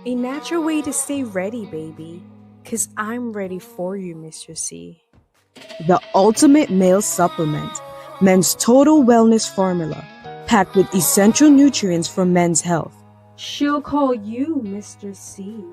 A natural way to stay ready, baby. 'Cause I'm ready for you, Mr. C. The ultimate male supplement, men's total wellness formula, packed with essential nutrients for men's health. She'll call you Mr. C.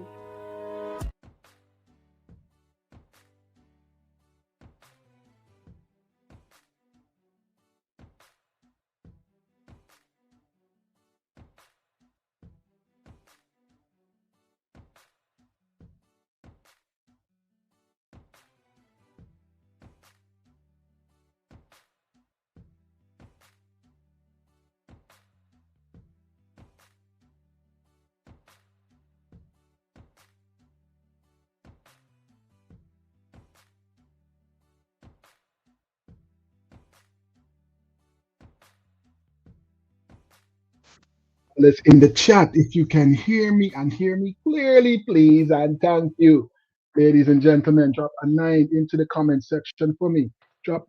Let's in the chat if you can hear me and hear me clearly, please, and thank you. Ladies and gentlemen, drop a 9 into the comment section for me. Drop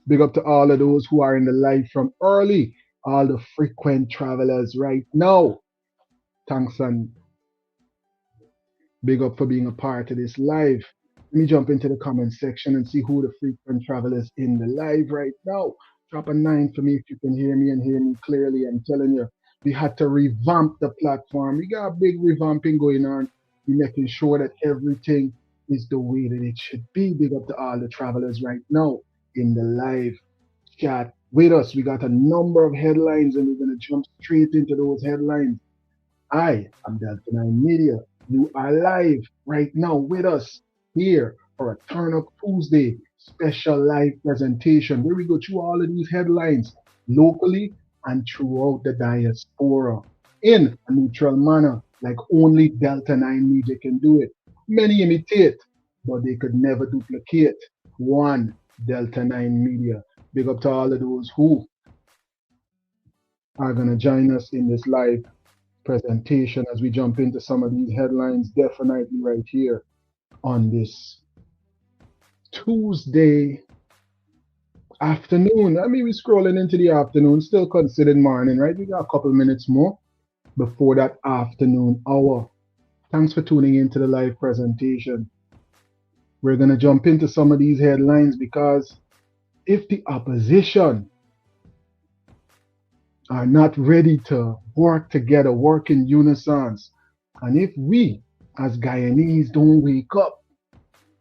big up to all of those who are in the live from early, all the frequent travelers right now. Thanks and big up for being a part of this live. Let me jump into the comment section and see who the frequent travelers in the live right now. Drop a 9 for me if you can hear me and hear me clearly. I'm telling you, we had to revamp the platform. We got a big revamping going on. We're making sure that everything is the way that it should be. Big up to all the travelers right now in the live chat with us. We got a number of headlines and we're going to jump straight into those headlines. I am Delta 9 Media. You are live right now with us here for a Turn Up Tuesday special live presentation where we go through all of these headlines locally and throughout the diaspora in a neutral manner, like only Delta 9 Media can do it. Many imitate, but they could never duplicate one Delta 9 Media. Big up to all of those who are going to join us in this live presentation as we jump into some of these headlines, definitely right here on this Tuesday afternoon. I mean, we're scrolling into the afternoon, still considered morning, right? We got a couple minutes more before that afternoon hour. Thanks for tuning into the live presentation. We're going to jump into some of these headlines because if the opposition are not ready to work together, work in unison, and if we as Guyanese don't wake up,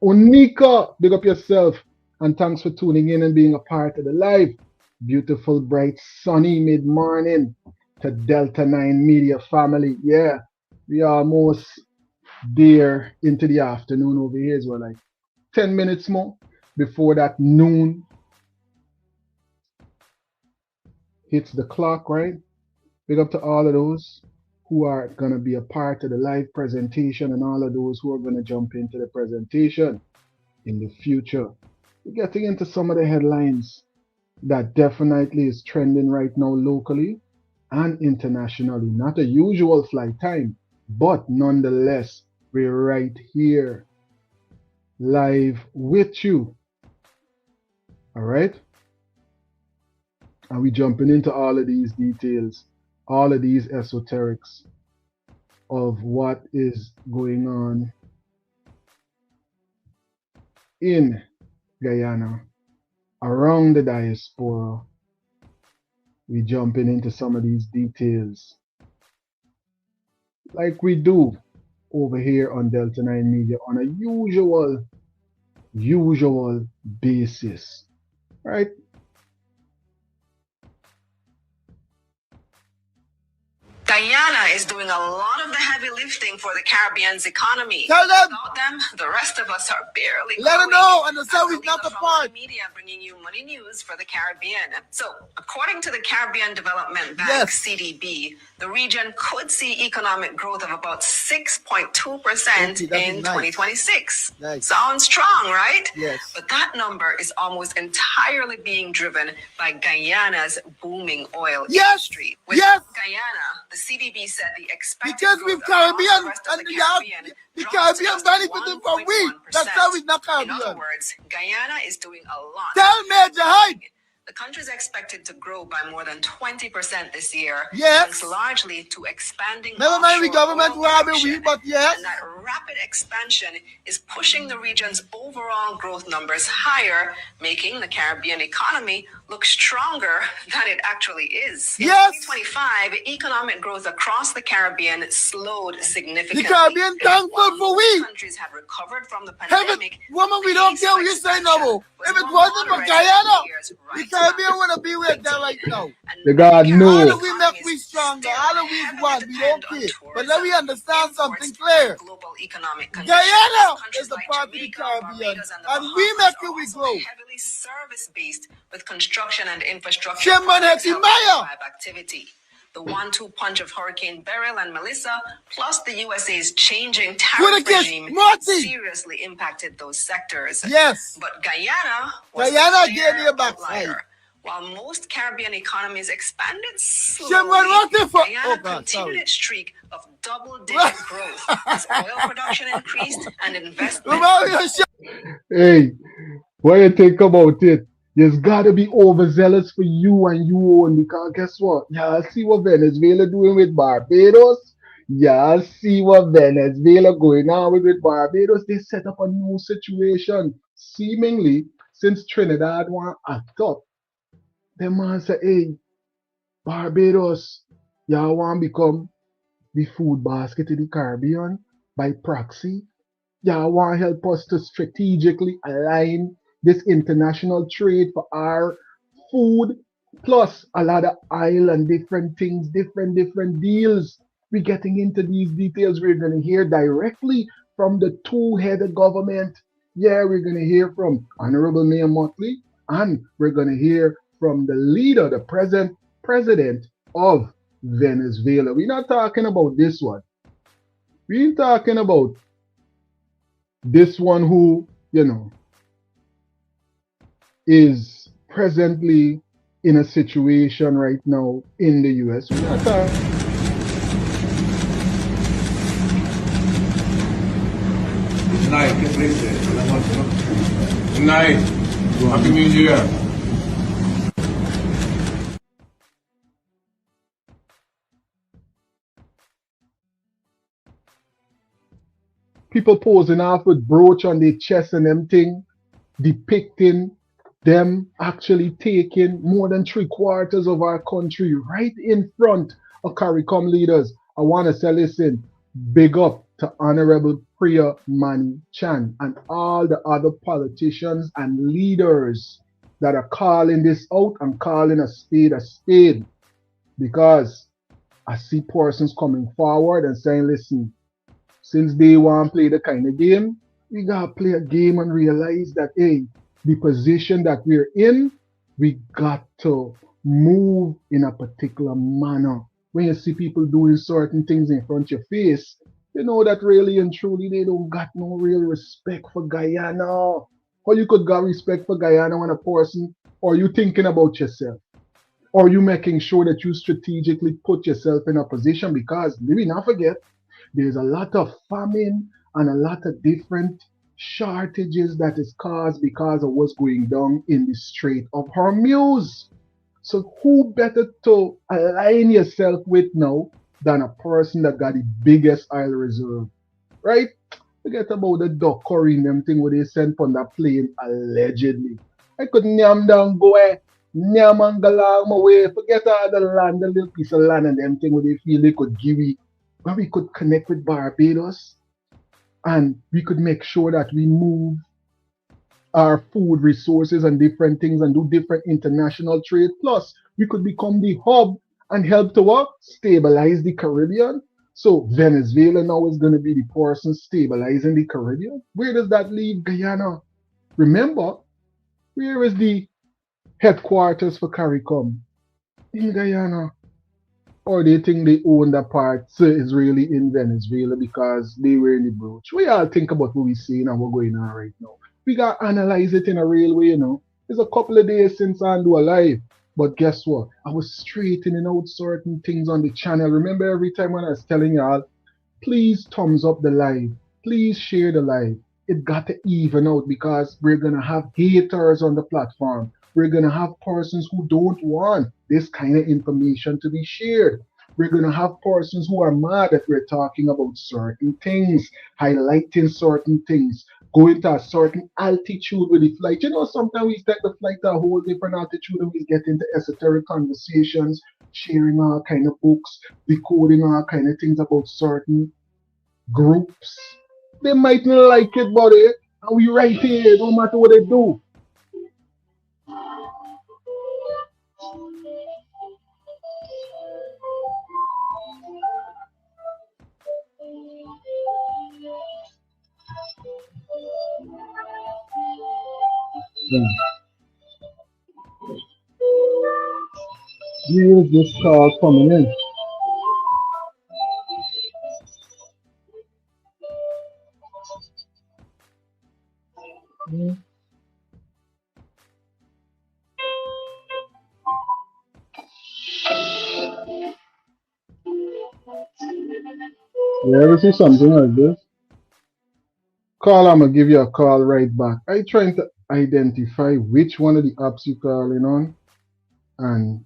Onika, big up yourself, and thanks for tuning in and being a part of the live. Beautiful, bright, sunny mid-morning to Delta 9 Media family. Yeah, we are almost there into the afternoon over here as well, like 10 minutes more before that noon hits the clock, right? Big up to all of those who are going to be a part of the live presentation and all of those who are going to jump into the presentation in the future. We're getting into some of the headlines that definitely is trending right now locally and internationally. Not a usual flight time, but nonetheless, we're right here live with you. All right? And we jumping into all of these details, all of these esoterics of what is going on in Guyana, around the diaspora. We jumping into some of these details like we do over here on Delta 9 Media on a usual basis, right? Guyana is doing a lot of the heavy lifting for the Caribbean's economy. Tell them. Without them, the rest of us are barely Let them growing. know, and the So is we not the the following part. media bringing you money news for the Caribbean. So, according to the Caribbean Development Bank, Yes. CDB, the region could see economic growth of about 6.2% Okay, that is in nice. 2026. Nice. Sounds strong, right? Yes. But that number is almost entirely being driven by Guyana's booming oil Yes. industry. With Yes. Guyana, the CDB said the expected Because growth we've across Caribbean, the rest of and the you have Caribbean the drops Caribbean just benefiting from we. 1.1%. That's how it's not In other Caribbean. words, Guyana is doing a lot. Tell Major Hyde. The country is expected to grow by more than 20% this year, Yes. thanks largely to expanding Never mind, we offshore government oil will have a production. week, but yes. And that rapid expansion is pushing the region's overall growth numbers higher, making the Caribbean economy look stronger than it actually is. In Yes. 2025, economic growth across the Caribbean slowed significantly. The Caribbean thankful While for most we. countries have recovered from the If pandemic, it, woman, we the don't pace care of what you say expansion no more. was If it more wasn't for moderate Guyana, in years the right Caribbean after wouldn't be where they're right 2018. now. And The many God Caribbean know. How do we make economies we stronger? still How do we heavily want? We depend don't on care. tourism, But let me understand imports, something and clear. global economic conditions. Guyana Countries is the like part of the Jamaica, Caribbean, Barbados, and the and we Bahamas make are it we also grow. heavily service-based with construction and infrastructure Chairman projects helping Hekimaya. drive activity. The 1-2 punch of Hurricane Beryl and Melissa, plus the USA's changing tariff regime, seriously impacted those sectors. Yes. But Guyana was Guyana a gave me clear a backside. outlier. While most Caribbean economies expanded Chairman slowly, for Guyana continued its streak of double-digit growth as oil production increased and investment. Hey, what you think about it? You've got to be overzealous for you and you own because guess what? Y'all see what Venezuela doing with Barbados? Y'all see what Venezuela going on with Barbados? They set up a new situation. Seemingly, since Trinidad want act up, the man say, hey, Barbados, y'all want to become the food basket in the Caribbean by proxy? Y'all want to help us to strategically align this international trade for our food, plus a lot of oil and different things, different deals. We're getting into these details. We're going to hear directly from the two-headed government. Yeah, we're going to hear from Honorable Mayor Mottley, and we're going to hear from the leader, the present president of Venezuela. We're not talking about this one. We're talking about this one who, is presently in a situation right now in the US. We're not talking. It's nice, get later. Nice. Happy New Year. People posing off with brooch on their chest and them thing, depicting them actually taking more than 3/4 of our country right in front of CARICOM leaders. I want to say, listen, big up to Honorable Priya Mani Chan and all the other politicians and leaders that are calling this out and calling a spade, because I see persons coming forward and saying, listen, since they want to play the kind of game, we gotta play a game and realize that, hey, the position that we're in, we got to move in a particular manner. When you see people doing certain things in front of your face, you know that really and truly they don't got no real respect for Guyana. Or you could got respect for Guyana when a person, or you thinking about yourself, or you making sure that you strategically put yourself in a position, because let me not forget, there's a lot of famine and a lot of different shortages that is caused because of what's going down in the Strait of Hormuz. So who better to align yourself with now than a person that got the biggest oil reserve, right? Forget about the duck curry and them thing where they sent on that plane allegedly. I could NYAM down go NYAM and galang my way. Forget all the land, the little piece of land and them thing where they feel they could give it, where we could connect with Barbados and we could make sure that we move our food resources and different things and do different international trade. Plus, we could become the hub and help to what? Stabilize the Caribbean. So Venezuela now is going to be the person stabilizing the Caribbean. Where does that leave Guyana? Remember, where is the headquarters for CARICOM? In Guyana. Or they think they own that part is really in Venezuela because they were in the brooch. We all think about what we're seeing and what's going on right now. We got to analyze it in a real way. It's a couple of days since I do a live. But guess what? I was straightening out certain things on the channel. Remember every time when I was telling y'all, please thumbs up the live. Please share the live. It got to even out because we're going to have haters on the platform. We're going to have persons who don't want this kind of information to be shared. We're going to have persons who are mad that we're talking about certain things, highlighting certain things, going to a certain altitude with the flight. You know, sometimes we take the flight to a whole different altitude and we get into esoteric conversations, sharing all kind of books, decoding all kind of things about certain groups. They might not like it, buddy. And we right here, no matter what they do. Yeah. Use this call coming in. You ever see something like this? Call, I'm gonna give you a call right back. I trying to identify which one of the apps you calling on and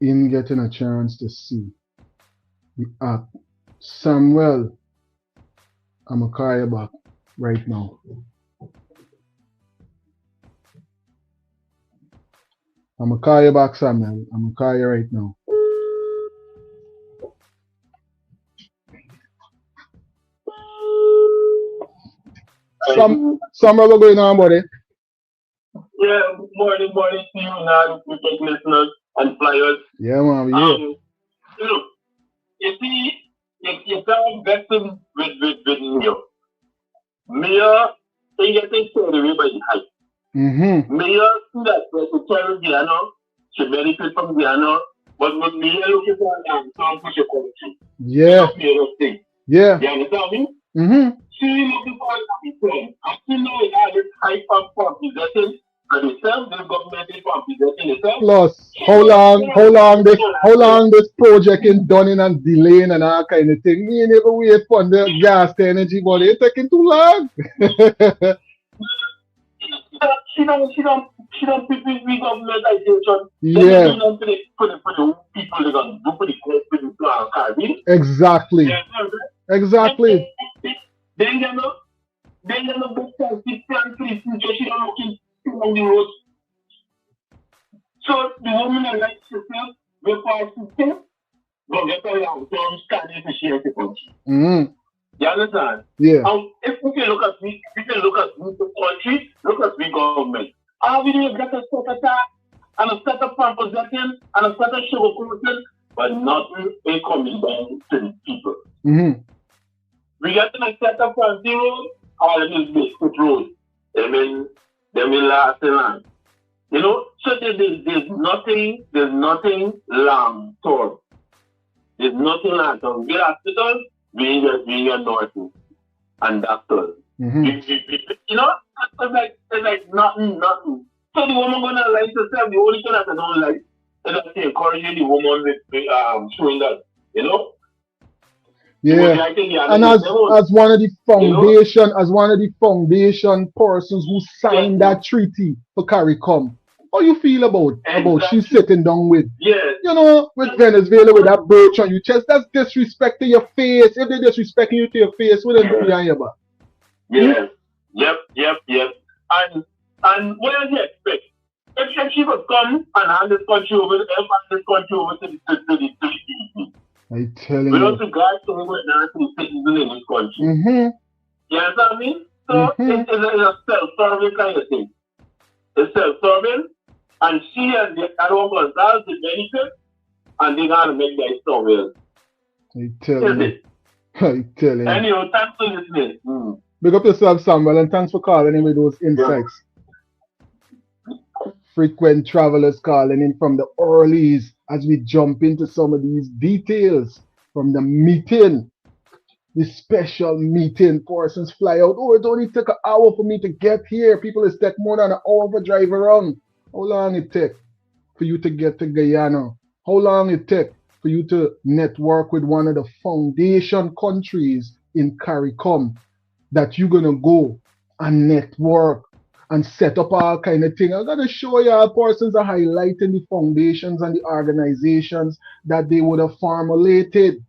in getting a chance to see the app. Samuel, I'm gonna call you back right now. I'm gonna call you back, Samuel. I'm gonna call you right now. Samuel, what's going on, buddy? Yeah, morning to you now, wicked listeners and flyers. Yeah, man, yeah. Look, you see, you can't vex him with you. Mayor, they getting carried away by the hype. Mayor, see that to carry Diana, she benefit from Diana, but when Mayor looking for an some push your country. Yeah. Yeah. You understand me? She looking for a friend. I still know it has this hype and publicity. And itself, the government is publicity itself. Plus, how long this project is done in and delaying and all kind of thing. Me never wait for the gas to energy, but it's taking too long. She don't pick with governmentization. Yeah. She don't for the people they gonna do for the Caribbean. Exactly. Yeah, exactly. Then you know, book plan for the future. She don't looking on the road. So the woman elects herself before system, but get a long-term standing to share the country. You understand? Yeah. If we can look at the country, look at the government. How we do get a set attack and a set of proposition and a set of sugar coating, but nothing is coming down to the people. We get a set of from zero, all it is basic road. They will last a long. You know, so there's nothing long term. There's nothing long term. We hospitals, being a nurses and doctors. You know, it's like nothing. So the woman gonna like herself. The only thing that I don't like is that they encouraging the woman with showing that, you know. Yeah, and as one of the foundation persons who signed that treaty for CARICOM, how you feel about she sitting down with, you know, with Venezuela with that brooch on your chest? That's disrespect to your face. If they disrespecting you to your face, what they do behind your back? Yep. And what do you expect? If she would come and hand this country over to the PDP. I tell you. We don't regard to the citizens in this country. You understand what I mean? So it's a self-serving kind of thing. It's self-serving, and she and the other one has the benefit, and they're going to make their service. I tell you. Anyway, thanks for listening. Big up yourself, Samuel, and thanks for calling in with those insights. Frequent travelers calling in from the earlies as we jump into some of these details from the meeting, the special meeting. Persons fly out. Oh, it only took an hour for me to get here. People, it's take more than an hour for drive around. How long it take for you to get to Guyana? How long it take for you to network with one of the foundation countries in CARICOM that you're gonna go and network and set up all kind of thing. I'm gonna show you how persons are highlighting the foundations and the organizations that they would have formulated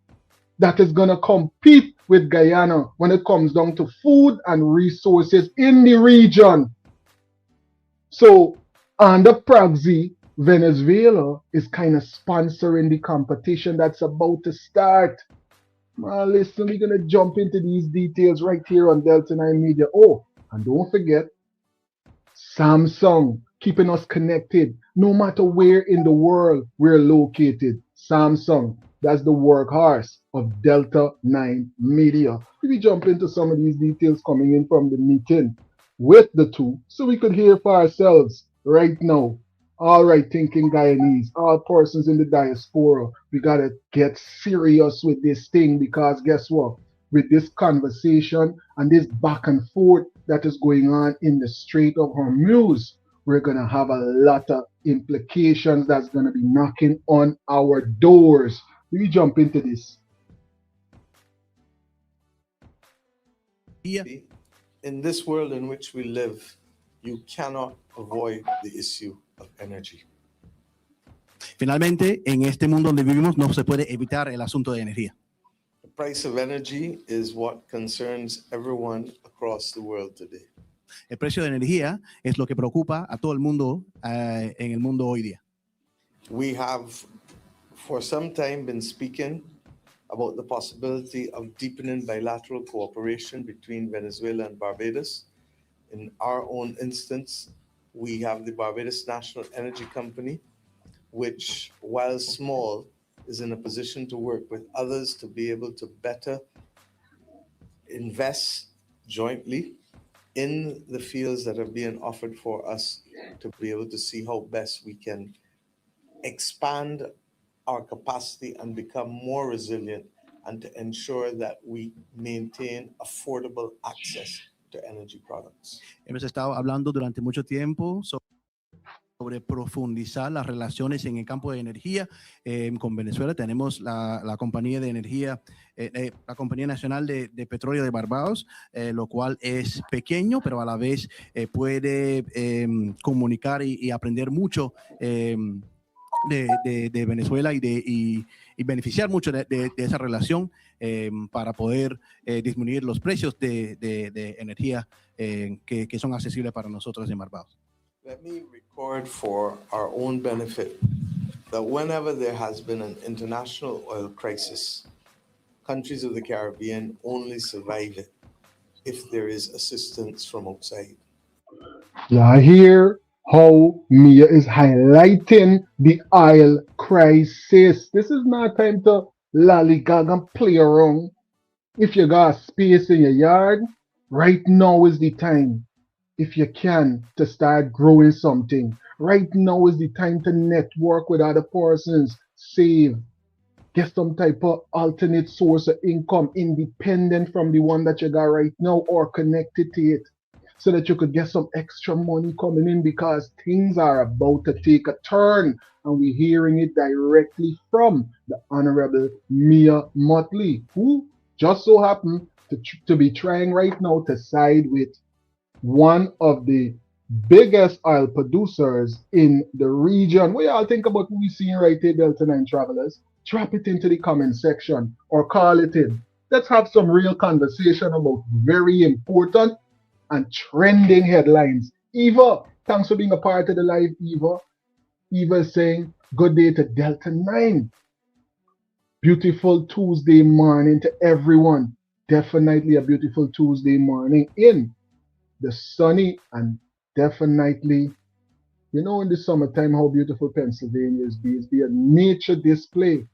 that is gonna compete with Guyana when it comes down to food and resources in the region. So under Praxi, Venezuela is kind of sponsoring the competition that's about to start. Listen, we're gonna jump into these details right here on Delta 9 Media. Oh, and don't forget, Samsung keeping us connected no matter where in the world we're located. Samsung, that's the workhorse of Delta 9 Media. We jump into some of these details coming in from the meeting with the two so we could hear for ourselves right now. All right, thinking Guyanese, all persons in the diaspora, we gotta get serious with this thing because guess what? With this conversation and this back and forth that is going on in the Strait of Hormuz, we're gonna have a lot of implications that's gonna be knocking on our doors. We jump into this. In this world in which we live, you cannot avoid the issue of energy. Finalmente, en este mundo donde vivimos no se puede evitar el asunto de energía. The price of energy is what concerns everyone across the world today. El precio de energía es lo que preocupa a todo el mundo en el mundo hoy día. We have for some time been speaking about the possibility of deepening bilateral cooperation between Venezuela and Barbados. In our own instance, we have the Barbados National Energy Company, which, while small, is in a position to work with others to be able to better invest jointly in the fields that are being offered for us to be able to see how best we can expand our capacity and become more resilient and to ensure that we maintain affordable access to energy products. Hemos estado hablando durante mucho tiempo sobre profundizar las relaciones en el campo de energía con Venezuela. Tenemos la compañía de energía, la Compañía Nacional de Petróleo de Barbados, lo cual es pequeño, pero a la vez puede comunicar y aprender mucho de Venezuela y beneficiar mucho de esa relación para poder disminuir los precios de energía que son accesibles para nosotros en Barbados. Let me record for our own benefit that whenever there has been an international oil crisis, countries of the Caribbean only survive it if there is assistance from outside. Yeah, I hear how Mia is highlighting the oil crisis. This is not time to lollygag and play around. If you got space in your yard, right now is the time. If you can, to start growing something. Right now is the time to network with other persons, save, get some type of alternate source of income independent from the one that you got right now or connected to it so that you could get some extra money coming in because things are about to take a turn and we're hearing it directly from the Honorable Mia MOTTLEY, who just so happened to be trying right now to side with one of the biggest oil producers in the region. What y'all think about what we're seeing right here, Delta 9 travelers? Drop it into the comment section or call it in. Let's have some real conversation about very important and trending headlines. Eva, thanks for being a part of the live, Eva. Eva is saying, good day to Delta 9. Beautiful Tuesday morning to everyone. Definitely a beautiful Tuesday morning in the sunny and definitely, you know, in the summertime, how beautiful Pennsylvania is. It's be a nature display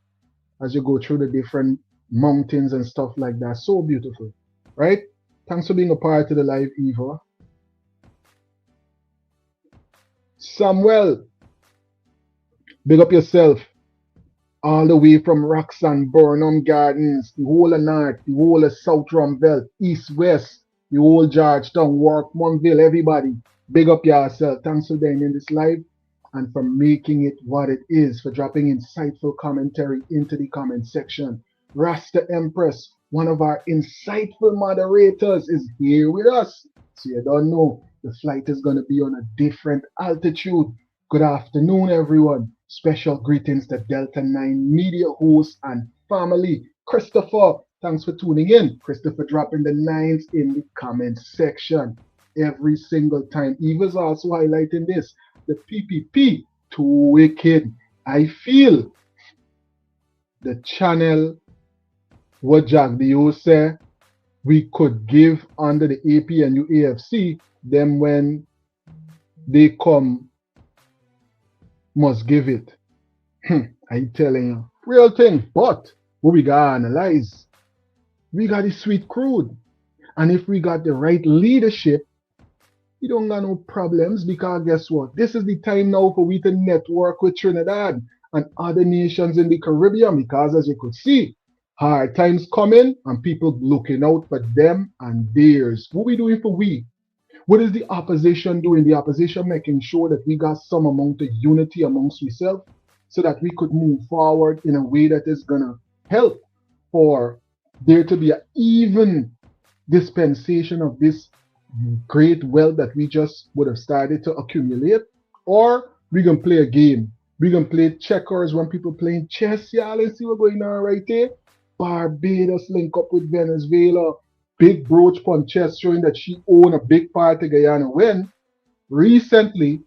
as you go through the different mountains and stuff like that. So beautiful, right? Thanks for being a part of the live, Eva. Samuel, big up yourself. All the way from Roxanne, Burnham Gardens, the whole of North, the whole of South Rumbelt, East, West, the whole Georgetown, Workmanville, everybody. Big up yourself. Thanks for being in this live and for making it what it is, for dropping insightful commentary into the comment section. Rasta Empress, one of our insightful moderators, is here with us. So you don't know. The flight is going to be on a different altitude. Good afternoon, everyone. Special greetings to Delta 9 media host and family. Christopher, thanks for tuning in. Christopher dropping the nines in the comment section every single time. Eva's also highlighting this. The PPP, too wicked. I feel the channel what Jack Dio said we could give under the APNU AFC, then when they come, must give it. I telling you, real thing. But what we gotta analyze, we got the sweet crude. And if we got the right leadership, we don't got no problems because guess what? This is the time now for we to network with Trinidad and other nations in the Caribbean because as you could see, hard times coming and people looking out for them and theirs. What we doing for we? What is the opposition doing? The opposition making sure that we got some amount of unity amongst ourselves so that we could move forward in a way that is gonna help for there to be an even dispensation of this great wealth that we just would have started to accumulate, or we can play a game. We can play checkers when people playing chess. Yeah, let's see what's going on right there. Barbados link up with Venezuela. Big brooch on chess showing that she own a big part of Guyana. When recently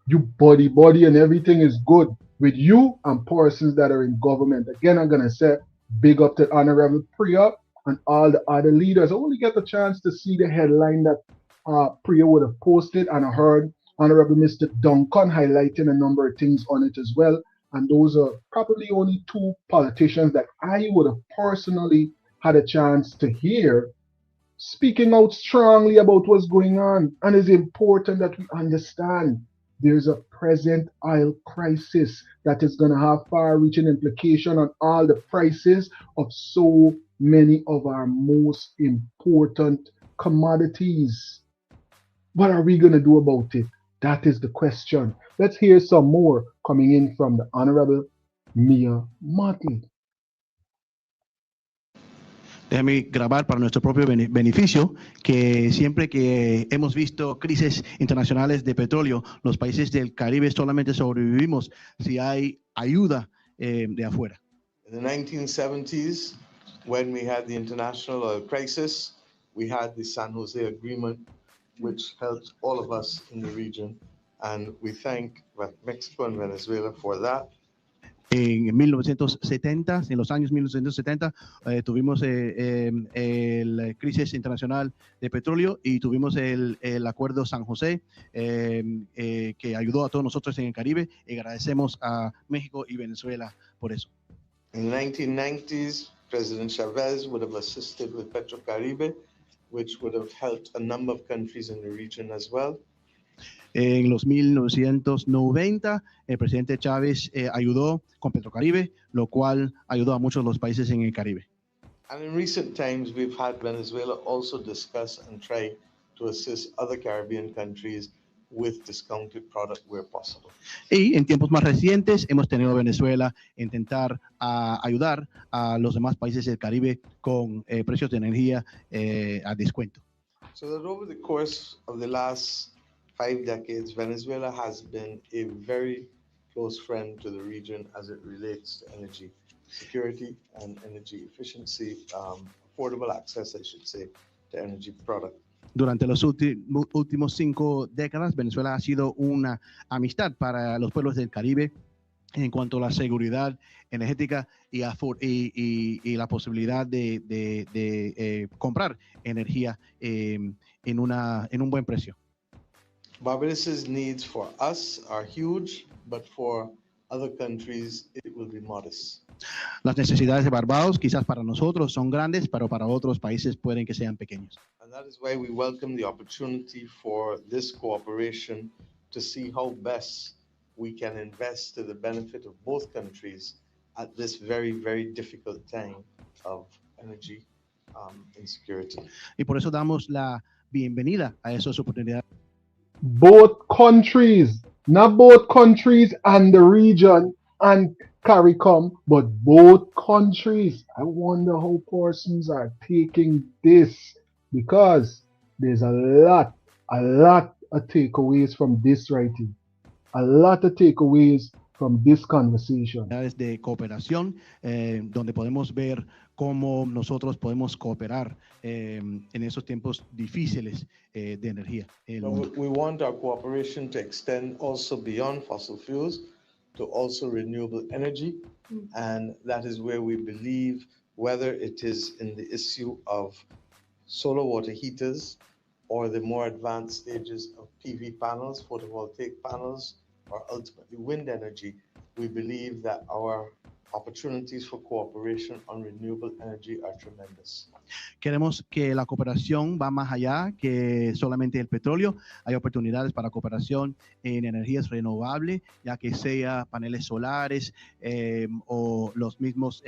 you body and everything is good with you and persons that are in government. Again, I'm gonna say big up to Honorable Priya and all the other leaders. I only get the chance to see the headline that Priya would have posted, and I heard Honorable Mr. Duncan highlighting a number of things on it as well. And those are probably only two politicians that I would have personally had a chance to hear speaking out strongly about what's going on. And it's important that we understand there's a present oil crisis that is going to have far reaching implication on all the prices of so many of our most important commodities. What are we going to do about it? That is the question. Let's hear some more coming in from the Honorable Mia Martin. Déjame grabar para nuestro propio beneficio que siempre que hemos visto crisis internacionales de petróleo, los países del Caribe solamente sobrevivimos si hay ayuda de afuera. In the 1970s, when we had the international oil crisis, we had the San Jose Agreement, which helped all of us in the region, and we thank Mexico and Venezuela for that. En 1970, en los años 1970, tuvimos la crisis internacional de petróleo y tuvimos el acuerdo San José, que ayudó a todos nosotros en el Caribe, y agradecemos a México y Venezuela por eso. In the 1990s, President Chavez would have assisted with Petrocaribe, which would have helped a number of countries in the region as well. En los 1990, el presidente Chávez ayudó con Petrocaribe, lo cual ayudó a muchos de los países en el Caribe. And in recent times, we've had Venezuela also discuss and try to assist other Caribbean countries with discounted product where possible. Y en tiempos más recientes hemos tenido a Venezuela intentar ayudar a los demás países del Caribe con precios de energía a descuento. So that over the course of the last 5 decades, Venezuela has been a very close friend to the region as it relates to energy security and energy efficiency, affordable access, I should say, to energy product. Durante los últimos 5 décadas, Venezuela ha sido una amistad para los pueblos del Caribe en cuanto a la seguridad energética y la posibilidad de comprar energía en un buen precio. Barbados's needs for us are huge, but for other countries it will be modest. Las necesidades de Barbados quizás para nosotros son grandes, pero para otros países pueden que sean pequeños. And that is why we welcome the opportunity for this cooperation to see how best we can invest to the benefit of both countries at this very, very difficult time of energy insecurity. Y por eso damos la bienvenida a esas oportunidades. Both countries, not both countries and the region and CARICOM, but both countries. I wonder how persons are taking this because there's a lot of takeaways from this writing. A lot of takeaways from this conversation. De cooperación, donde podemos ver cómo nosotros podemos cooperar en esos tiempos difíciles de energía en el mundo. We want our cooperation to extend also beyond fossil fuels to also renewable energy. And that is where we believe, whether it is in the issue of solar water heaters or the more advanced stages of PV panels, photovoltaic panels, or ultimately wind energy, we believe that our opportunities for cooperation on renewable energy are tremendous. Queremos que la cooperación va más allá que solamente el petróleo. Hay oportunidades para cooperación en energías renovables, ya que sea paneles solares o los mismos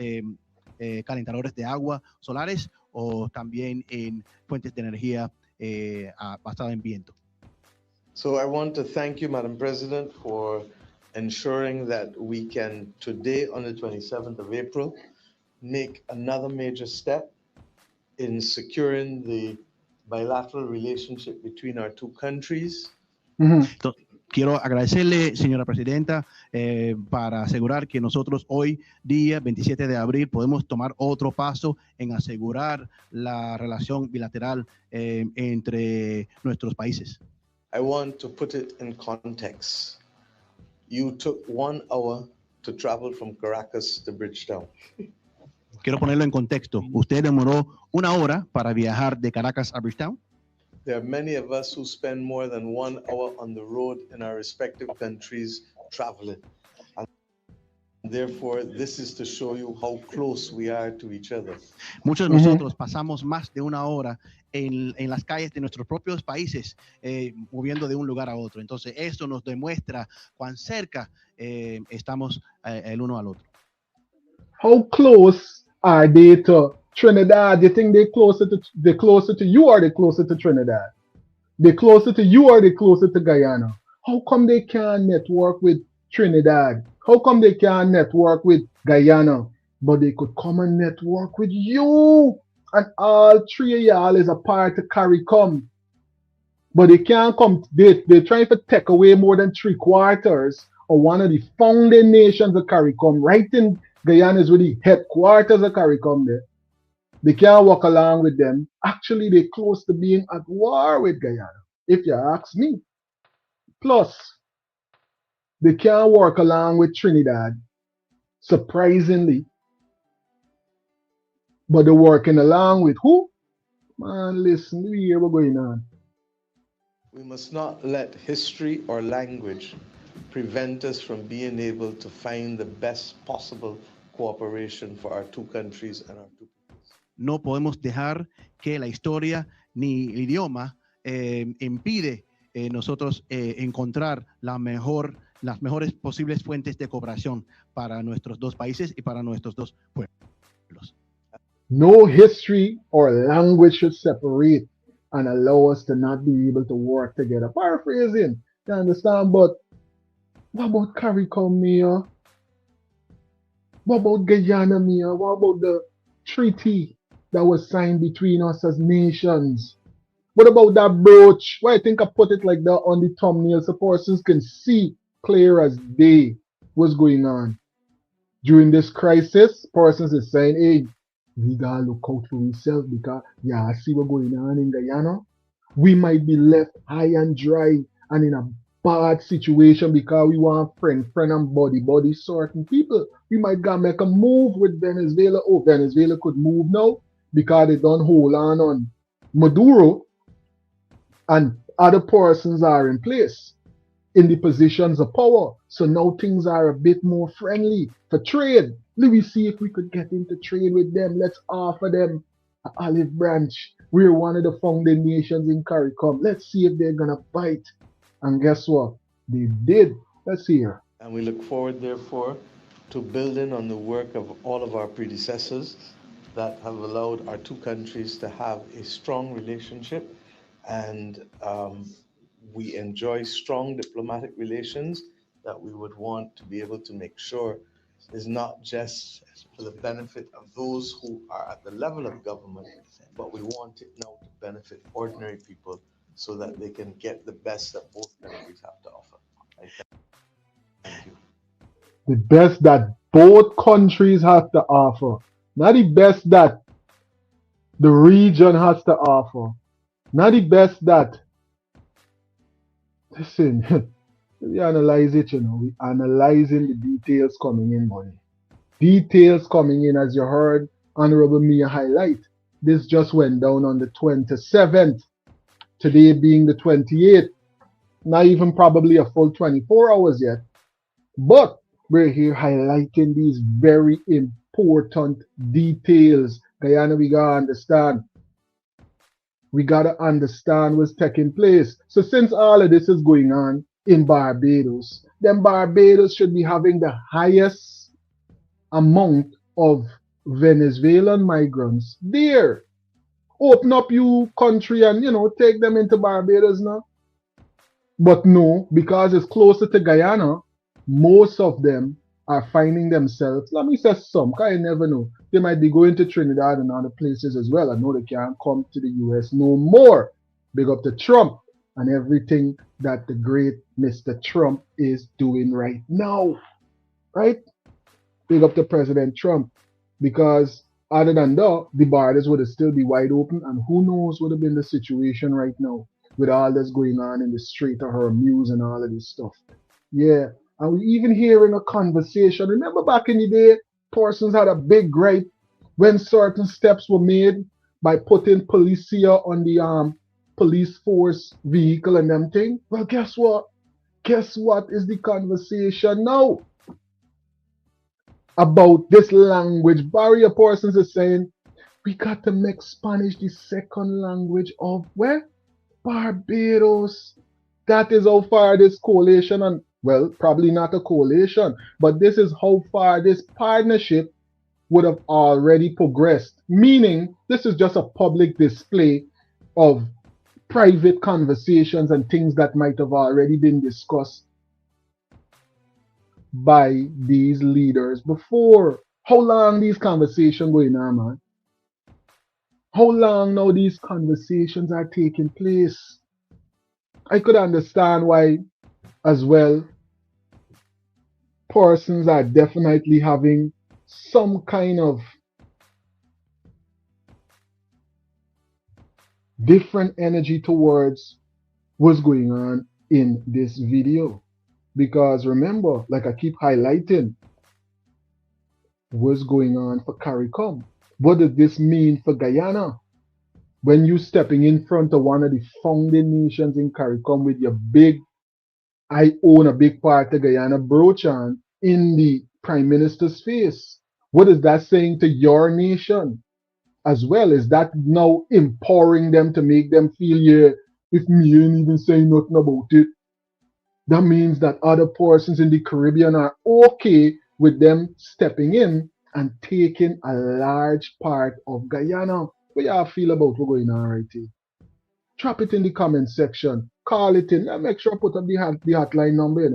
calentadores de agua solares o también en fuentes de energía basada en viento. So I want to thank you, Madam President, for ensuring that we can today, on the 27th of April, make another major step in securing the bilateral relationship between our two countries. Quiero agradecerle, señora presidenta, para asegurar que nosotros hoy, día 27 de abril, podemos tomar otro paso en asegurar la relación bilateral entre nuestros países. I want to put it in context. You took 1 hour to travel from Caracas to Bridgetown. Quiero ponerlo en contexto. Usted demoró 1 hora para viajar de Caracas a Bridgetown. There are many of us who spend more than 1 hour on the road in our respective countries traveling. And therefore, this is to show you how close we are to each other. Muchos de nosotros pasamos más de 1 hora en las calles de nuestros propios países, moviendo de un lugar a otro. Entonces, esto nos demuestra cuán cerca estamos el uno al otro. How close are they to Trinidad? Do you think they're closer to you, or they're closer to Trinidad? They're closer to you, or they're closer to Guyana? How come they can't network with Trinidad? How come they can't network with Guyana? But they could come and network with you. And all three of y'all is a part of CARICOM. But they can't come. They're trying to take away more than 3/4 of one of the founding nations of CARICOM. Right in Guyana is where the headquarters of CARICOM there. They can't walk along with them. Actually, they're close to being at war with Guyana, if you ask me. Plus, they can't work along with Trinidad, surprisingly. But they're working along with who? Man, listen, we hear what's going on. We must not let history or language prevent us from being able to find the best possible cooperation for our two countries and our two peoples. No podemos dejar que la historia ni el idioma impide nosotros encontrar las mejores posibles fuentes de cooperación para nuestros dos países y para nuestros dos pueblos. No history or language should separate and allow us to not be able to work together. Paraphrasing, you understand? But what about CARICOM, Mia? What about Guyana, Mia? What about the treaty that was signed between us as nations? What about that brooch? Why I think I put it like that on the thumbnail so persons can see clear as day what's going on. During this crisis, persons is saying, hey, we gotta look out for ourselves because, yeah, I see what's going on in Guyana. We might be left high and dry and in a bad situation because we want friend and body certain people. We might gotta make a move with Venezuela. Oh, Venezuela could move now because they don't hold on Maduro, and other persons are in place in the positions of power. So now things are a bit more friendly for trade. Let me see if we could get into trade with them. Let's offer them an olive branch. We're one of the founding nations in CARICOM. Let's see if they're gonna bite. And guess what? They did. Let's hear. And we look forward, therefore, to building on the work of all of our predecessors that have allowed our two countries to have a strong relationship. And we enjoy strong diplomatic relations that we would want to be able to make sure is not just for the benefit of those who are at the level of government, but we want it now to benefit ordinary people so that they can get the best that both countries have to offer. I thank you. The best that both countries have to offer, not the best that the region has to offer, not the best that. Listen, we analyze it, we analyzing the details coming in, buddy. Details coming in, as you heard Honorable Mia highlight. This just went down on the 27th, today being the 28th. Not even probably a full 24 hours yet. But we're here highlighting these very important details. Guyana, we gotta understand. We gotta understand what's taking place. So since all of this is going on in Barbados, then Barbados should be having the highest amount of Venezuelan migrants there. Open up you country and take them into Barbados now. But no, because it's closer to Guyana, most of them are finding themselves, let me say some, because I never know. They might be going to Trinidad and other places as well. I know they can't come to the US no more. Big up to Trump and everything that the great Mr. Trump is doing right now. Right? Big up to President Trump. Because other than that, the borders would still be wide open, and who knows what would have been the situation right now with all that's going on in the Strait of Hormuz and all of this stuff. Yeah, and we even hearing a conversation. Remember back in the day, persons had a big gripe when certain steps were made by putting policia on the police force vehicle and them thing. Well, guess what? Guess what is the conversation now? About this language barrier. Persons are saying we got to make Spanish the second language of where? Barbados. That is how far this coalition, and well, probably not a coalition, but this is how far this partnership would have already progressed. Meaning, this is just a public display of private conversations and things that might have already been discussed by these leaders before. How long these conversations going on, man? How long now these conversations are taking place? I could understand why, as well, persons are definitely having some kind of different energy towards what's going on in this video. Because remember, like I keep highlighting, what's going on for CARICOM? What does this mean for Guyana? When you stepping in front of one of the founding nations in CARICOM with your big, I own a big part of Guyana brooch on in the Prime Minister's face. What is that saying to your nation as well? Is that now empowering them to make them feel, yeah, if me ain't even saying nothing about it, that means that other persons in the Caribbean are okay with them stepping in and taking a large part of Guyana? What y'all feel about what's going on right here? Drop it in the comment section. Call it in. And make sure I put up the hotline number,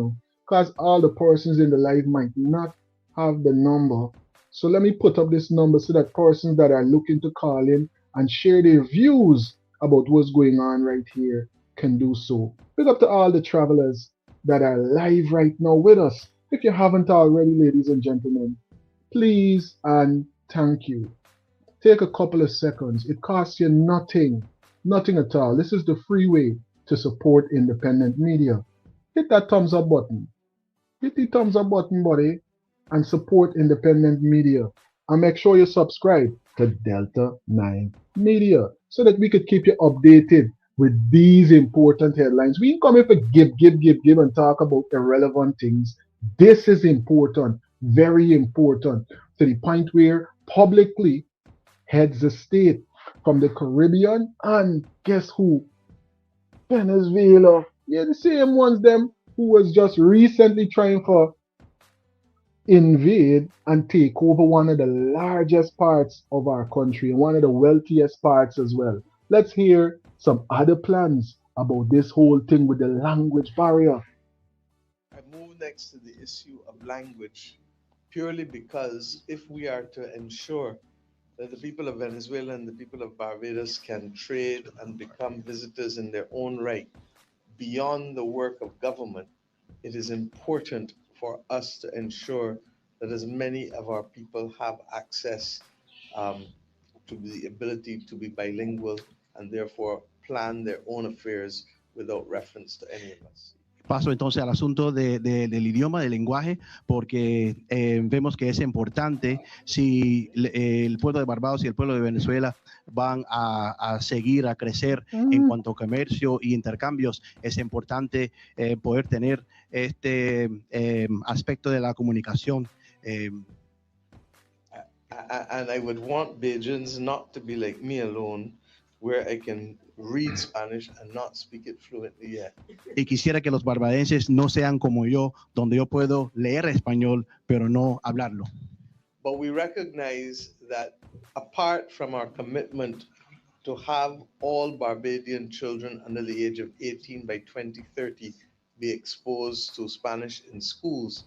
because all the persons in the live might not have the number. So let me put up this number so that persons that are looking to call in and share their views about what's going on right here can do so. Big up to all the travelers that are live right now with us. If you haven't already, ladies and gentlemen, please and thank you. Take a couple of seconds. It costs you nothing. Nothing at all. This is the free way to support independent media. Hit that thumbs up button. Hit the thumbs up button, buddy, and support independent media. And make sure you subscribe to Delta 9 Media so that we could keep you updated with these important headlines. We ain't coming for give, and talk about irrelevant things. This is important, very important, to the point where publicly heads of state from the Caribbean and guess who? Venezuela. Yeah, the same ones them who was just recently trying for invade and take over one of the largest parts of our country and one of the wealthiest parts as well. Let's hear some other plans about this whole thing with the language barrier. I move next to the issue of language purely because if we are to ensure that the people of Venezuela and the people of Barbados can trade and become visitors in their own right beyond the work of government, it is important for us to ensure that as many of our people have access um, to the ability to be bilingual and therefore plan their own affairs without reference to any of us. Paso entonces al asunto del idioma, del lenguaje, porque vemos que es importante si el pueblo de Barbados y el pueblo de Venezuela van a seguir a crecer en cuanto a comercio y intercambios. Es importante poder tener este aspecto de la comunicación. And I would want Bajans not to be like me alone, where I can read Spanish and not speak it fluently yet. Y quisiera que los barbadenses no sean como yo, donde yo puedo leer español, pero no hablarlo. But we recognize that apart from our commitment to have all Barbadian children under the age of 18 by 2030 be exposed to Spanish in schools,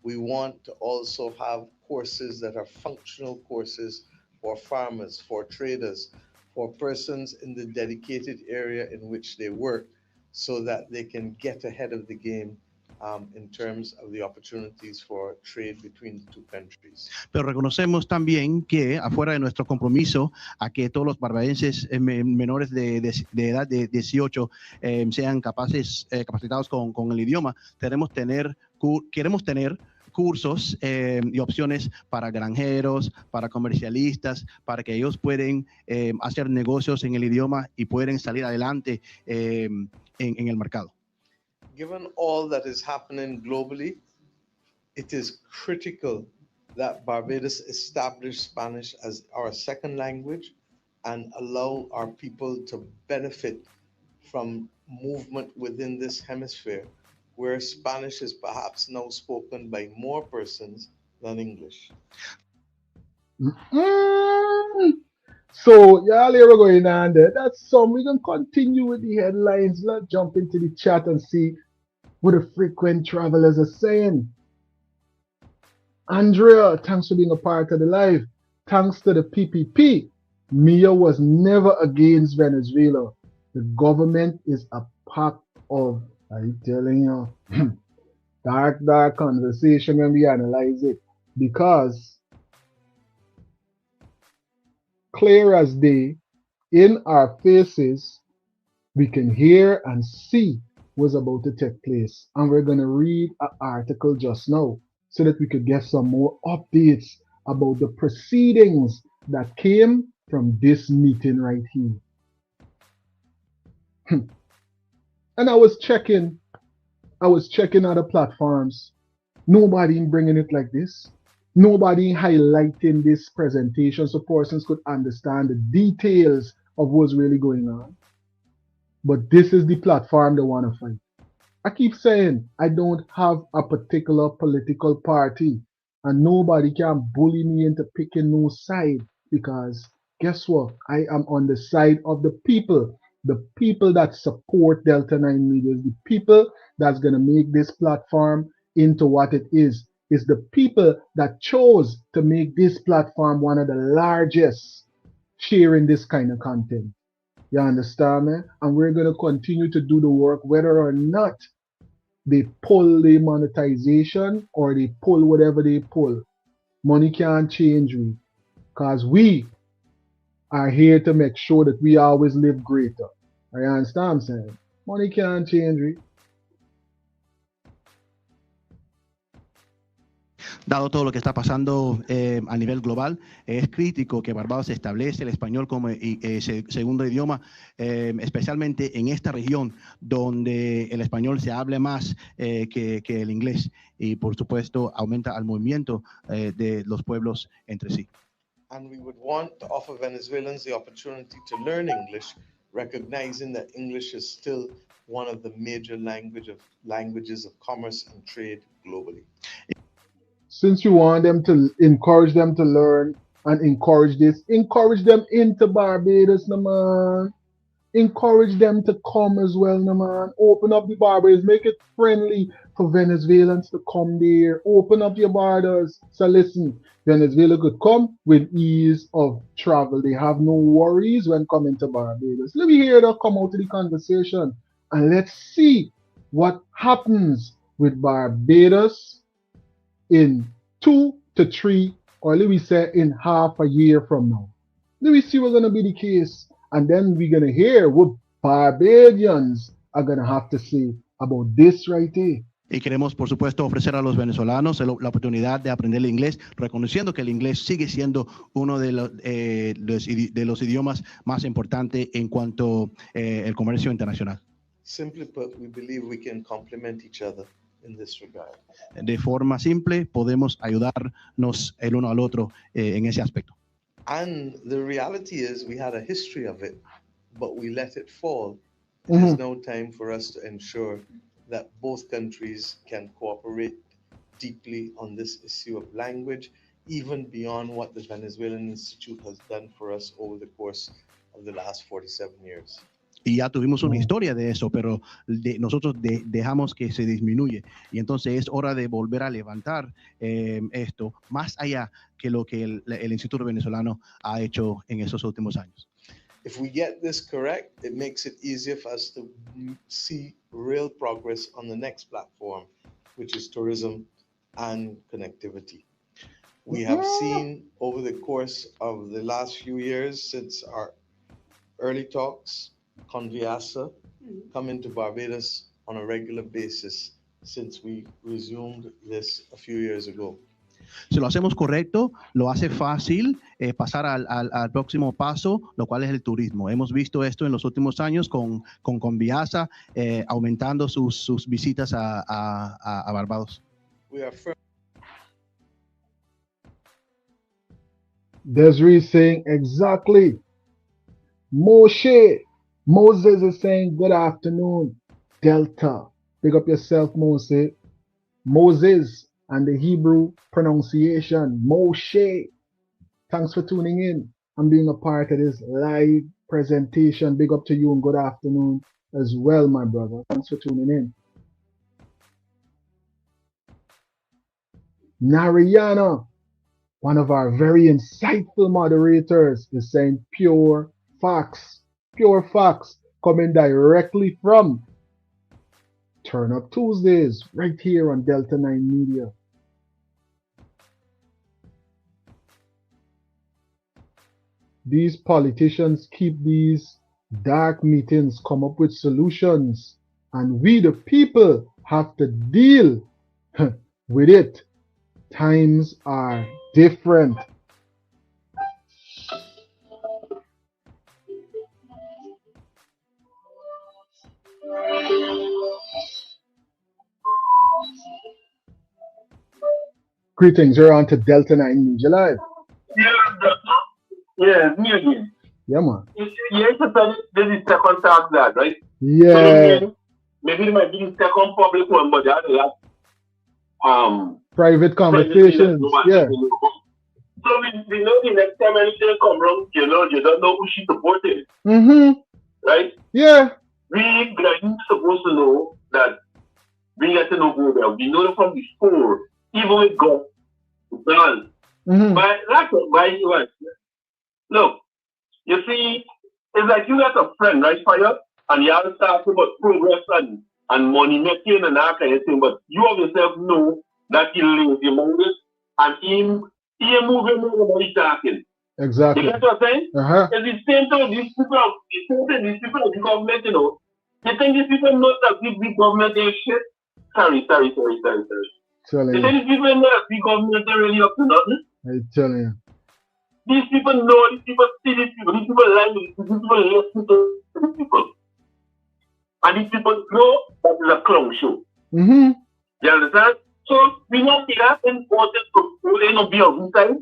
we want to also have courses that are functional courses for farmers, for traders, for persons in the dedicated area in which they work, so that they can get ahead of the game in terms of the opportunities for trade between the two countries. Pero reconocemos también que afuera de nuestro compromiso a que todos los barbadenses menores de edad de 18 sean capacitados con el idioma, queremos tener cursos y opciones para granjeros, para comercialistas, para que ellos puedan hacer negocios en el idioma y pueden salir adelante en el mercado. Given all that is happening globally, it is critical that Barbados establish Spanish as our second language and allow our people to benefit from movement within this hemisphere, where Spanish is perhaps now spoken by more persons than English. So, y'all here we're going on there. That's some. We're going to continue with the headlines. Let's jump into the chat and see what the frequent travelers are saying. Andrea, thanks for being a part of the live. Thanks to the PPP, Mia was never against Venezuela. The government is a part of, I'm telling you, dark conversation when we analyze it. Because clear as day, in our faces, we can hear and see what's about to take place. And we're going to read an article just now so that we could get some more updates about the proceedings that came from this meeting right here. And I was checking other platforms. Nobody bringing it like this. Nobody highlighting this presentation so persons could understand the details of what's really going on. But this is the platform they want to fight. I keep saying I don't have a particular political party, and nobody can bully me into picking no side, because guess what? I am on the side of the people that support Delta 9 Media, the people that's going to make this platform into what it is. It's the people that chose to make this platform one of the largest sharing this kind of content. You understand me? And we're going to continue to do the work whether or not they pull the monetization or they pull whatever they pull. Money can't change we, because we are here to make sure that we always live greater. I understand what I'm saying? Money can't change we. Dado todo lo que está pasando a nivel global, es crítico que Barbados establece el español como segundo idioma, especialmente en esta región donde el español se hable más que el inglés, y por supuesto aumenta el movimiento de los pueblos entre sí. And we would want to offer Venezuelans the opportunity to learn English, recognizing that English is still one of the major languages of commerce and trade globally. Since you want them to encourage them to learn and encourage them into Barbados, no man. Encourage them to come as well, no man. Open up the Barbados, make it friendly for Venezuelans to come there. Open up your borders. So listen, Venezuela could come with ease of travel. They have no worries when coming to Barbados. Let me hear that come out of the conversation and let's see what happens with Barbados in 2 to 3, or let me say in half a year from now. Let me see what's going to be the case. And then we're going to hear what Barbadians are going to have to say about this right here. Y queremos, por supuesto, ofrecer a los venezolanos la oportunidad de aprender el inglés, reconociendo que el inglés sigue siendo uno de los idiomas más importantes en cuanto al comercio internacional. Simply put, we believe we can complement each other in this regard. De forma simple, podemos ayudarnos el uno al otro en ese aspecto. And the reality is we had a history of it, but we let it fall. It is now time for us to ensure that both countries can cooperate deeply on this issue of language, even beyond what the Venezuelan Institute has done for us over the course of the last 47 years. Y ya tuvimos una historia de eso, pero nosotros dejamos que se disminuye. Y entonces es hora de volver a levantar esto más allá que lo que el Instituto Venezolano ha hecho en esos últimos años. If we get this correct, it makes it easier for us to see real progress on the next platform, which is tourism and connectivity. We have seen over the course of the last few years since our early talks, Conviasa come into Barbados on a regular basis since we resumed this a few years ago. Si lo hacemos correcto, lo hace fácil pasar al próximo paso, lo cual es el turismo. Hemos visto esto en los últimos años con Conviasa aumentando sus visitas a Barbados. Desiree is saying exactly. Moses is saying good afternoon. Delta. Big up yourself, Moses. Moses. And the Hebrew pronunciation, Moshe. Thanks for tuning in and being a part of this live presentation. Big up to you and good afternoon as well, my brother. Thanks for tuning in. Narayana, one of our very insightful moderators, is saying pure facts coming directly from Turn Up Tuesdays right here on Delta 9 Media. These politicians keep these dark meetings, come up with solutions, and we the people have to deal with it. Times are different. Greetings, you're on to Delta 9 Media Live. Yeah, me again. Yeah, man. Yes, this is second talk that, right? Yeah. So maybe it might be the second public one, but the other last private conversations. Yeah. So we know the next time anything come wrong, you don't know who she supported. Right? Yeah. We supposed to know that we get to know who well. We know them from before, even with God. But that's what. Look, you see, it's like you got a friend, right, Fire? And you have to talk about progress and money making and that kind of thing, but you of yourself know that he lazy about it and he moving more than he's talking. Exactly. You get what I'm saying? It's the same thing these people of the government, you know. You think these people know that big government is shit? Sorry. Telling you you. think these people know that big government are really up to nothing? I'm telling you. These people know, these people see these people like these people listen to these people. And these people know that is a clown show. You understand? So we don't see that important to be on this side.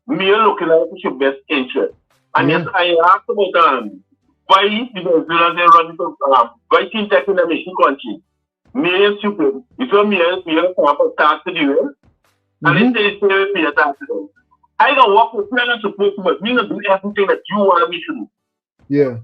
Me looking at your best interest. And yes, I asked about why the Venezuelans are running from why team tech in the Mexican country. Me and stupid. If you're me come up tax to the US, and they say me a tax to them. I don't work with friends and support, but me not do everything that you want me to do. Yeah.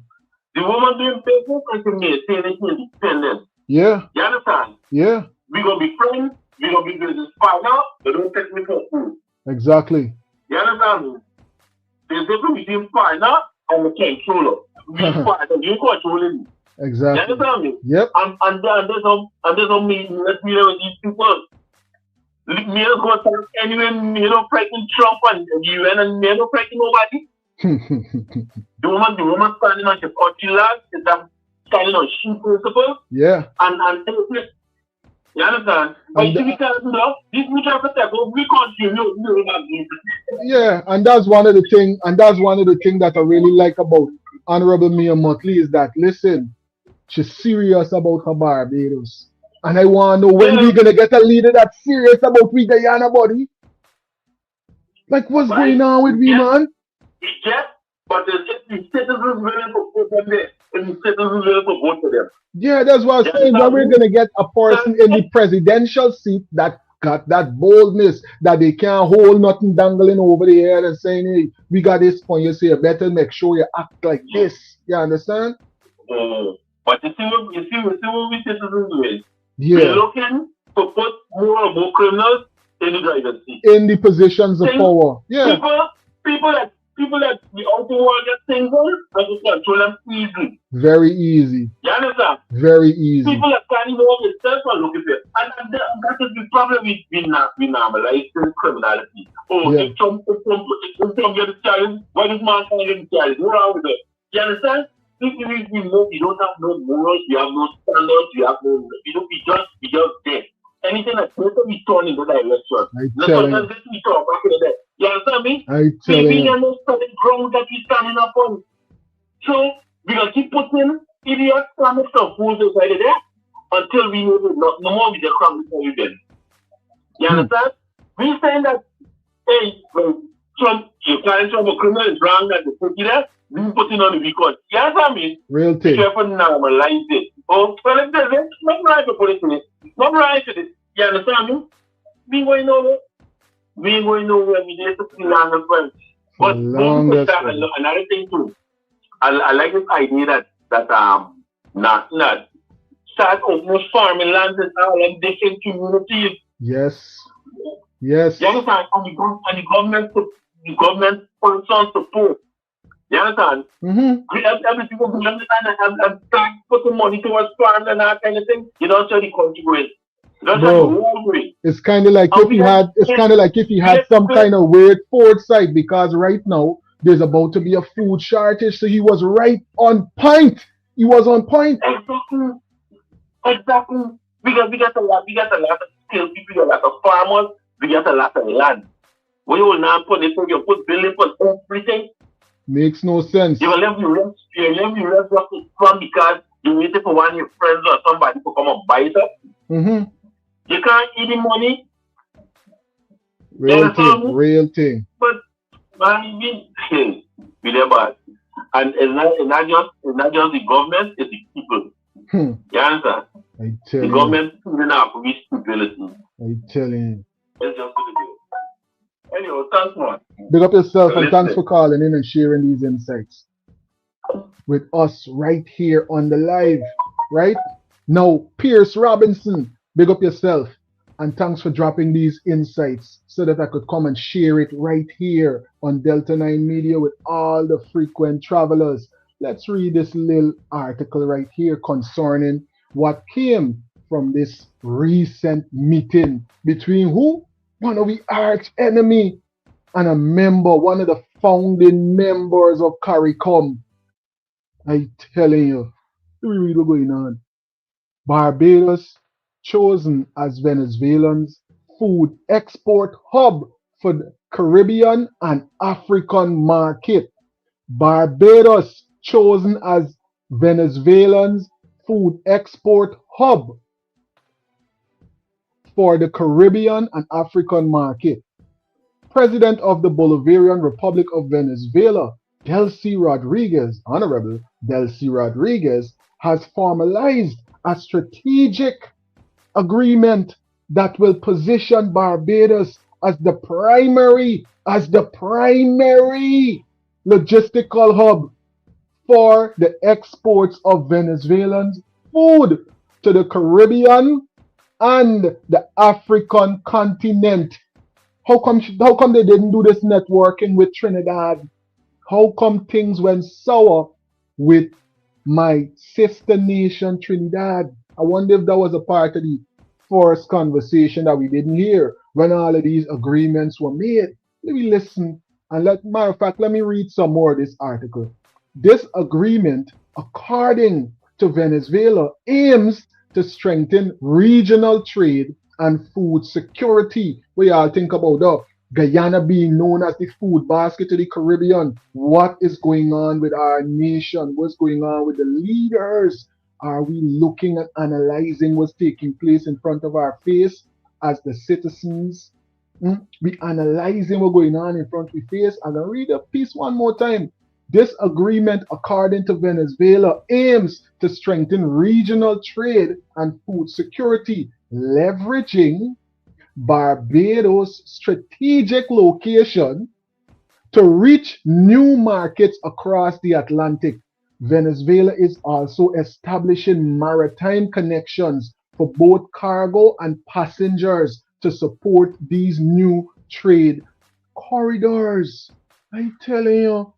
The woman doing paper and to me saying that she's independent. Yeah. You understand? Yeah. we gonna be friends, we gonna be business partner, but don't take me for food. Exactly. You understand me? There's a difference between partner and the controller. We partner, you controlling me. Exactly. You understand me? Yep. And there's some meeting with these people. Me is going to anyway, me don't frighten Trump and the UN and me don't frighten nobody. The woman standing on the country land is standing on shoe principles. Yeah. And you understand? But if we can't do that, this we try to take over we country, yeah, and that's one of the thing, that I really like about Honorable Mia Mottley is that listen, she's serious about her Barbados. And I want to know when we're gonna get a leader that's serious about we Guyana, buddy. Like, what's going on with me, man? Yes, but the citizens willing to vote them there, and the citizens willing to vote for them. Yeah, that's what I'm saying. When we're gonna get a person in the presidential seat that got that boldness that they can't hold nothing dangling over the head and saying, "Hey, we got this point." You say, "You better make sure you act like this." You understand? But you see what we citizens doing. Yeah. We're looking to put more and more criminals in the driver's seat. In the positions of power. Yeah. People that the outer world get things on, and you control them easily. Very easy. You understand? Very easy. People that can't even walk themselves are looking for it. And that is the problem we normalize criminality. Oh, yeah. if Trump get the challenge, why this man can't get the challenge? What's wrong with it? You understand? We know we don't have no morals, we have no standards, we just dead. Anything that's better, we turn in the direction. Let's we talk back in the day. You understand me? We have no solid ground that we standing up on. So we gonna keep putting idiots and stuff fools inside of there until we know no more with the crime before you then. You understand? We saying that hey, Trump, you can't Trump a criminal is wrong that they put you there. We putting on the record. You understand me? Real thing. You have to normalize it. Oh, well, if there's it, not right to put it in it. Not right to it. You understand me? We going nowhere. We going nowhere. We need to see longer friends. But another thing too. I like this idea that not start opening farming lands in all of different communities. Yes. Yes. You understand? And the government sponsors support. You understand? Every people who understand and start putting money towards farm and that kind of thing. You don't show the country going. Bro, it's kind of like if he had some kind of weird foresight, because right now there's about to be a food shortage, so he was right on point. He was on point. Exactly. We got a lot of skilled people, we got a lot of farmers, we got a lot of land. When you will now put it, you put building for everything. Makes no sense. You will let me rest off the farm because you waiting for one of your friends or somebody to come and buy it up. You can't eat the money. Real thing. But man, we never. And it's not just the government, it's the people. You understand? The government is not for stability. I'm telling you. It's just what it is. Anyway, thanks, man. Big up yourself and thanks for calling in and sharing these insights with us right here on the live. Right now, Pierce Robinson, big up yourself and thanks for dropping these insights so that I could come and share it right here on Delta 9 Media with all the frequent travelers. Let's read this little article right here concerning what came from this recent meeting between who? One of the arch enemy and a member, one of the founding members of CARICOM. I telling you, read what's going on. Barbados chosen as Venezuelans' food export hub for the Caribbean and African market. Barbados chosen as Venezuelans' food export hub for the Caribbean and African market. President of the Bolivarian Republic of Venezuela, Honorable Delcy Rodriguez, has formalized a strategic agreement that will position Barbados as the primary logistical hub for the exports of Venezuelan food to the Caribbean and the African continent. How come they didn't do this networking with Trinidad? How come things went sour with my sister nation, Trinidad? I wonder if that was a part of the first conversation that we didn't hear when all of these agreements were made. Let me listen and matter of fact, let me read some more of this article. This agreement, according to Venezuela, aims to strengthen regional trade and food security. We all think about that. Guyana being known as the food basket of the Caribbean. What is going on with our nation? What's going on with the leaders? Are we looking and analyzing what's taking place in front of our face as the citizens? We analyzing what's going on in front of our face. I'm going to read a piece one more time. This agreement, according to Venezuela, aims to strengthen regional trade and food security, leveraging Barbados' strategic location to reach new markets across the Atlantic. Venezuela is also establishing maritime connections for both cargo and passengers to support these new trade corridors. I'm telling you,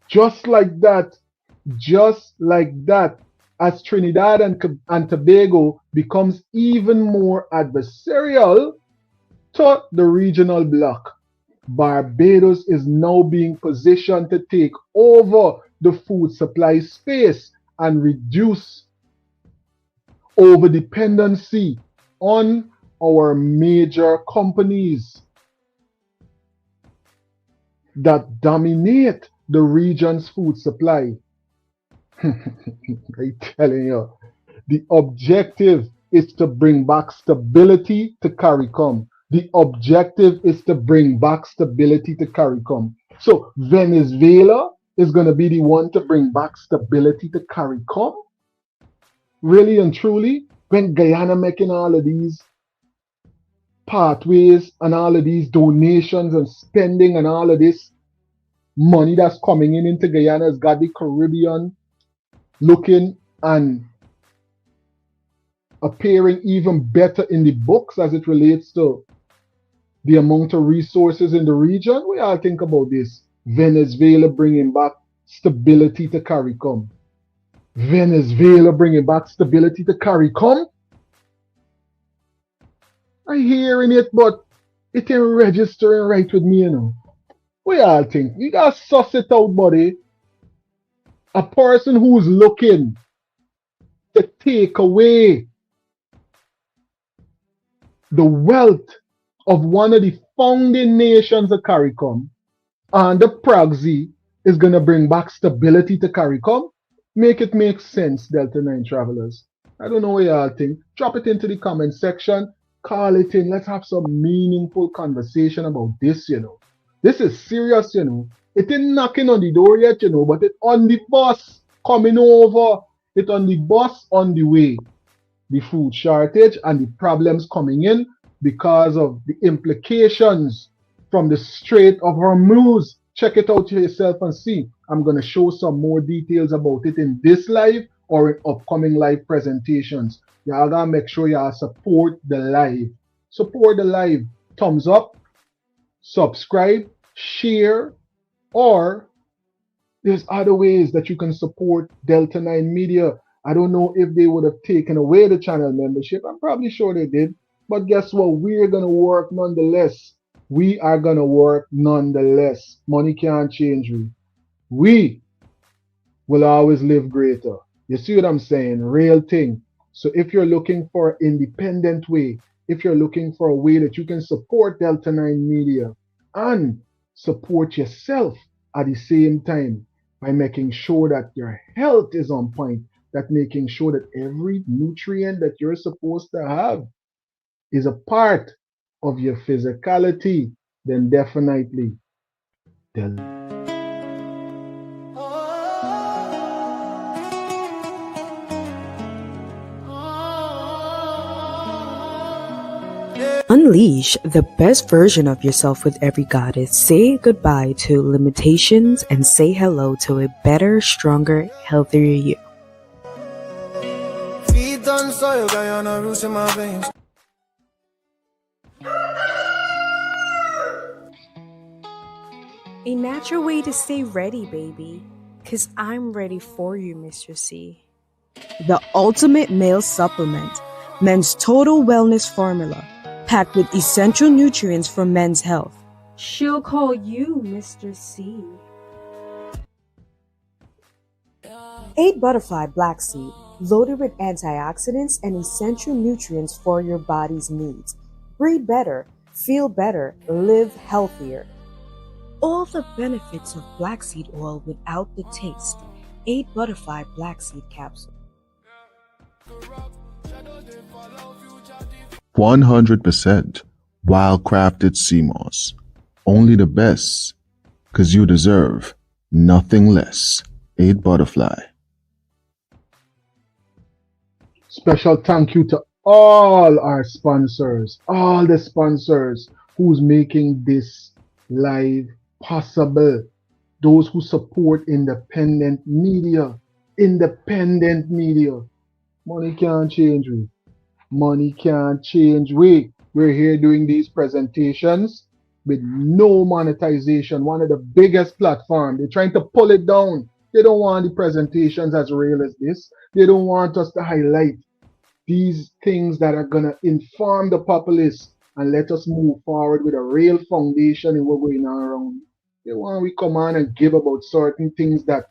just like that, as Trinidad and Tobago becomes even more adversarial to the regional bloc, Barbados is now being positioned to take over the food supply space and reduce over dependency on our major companies that dominate the region's food supply. I'm telling you, the objective is to bring back stability to CARICOM. The objective is to bring back stability to CARICOM. So Venezuela is going to be the one to bring back stability to CARICOM? Really and truly, when Guyana making all of these pathways and all of these donations and spending and all of this money that's coming in into Guyana has got the Caribbean looking and appearing even better in the books as it relates to the amount of resources in the region. We all think about this. Venezuela bringing back stability to CARICOM. Venezuela bringing back stability to CARICOM. I'm hearing it, but it ain't registering right with me, you know. We all think. You gotta suss it out, buddy. A person who's looking to take away the wealth of one of the founding nations of CARICOM and the proxy is going to bring back stability to CARICOM. Make it make sense, Delta 9 travelers. I don't know what y'all think. Drop it into the comment section. Call it in. Let's have some meaningful conversation about this, you know. This is serious, you know. It ain't knocking on the door yet, you know, but it on the bus coming over. It on the bus on the way. The food shortage and the problems coming in because of the implications from the Strait of Hormuz. Check it out yourself and see. I'm going to show some more details about it in this live or in upcoming live presentations. Y'all gotta make sure y'all support the live. Support the live. Thumbs up, subscribe, share, or there's other ways that you can support Delta 9 Media. I don't know if they would have taken away the channel membership. I'm probably sure they did. But guess what? We're going to work nonetheless. We are going to work nonetheless. Money can't change me. We will always live greater. You see what I'm saying? Real thing. So if you're looking for an independent way, if you're looking for a way that you can support Delta 9 Media and support yourself at the same time by making sure that your health is on point, that making sure that every nutrient that you're supposed to have is a part of your physicality, then definitely Unleash the best version of yourself with every goddess. Say goodbye to limitations and say hello to a better, stronger, healthier you. Feet on soil, Guyana roots in my veins. A natural way to stay ready, baby. Cause I'm ready for you, Mr. C. The ultimate male supplement, men's total wellness formula, packed with essential nutrients for men's health. She'll call you Mr. C. 8 Butterfly Black Seed, loaded with antioxidants and essential nutrients for your body's needs. Breathe better, feel better, live healthier. All the benefits of black seed oil without the taste. 8 Butterfly Black Seed Capsule. 100% wild-crafted sea moss. Only the best, 'cause you deserve nothing less. 8 Butterfly. Special thank you to all our sponsors, all the sponsors who's making this live possible. Those who support independent media. Independent media. Money can't change we. Money can't change we. We're here doing these presentations with no monetization. One of the biggest platforms. They're trying to pull it down. They don't want the presentations as real as this. They don't want us to highlight these things that are going to inform the populace and let us move forward with a real foundation in what's going on around. They want we come on and give about certain things that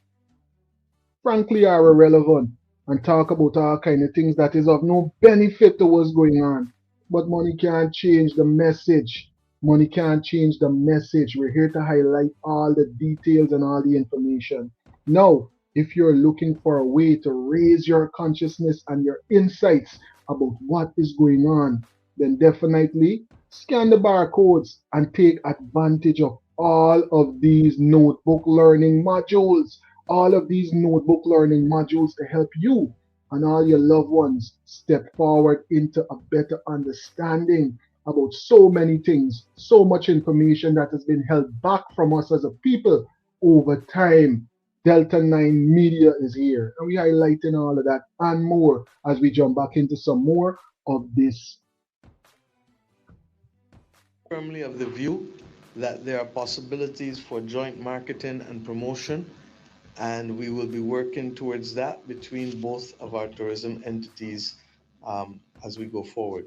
frankly are irrelevant and talk about all kind of things that is of no benefit to what's going on. But money can't change the message. Money can't change the message. We're here to highlight all the details and all the information. Now, if you're looking for a way to raise your consciousness and your insights about what is going on, then definitely scan the barcodes and take advantage of all of these notebook learning modules. All of these notebook learning modules to help you and all your loved ones step forward into a better understanding about so many things, so much information that has been held back from us as a people over time. Delta 9 Media is here, and we're highlighting all of that and more as we jump back into some more of this. Firmly of the view that there are possibilities for joint marketing and promotion, and we will be working towards that between both of our tourism entities as we go forward.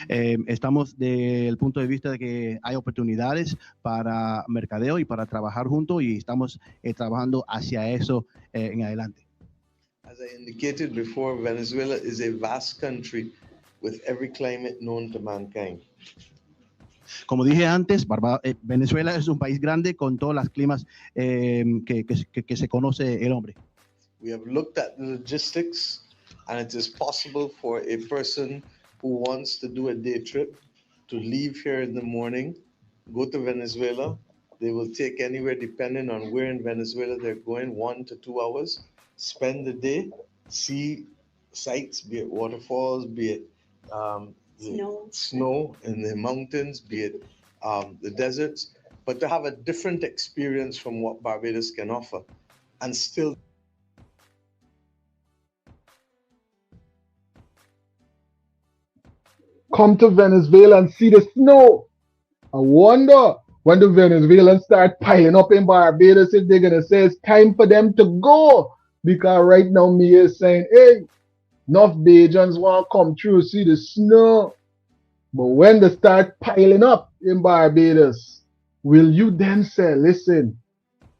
Estamos del punto de vista de que hay oportunidades para mercadeo y para trabajar juntos y estamos trabajando hacia eso en adelante. As I indicated before, Venezuela is a vast country with every climate known to mankind. Como dije antes, Venezuela es un país grande con todos los climas que se conoce el hombre. We have looked at the logistics, and it is possible for a person who wants to do a day trip to leave here in the morning, go to Venezuela. They will take anywhere, depending on where in Venezuela they're going, 1 to 2 hours, spend the day, see sights, be it waterfalls, be it snow in the mountains, be it the deserts, but to have a different experience from what Barbados can offer and still come to Venezuela and see the snow. I wonder when the Venezuelans start piling up in Barbados if they're going to say it's time for them to go. Because right now me is saying, hey, enough Bajans want to come through see the snow. But when they start piling up in Barbados, will you then say, listen,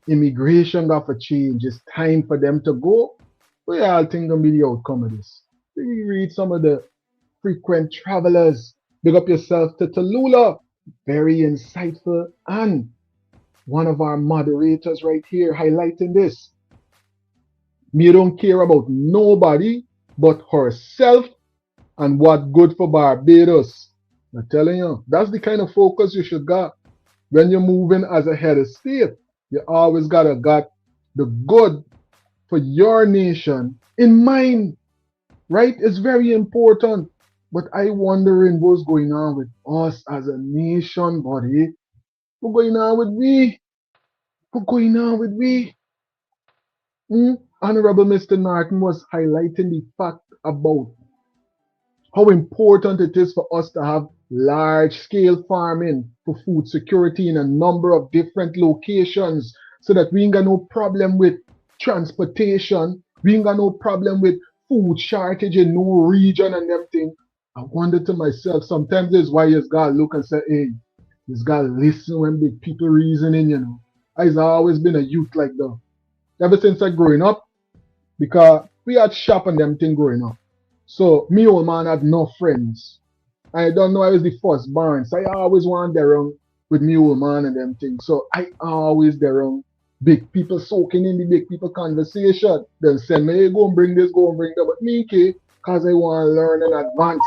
immigration got to change. It's time for them to go? What y'all think gonna be the outcome of this? We read some of the frequent travelers. Big up yourself to Tallulah. Very insightful. And one of our moderators right here highlighting this. Me don't care about nobody but herself and what good for Barbados. I'm telling you, that's the kind of focus you should got. When you're moving as a head of state, you always gotta got the good for your nation in mind. Right? It's very important. But I wondering what's going on with us as a nation, buddy. What's going on with we? What's going on with we? Honorable Mr. Norton was highlighting the fact about how important it is for us to have large scale farming for food security in a number of different locations so that we ain't got no problem with transportation, we ain't got no problem with food shortage in no region and them thing. I wonder to myself, sometimes this why you gotta look and say, hey, you gotta listen when big people reasoning, you know. I've always been a youth like that. Ever since I growing up, because we had shop and them thing growing up. So me old man had no friends. I don't know I was the first born. So I always want there around with me old man and them things. So I always there around big people soaking in the big people conversation. Then send me, hey, go and bring this, go and bring that. But me, okay, because I want to learn and advance.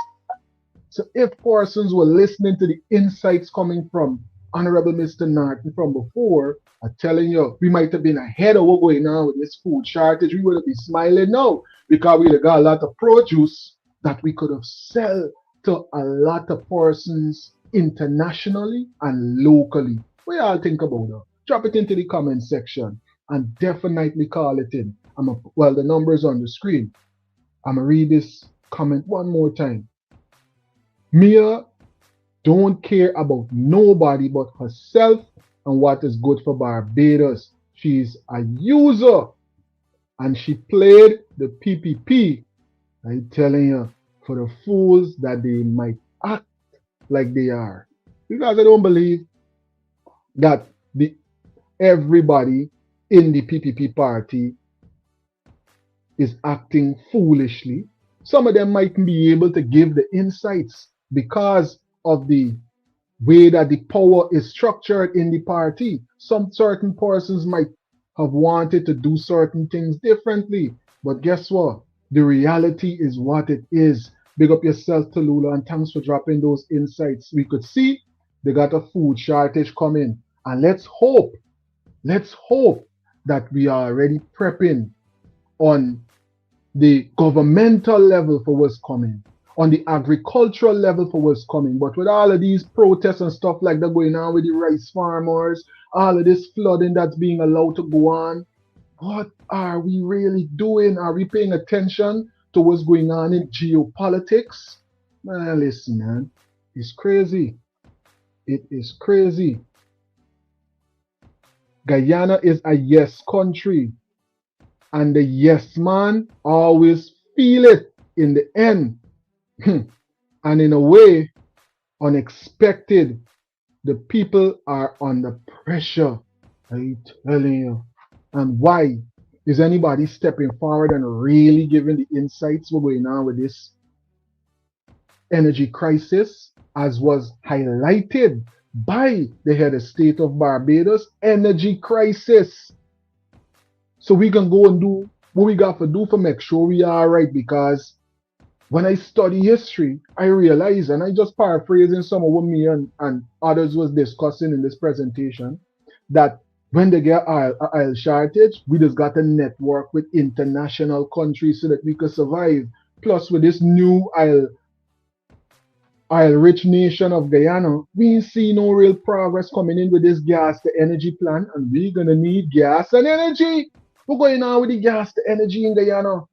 So if persons were listening to the insights coming from Honorable Mr. Norton from before, I'm telling you, we might have been ahead of what's going on with this food shortage. We would have been smiling now because we have got a lot of produce that we could have sell to a lot of persons internationally and locally. What y'all think about that? Drop it into the comment section and definitely call it in. Well, the number is on the screen. I'm going to read this comment one more time. Mia don't care about nobody but herself and what is good for Barbados. She's a user and she played the PPP. I'm telling you, for the fools that they might act like they are. Because I don't believe that everybody in the PPP party is acting foolishly. Some of them might be able to give the insights because of the way that the power is structured in the party. Some certain persons might have wanted to do certain things differently. But guess what? The reality is what it is. Big up yourself, Tallulah, and thanks for dropping those insights. We could see they got a food shortage coming. And let's hope that we are already prepping on the governmental level for what's coming, on the agricultural level for what's coming. But with all of these protests and stuff like that going on with the rice farmers, all of this flooding that's being allowed to go on, what are we really doing? Are we paying attention to what's going on in geopolitics? Man, listen, man, it's crazy. It is crazy. Guyana is a yes country. And the yes man always feel it in the end. And in a way, unexpected, the people are under pressure. I'm telling you. And why? Is anybody stepping forward and really giving the insights what's going on with this energy crisis, as was highlighted by the head of state of Barbados? Energy crisis. So we can go and do what we got to do for make sure we are right. Because when I study history, I realize, and I just paraphrasing some of what me and others was discussing in this presentation, that when they get oil shortage, we just got to network with international countries so that we could survive. Plus, with this new oil-rich nation of Guyana, we see no real progress coming in with this gas to energy plant, and we're gonna need gas and energy. What's going on with the gas to energy in Guyana?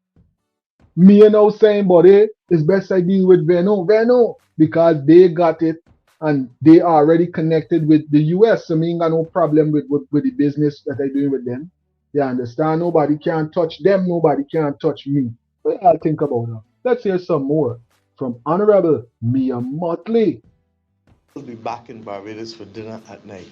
Me now saying, buddy, it's best I deal with Veno, because they got it and they are already connected with the US. So me ain't got no problem with the business that I doing with them. You understand? Nobody can touch them, nobody can touch me. But I'll think about that. Let's hear some more from Honorable Mia Mottley. We'll be back in Barbados for dinner at night.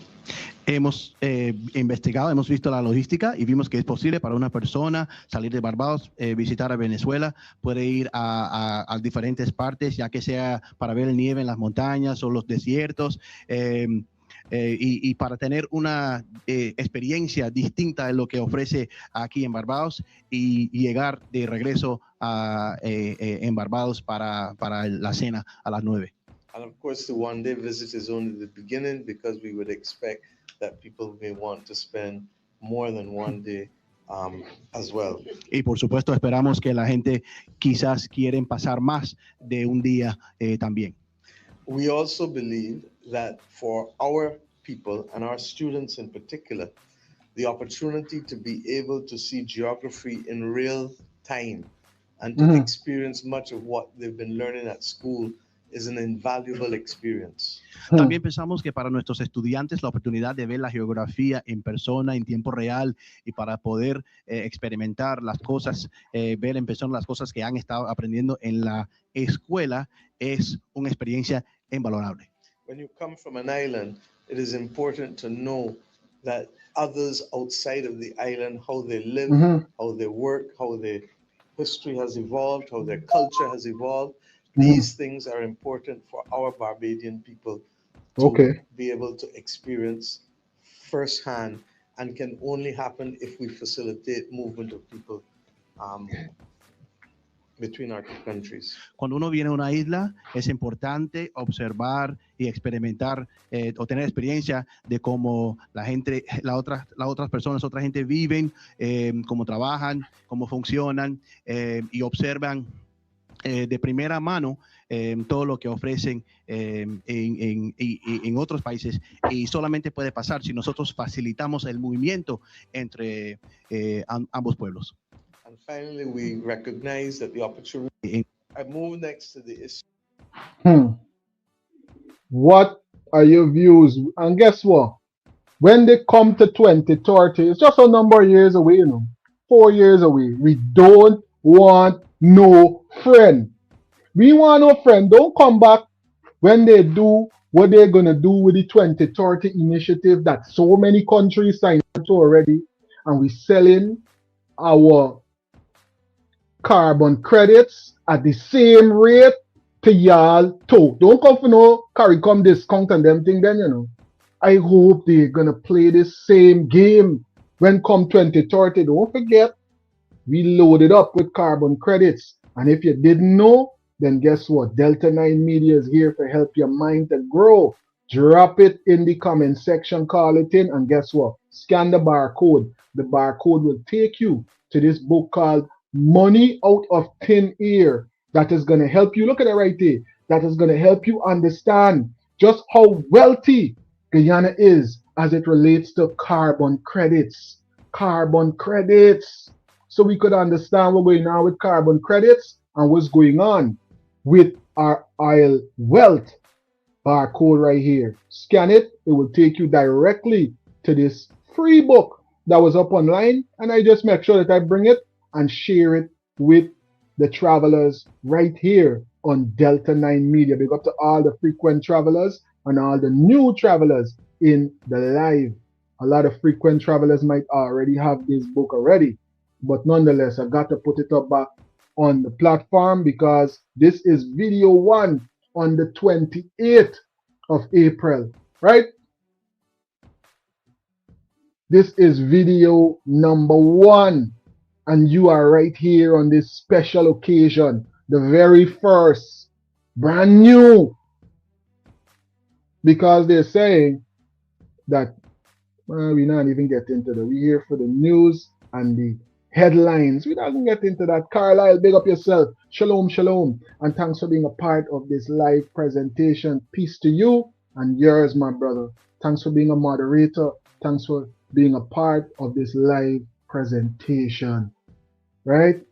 Hemos investigado, hemos visto la logística y vimos que es posible para una persona salir de Barbados, visitar a Venezuela, puede ir a diferentes partes, ya que sea para ver nieve en las montañas o los desiertos, y para tener una experiencia distinta de lo que ofrece aquí en Barbados y llegar de regreso en Barbados para la cena a las 9. And of course, the one-day visit is only the beginning, because we would expect that people may want to spend more than one day as well. Y por supuesto esperamos que la gente quizás quieren pasar más de un día también. We also believe that for our people and our students in particular, the opportunity to be able to see geography in real time and to experience much of what they've been learning at school is an invaluable experience. También pensamos que para nuestros estudiantes la oportunidad de ver la geografía en persona, en tiempo real, y para poder experimentar las cosas, ver en persona las cosas que han estado aprendiendo en la escuela es una experiencia invalorable. When you come from an island, it is important to know that others outside of the island, how they live, how they work, how their history has evolved, how their culture has evolved. These things are important for our Barbadian people to be able to experience firsthand, and can only happen if we facilitate movement of people between our two countries. Cuando uno viene a una isla, es importante observar y experimentar o tener experiencia de cómo la gente, las otras personas, otra gente viven, cómo trabajan, cómo funcionan, y observan de primera mano todo lo que ofrecen en otros países, y solamente puede pasar si nosotros facilitamos el movimiento entre ambos pueblos. And finally, we recognize that the opportunity. I move next to the issue. What are your views? And guess what? When they come to 2030, it's just a number of years away, 4 years away. We don't want no friend. We want no friend. Don't come back when they do what they're going to do with the 2030 initiative that so many countries signed up to already, and we're selling our carbon credits at the same rate to y'all too. Don't come for no CARICOM discount and them thing then, I hope they're going to play this same game when come 2030. Don't forget, we loaded up with carbon credits. And if you didn't know, then guess what? Delta 9 Media is here to help your mind to grow. Drop it in the comment section, call it in, and guess what? Scan the barcode. The barcode will take you to this book called Money Out of Thin Air. That is going to help you. Look at it right there. That is going to help you understand just how wealthy Guyana is as it relates to carbon credits. Carbon credits. So we could understand what's going on with carbon credits and what's going on with our oil wealth. Barcode right here. Scan it. It will take you directly to this free book that was up online. And I just make sure that I bring it and share it with the travelers right here on Delta 9 Media. Big up to all the frequent travelers and all the new travelers in the live. A lot of frequent travelers might already have this book already, but nonetheless, I got to put it up back on the platform because this is video 1 on the 28th of April, right? This is video number 1. And you are right here on this special occasion, the very first, brand new. Because they're saying that we not even get into the, we here for the news and the headlines. We don't get into that. Carlisle, big up yourself. Shalom, shalom. And thanks for being a part of this live presentation. Peace to you and yours, my brother. Thanks for being a moderator. Thanks for being a part of this live presentation, right?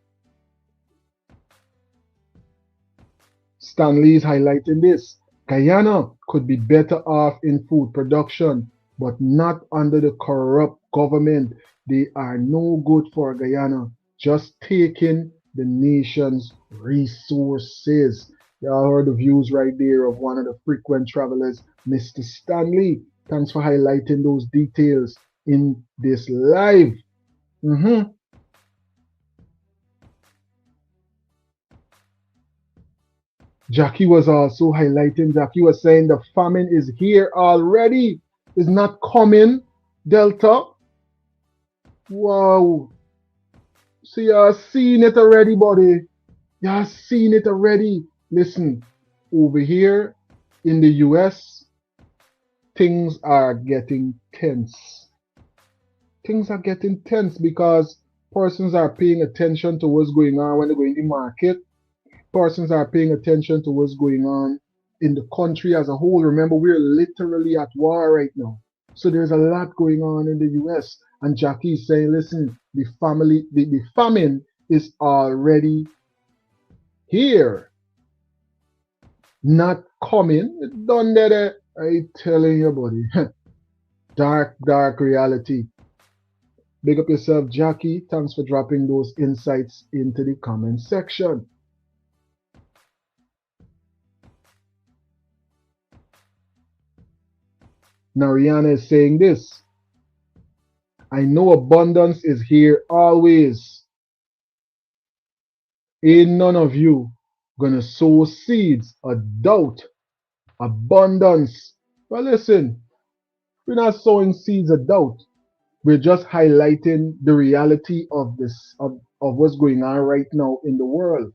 Stanley is highlighting this. Guyana could be better off in food production, but not under the corrupt government. They are no good for Guyana, just taking the nation's resources. You all heard the views right there of one of the frequent travelers, Mr. Stanley. Thanks for highlighting those details in this live. Jackie was also highlighting, Jackie was saying the famine is here already. It's not coming, Delta. Wow. So you're seeing it already, buddy. You're seeing it already. Listen, over here in the US, things are getting tense. Things are getting tense because persons are paying attention to what's going on when they go in the market. Persons are paying attention to what's going on in the country as a whole. Remember, we're literally at war right now. So there's a lot going on in the US. And Jackie is saying, listen, the famine is already here, not coming. Done that. I telling you, buddy. Dark, dark reality. Big up yourself, Jackie. Thanks for dropping those insights into the comment section. Now, Rihanna is saying this. I know abundance is here always. Ain't none of you gonna sow seeds of doubt, abundance. Well, listen, we're not sowing seeds of doubt. We're just highlighting the reality of of what's going on right now in the world.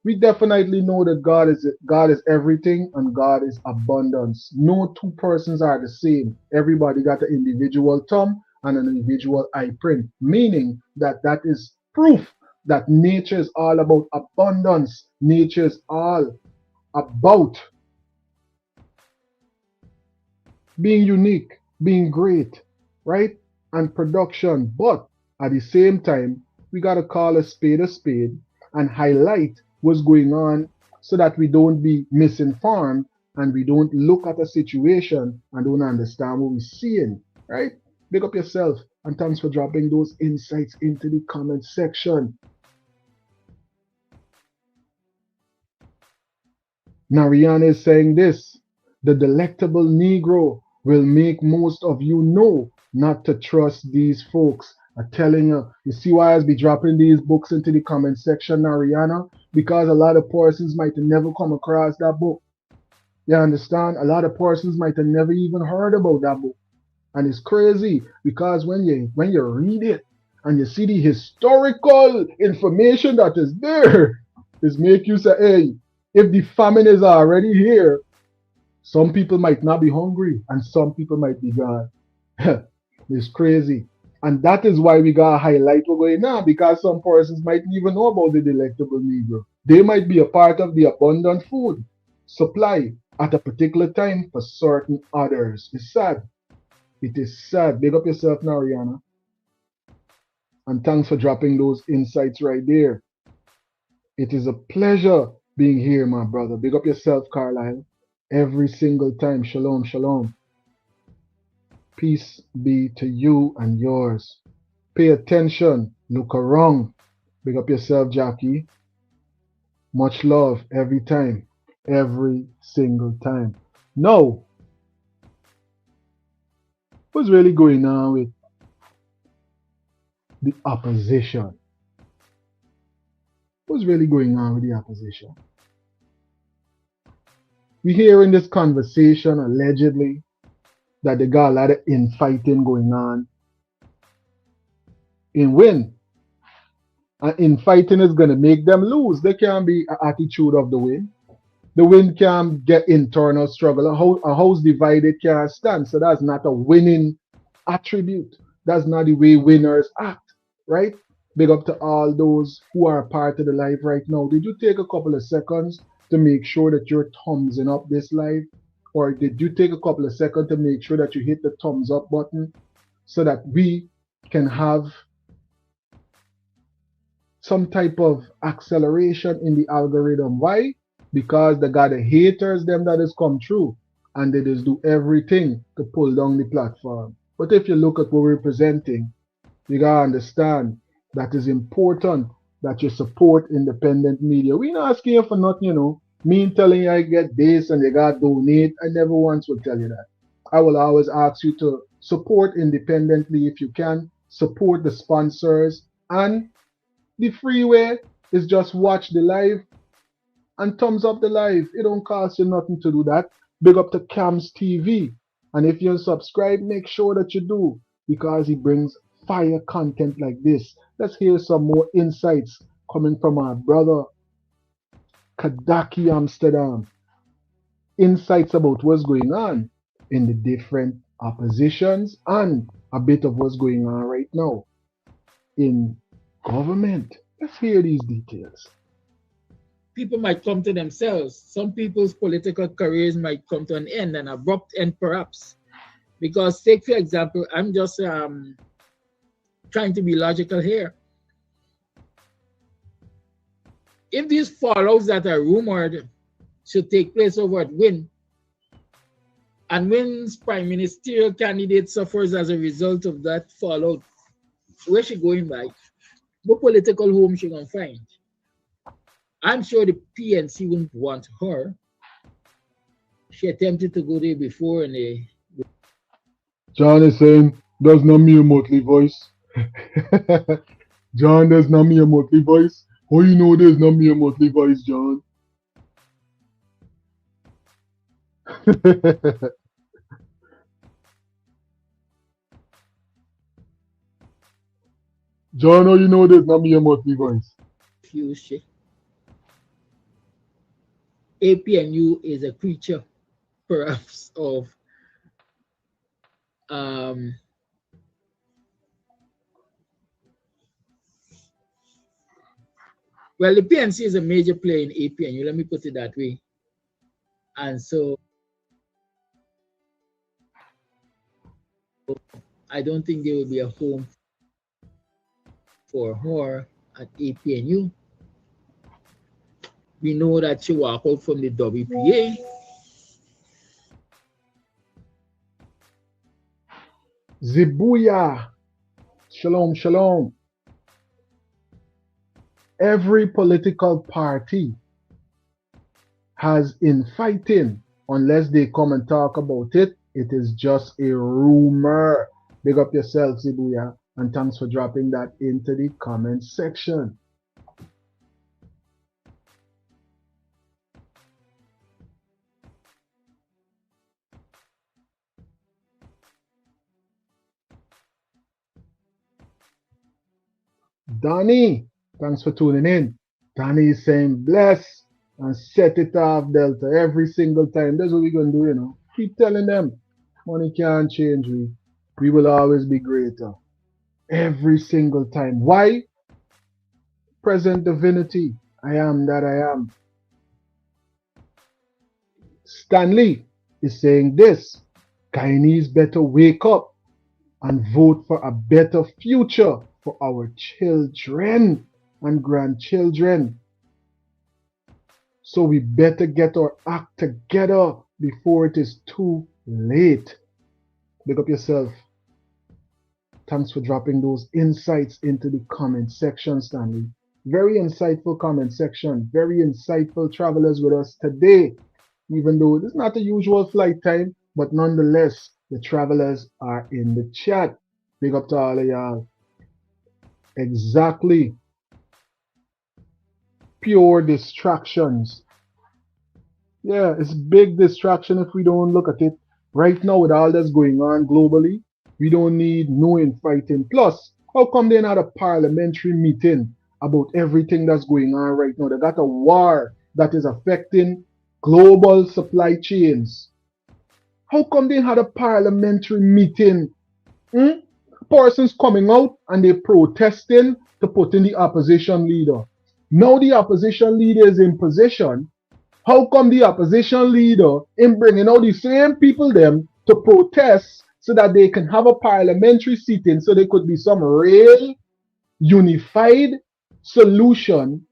We definitely know that God is everything and God is abundance. No two persons are the same. Everybody got an individual thumb and an individual eye print, meaning that that is proof that nature is all about abundance. Nature is all about being unique, being great, right? And production. But at the same time, we got to call a spade and highlight what's going on so that we don't be misinformed and we don't look at a situation and don't understand what we're seeing, right? Big up yourself and thanks for dropping those insights into the comment section. Nariana is saying this: the delectable Negro will make most of you know not to trust these folks. I'm telling you, you see why I be dropping these books into the comment section, Nariana? Because a lot of persons might have never come across that book. You understand? A lot of persons might have never even heard about that book. And it's crazy because when you read it and you see the historical information that is there, it make you say, hey, if the famine is already here, some people might not be hungry and some people might be gone. It's crazy. And that is why we gotta highlight what's going on, because some persons might even know about the delectable Negro. They might be a part of the abundant food supply at a particular time for certain others. It's sad. It is sad. Big up yourself now, Rihanna. And thanks for dropping those insights right there. It is a pleasure being here, my brother. Big up yourself, Carlisle. Every single time. Shalom, shalom. Peace be to you and yours. Pay attention. Look around. Big up yourself, Jackie. Much love every time. Every single time. Now, what's really going on with the opposition? What's really going on with the opposition? We hear in this conversation allegedly that they got a lot of infighting going on. In win. And infighting is going to make them lose. There can't be an attitude of the win. The win can get internal struggle. A house divided can't stand. So that's not a winning attribute. That's not the way winners act, right? Big up to all those who are part of the live right now. Did you take a couple of seconds to make sure that you're thumbsing up this live? Or did you take a couple of seconds to make sure that you hit the thumbs up button so that we can have some type of acceleration in the algorithm? Why? Because they got the haters them that has come through and they just do everything to pull down the platform. But if you look at what we're presenting, you gotta understand that it's important that you support independent media. We not asking you for nothing, you know. Me telling you I get this and you gotta donate, I never once will tell you that. I will always ask you to support independently if you can, support the sponsors, and the free way is just watch the live and thumbs up the live. It don't cost you nothing to do that. Big up to Cams TV. And if you're subscribed, make sure that you do, because he brings fire content like this. Let's hear some more insights coming from our brother Kadaki Amsterdam. Insights about what's going on in the different oppositions and a bit of what's going on right now in government. Let's hear these details. People might come to themselves. Some people's political careers might come to an end, an abrupt end perhaps. Because take for example, I'm just trying to be logical here. if these fallouts that are rumored should take place over at Win, and Win's prime ministerial candidate suffers as a result of that fallout, where she going by? What political home she gonna find? I'm sure the PNC wouldn't want her. She attempted to go there before and they John is saying, that's not me a Motley voice. John, that's not me a Motley voice. How you know there's not me a Motley voice, John? John, how you know there's not me a Motley voice? refuse she. APNU is a creature, perhaps, of well, the PNC is a major player in APNU, let me put it that way. And so I don't think there will be a home for her at APNU. We know that she walked out from the WPA. Zibuya. Shalom, shalom. Every political party has infighting. Unless they come and talk about it, it is just a rumor. Big up yourself, Zibuya, and thanks for dropping that into the comment section. Donnie, thanks for tuning in. Donnie is saying bless and set it off, Delta, every single time. That's what we're going to do, you know. Keep telling them money can't change we. We will always be greater. Every single time. Why? Present divinity. I am that I am. Stanley is saying this. Guyanese better wake up and vote for a better future for our children and grandchildren. So we better get our act together before it is too late. Big up yourself. Thanks for dropping those insights into the comment section, Stanley. Very insightful comment section. Very insightful travelers with us today. Even though it's not the usual flight time, but nonetheless, the travelers are in the chat. Big up to all of y'all. Exactly. Pure distractions. Yeah, it's big distraction if we don't look at it. Right now, with all that's going on globally, we don't need no infighting. Plus, how come they're not a parliamentary meeting about everything that's going on right now? They got a war that is affecting global supply chains. How come they had a parliamentary meeting? Persons coming out and they protesting to put in the opposition leader. Now the opposition leader is in position. How come the opposition leader in bringing out the same people them to protest so that they can have a parliamentary sitting so there could be some real unified solution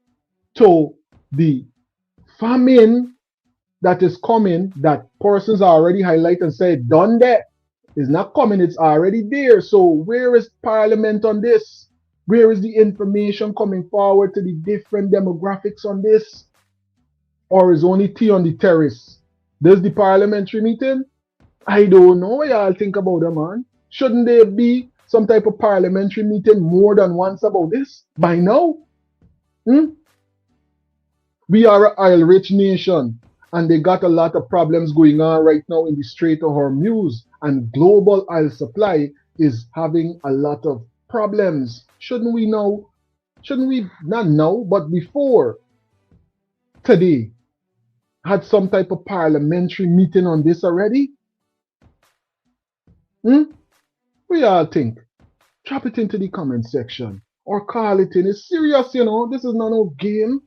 to the famine that is coming, that persons are already highlighted and said done that. It's not coming, it's already there. So where is parliament on this? Where is the information coming forward to the different demographics on this? Or is only tea on the terrace? There's the parliamentary meeting? I don't know what y'all think about it, man. Shouldn't there be some type of parliamentary meeting more than once about this by now? We are an oil-rich nation, and they got a lot of problems going on right now in the Strait of Hormuz, and global oil supply is having a lot of problems. Shouldn't we know? Shouldn't we not know, but before today had some type of parliamentary meeting on this already? We all think. Drop it into the comment section or call it in. It's serious, you know. This is not no game.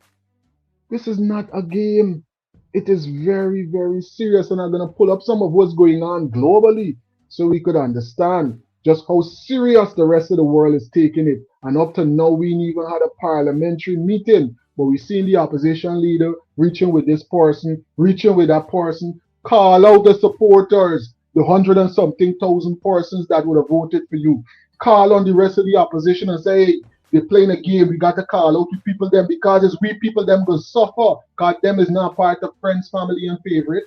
This is not a game. It is very, very serious. And I'm going to pull up some of what's going on globally so we could understand just how serious the rest of the world is taking it. And up to now, we ain't even had a parliamentary meeting. But we seen the opposition leader reaching with this person, reaching with that person, call out the supporters, the 100 and something thousand persons that would have voted for you. Call on the rest of the opposition and say, hey, they're playing a game. We got to call out the people them because it's we people them going to suffer. God them is not part of friends, family, and favorite.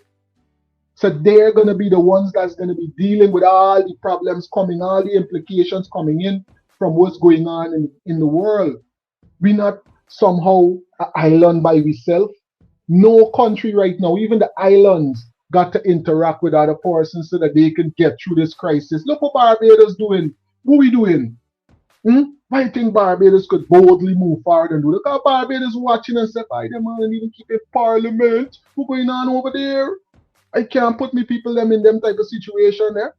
So they're going to be the ones that's going to be dealing with all the problems coming, all the implications coming in from what's going on in the world. We're not somehow an island by ourselves. No country right now, even the islands, got to interact with other persons so that they can get through this crisis. Look what Barbados doing. What we doing? I think Barbados could boldly move forward and do it. Look how Barbados watching and say, I them man even keep a parliament. What's going on over there? I can't put me people them in them type of situation there.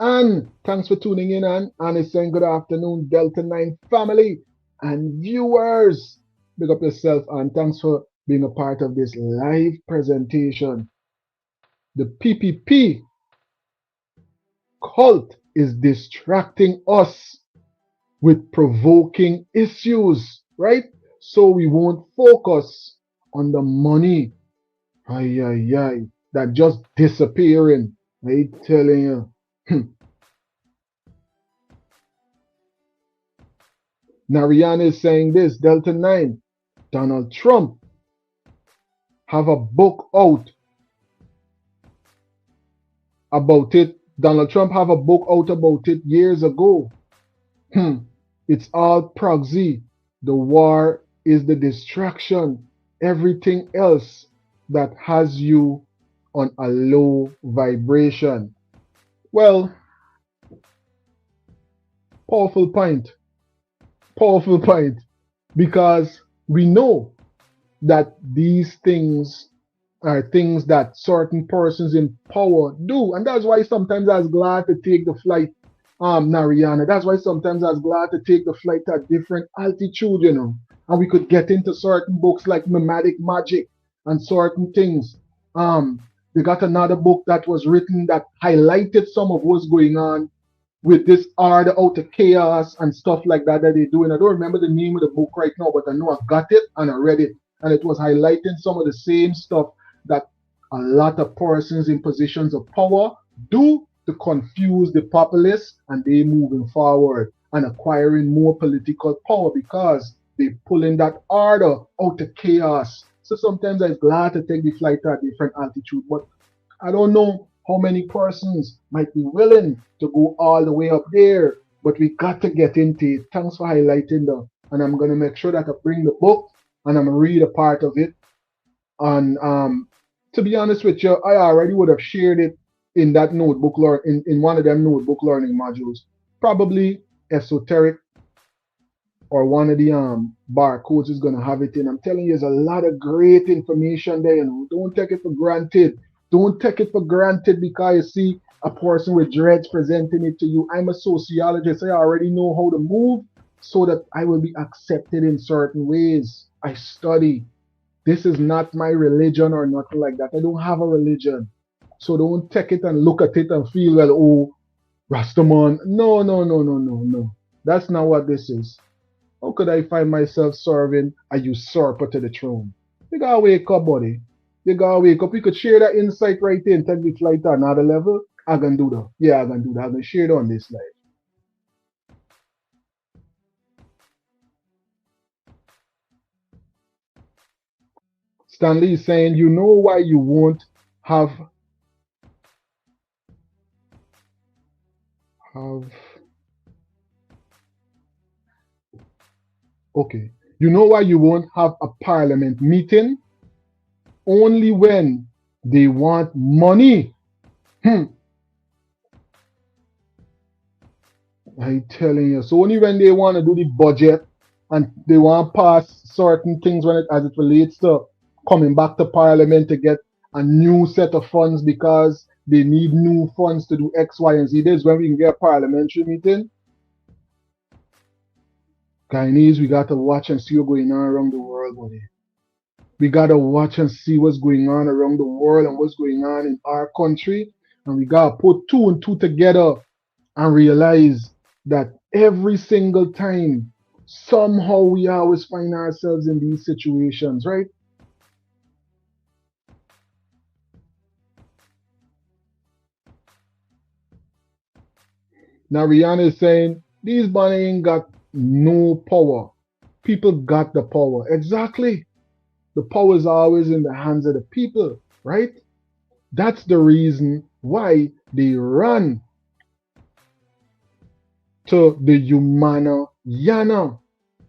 And thanks for tuning in, and it's saying good afternoon, Delta 9 family and viewers. Big up yourself, and thanks for being a part of this live presentation. The PPP cult is distracting us with provoking issues, right? So we won't focus on the money. That just disappearing. I telling you. Nariana is saying this, Delta 9, Donald Trump have a book out about it. Donald Trump have a book out about it years ago. It's all proxy. The war is the distraction. Everything else that has you on a low vibration. Well, powerful point. Powerful point. Because we know that these things are things that certain persons in power do. And that's why sometimes I was glad to take the flight, Nariana. That's why sometimes I was glad to take the flight at different altitude, you know. And we could get into certain books like Mimetic Magic and certain things. They got another book that was written that highlighted some of what's going on with this order out of chaos and stuff like that that they do. And I don't remember the name of the book right now, but I know I got it and I read it. And it was highlighting some of the same stuff that a lot of persons in positions of power do to confuse the populace, and they moving forward and acquiring more political power because they pulling that order out of chaos. So sometimes I'm glad to take the flight at different altitude, but I don't know how many persons might be willing to go all the way up there, but we got to get into it. Thanks for highlighting that. And I'm going to make sure that I bring the book and I'm going to read a part of it. And to be honest with you, I already would have shared it in that notebook, in one of them notebook learning modules. Probably esoteric or one of the barcodes is going to have it in. I'm telling you, there's a lot of great information there. You know, don't take it for granted. Don't take it for granted because you see a person with dreads presenting it to you. I'm a sociologist. I already know how to move so that I will be accepted in certain ways. I study. This is not my religion or nothing like that. I don't have a religion. So don't take it and look at it and feel, well, oh, Rastaman. No. That's not what this is. How could I find myself serving a usurper to the throne? You gotta wake up, buddy. You gotta wake up. We could share that insight right there and take the flight to another level. I can do that. Yeah, I can do that. I'm gonna share it on this slide. Stanley is saying, you know why you won't have okay. You know why you won't have a parliament meeting? Only when they want money. I'm telling you. So only when they want to do the budget and they want to pass certain things as it relates to coming back to parliament to get a new set of funds because they need new funds to do X, Y, and Z. This is when we can get a parliamentary meeting. Guyanese, we got to watch and see what's going on around the world, buddy. We got to watch and see what's going on around the world and what's going on in our country. And we got to put two and two together and realize that every single time, somehow we always find ourselves in these situations, right? Now Rihanna is saying these bunny ain't got no power. People got the power. Exactly. The power is always in the hands of the people, right? That's the reason why they run to the Humana Yana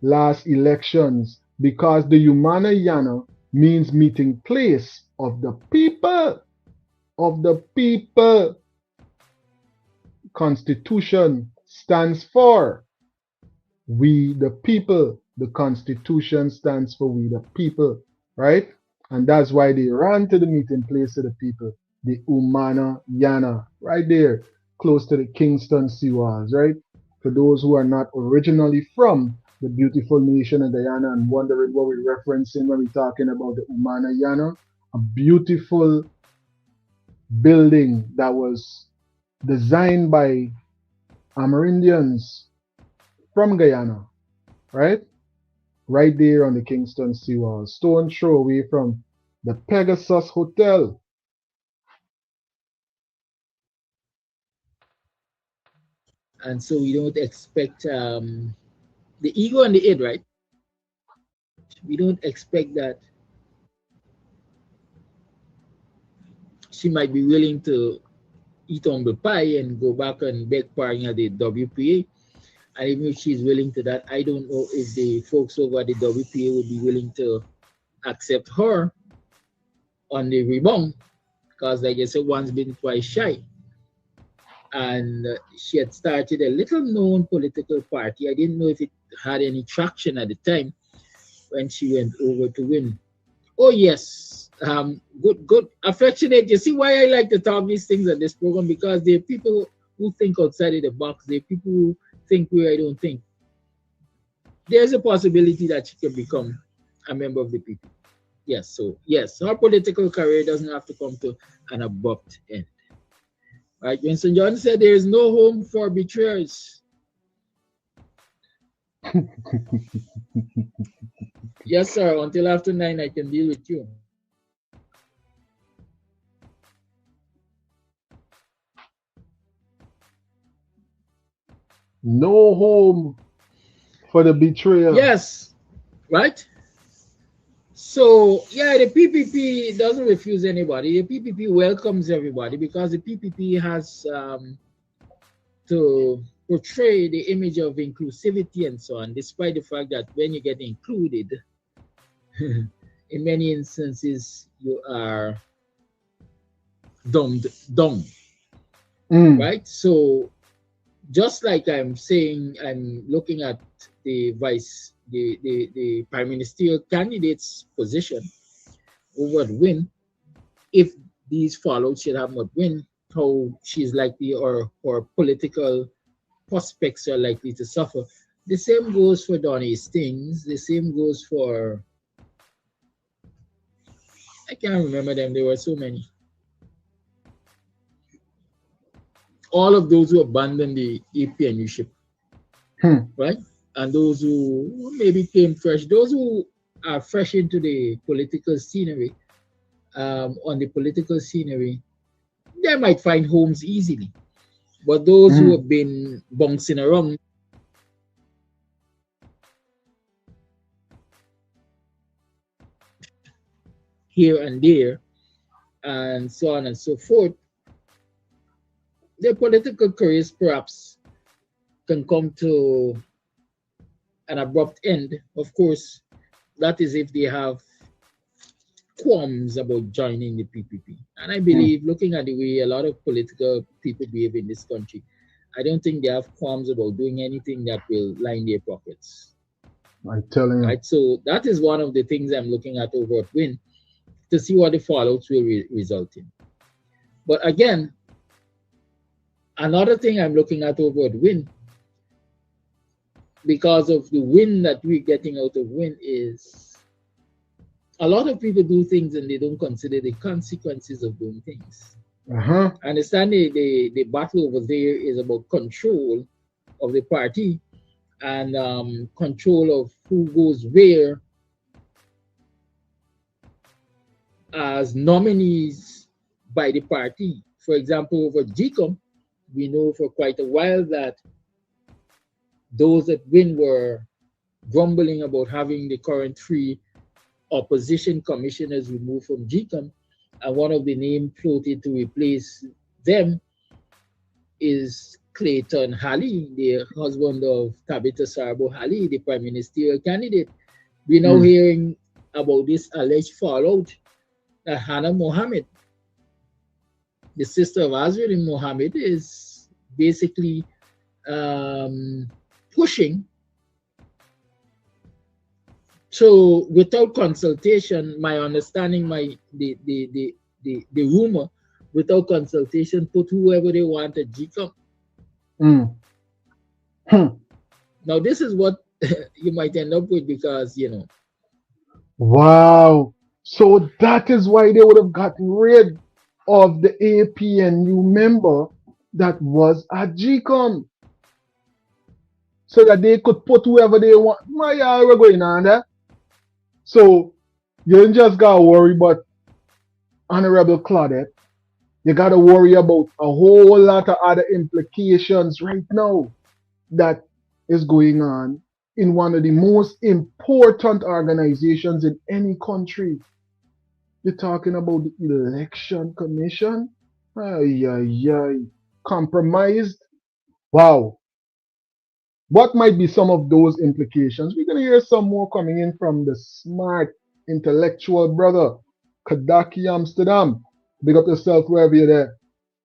last elections, because the Humana Yana means meeting place of the people. Of the people. Constitution stands for we the people. The Constitution stands for we the people, right? And that's why they ran to the meeting place of the people, the Umana Yana, right there, close to the Kingston seawalls, right? For those who are not originally from the beautiful nation of Guyana and wondering what we're referencing when we're talking about the Umana Yana, a beautiful building that was designed by Amerindians from Guyana, right? Right there on the Kingston seawall, stone throw away from the Pegasus Hotel. And so we don't expect the ego and the id, right? We don't expect that she might be willing to eat humble pie and go back and beg pardon at the WPA. And even if she's willing to that, I don't know if the folks over at the WPA would be willing to accept her on the rebound, because like I said, once been twice shy. And she had started a little known political party. I didn't know if it had any traction at the time when she went over to win. Oh yes, good, affectionate. You see why I like to talk these things on this program, because there are people who think outside of the box. There are people who think where I don't think. There's a possibility that she can become a member of the people. Yes, so yes, her political career doesn't have to come to an abrupt end. Right, Winston John said there is no home for betrayers. Yes, sir. Until after 9, I can deal with you. No home for the betrayer. Yes, right? So, yeah, the PPP doesn't refuse anybody. The PPP welcomes everybody, because the PPP has to portray the image of inclusivity and so on, despite the fact that when you get included, in many instances, you are dumbed down, right? So, just like I'm saying, I'm looking at the the prime ministerial candidate's position over win. If these followed should have not win, how she's likely or political prospects are likely to suffer. The same goes for Donnie Stings. The same goes for, I can't remember them. There were so many. All of those who abandoned the APNU-ship, right? And those who maybe came fresh, those who are fresh into the political scenery, on the political scenery, they might find homes easily. But those who have been bouncing around, here and there, and so on and so forth, their political careers perhaps can come to an abrupt end. Of course, that is if they have qualms about joining the PPP. And I believe, looking at the way a lot of political people behave in this country, I don't think they have qualms about doing anything that will line their pockets. I'm telling you. Right, so that is one of the things I'm looking at over at Win, to see what the fallouts will result in. But again, another thing I'm looking at over at Win, because of the win that we're getting out of Win, is a lot of people do things and they don't consider the consequences of doing things. Uh-huh. I understand the battle over there is about control of the party and control of who goes where as nominees by the party. For example, over GCOM, we know for quite a while that those that win were grumbling about having the current three opposition commissioners removed from GCOM, and one of the names floated to replace them is Clayton Halley, the husband of Tabitha Sarbo Halley, the prime ministerial candidate. We're now hearing about this alleged fallout that Hannah Mohammed, the sister of Azrin Mohammed, is basically pushing. So without consultation, my understanding, the rumor, without consultation, put whoever they want at GCOM. Now this is what you might end up with because Wow. So that is why they would have got rid of the APNU member that was at GCOM. So that they could put whoever they want. My yeah, we're going on there. So you ain't just gotta worry about Honorable Claudette. You gotta worry about a whole lot of other implications right now that is going on in one of the most important organizations in any country. You're talking about the election commission? Ay, ay, ay. Compromised? Wow. What might be some of those implications? We're going to hear some more coming in from the smart, intellectual brother, Kadaki Amsterdam. Big up yourself wherever you're there.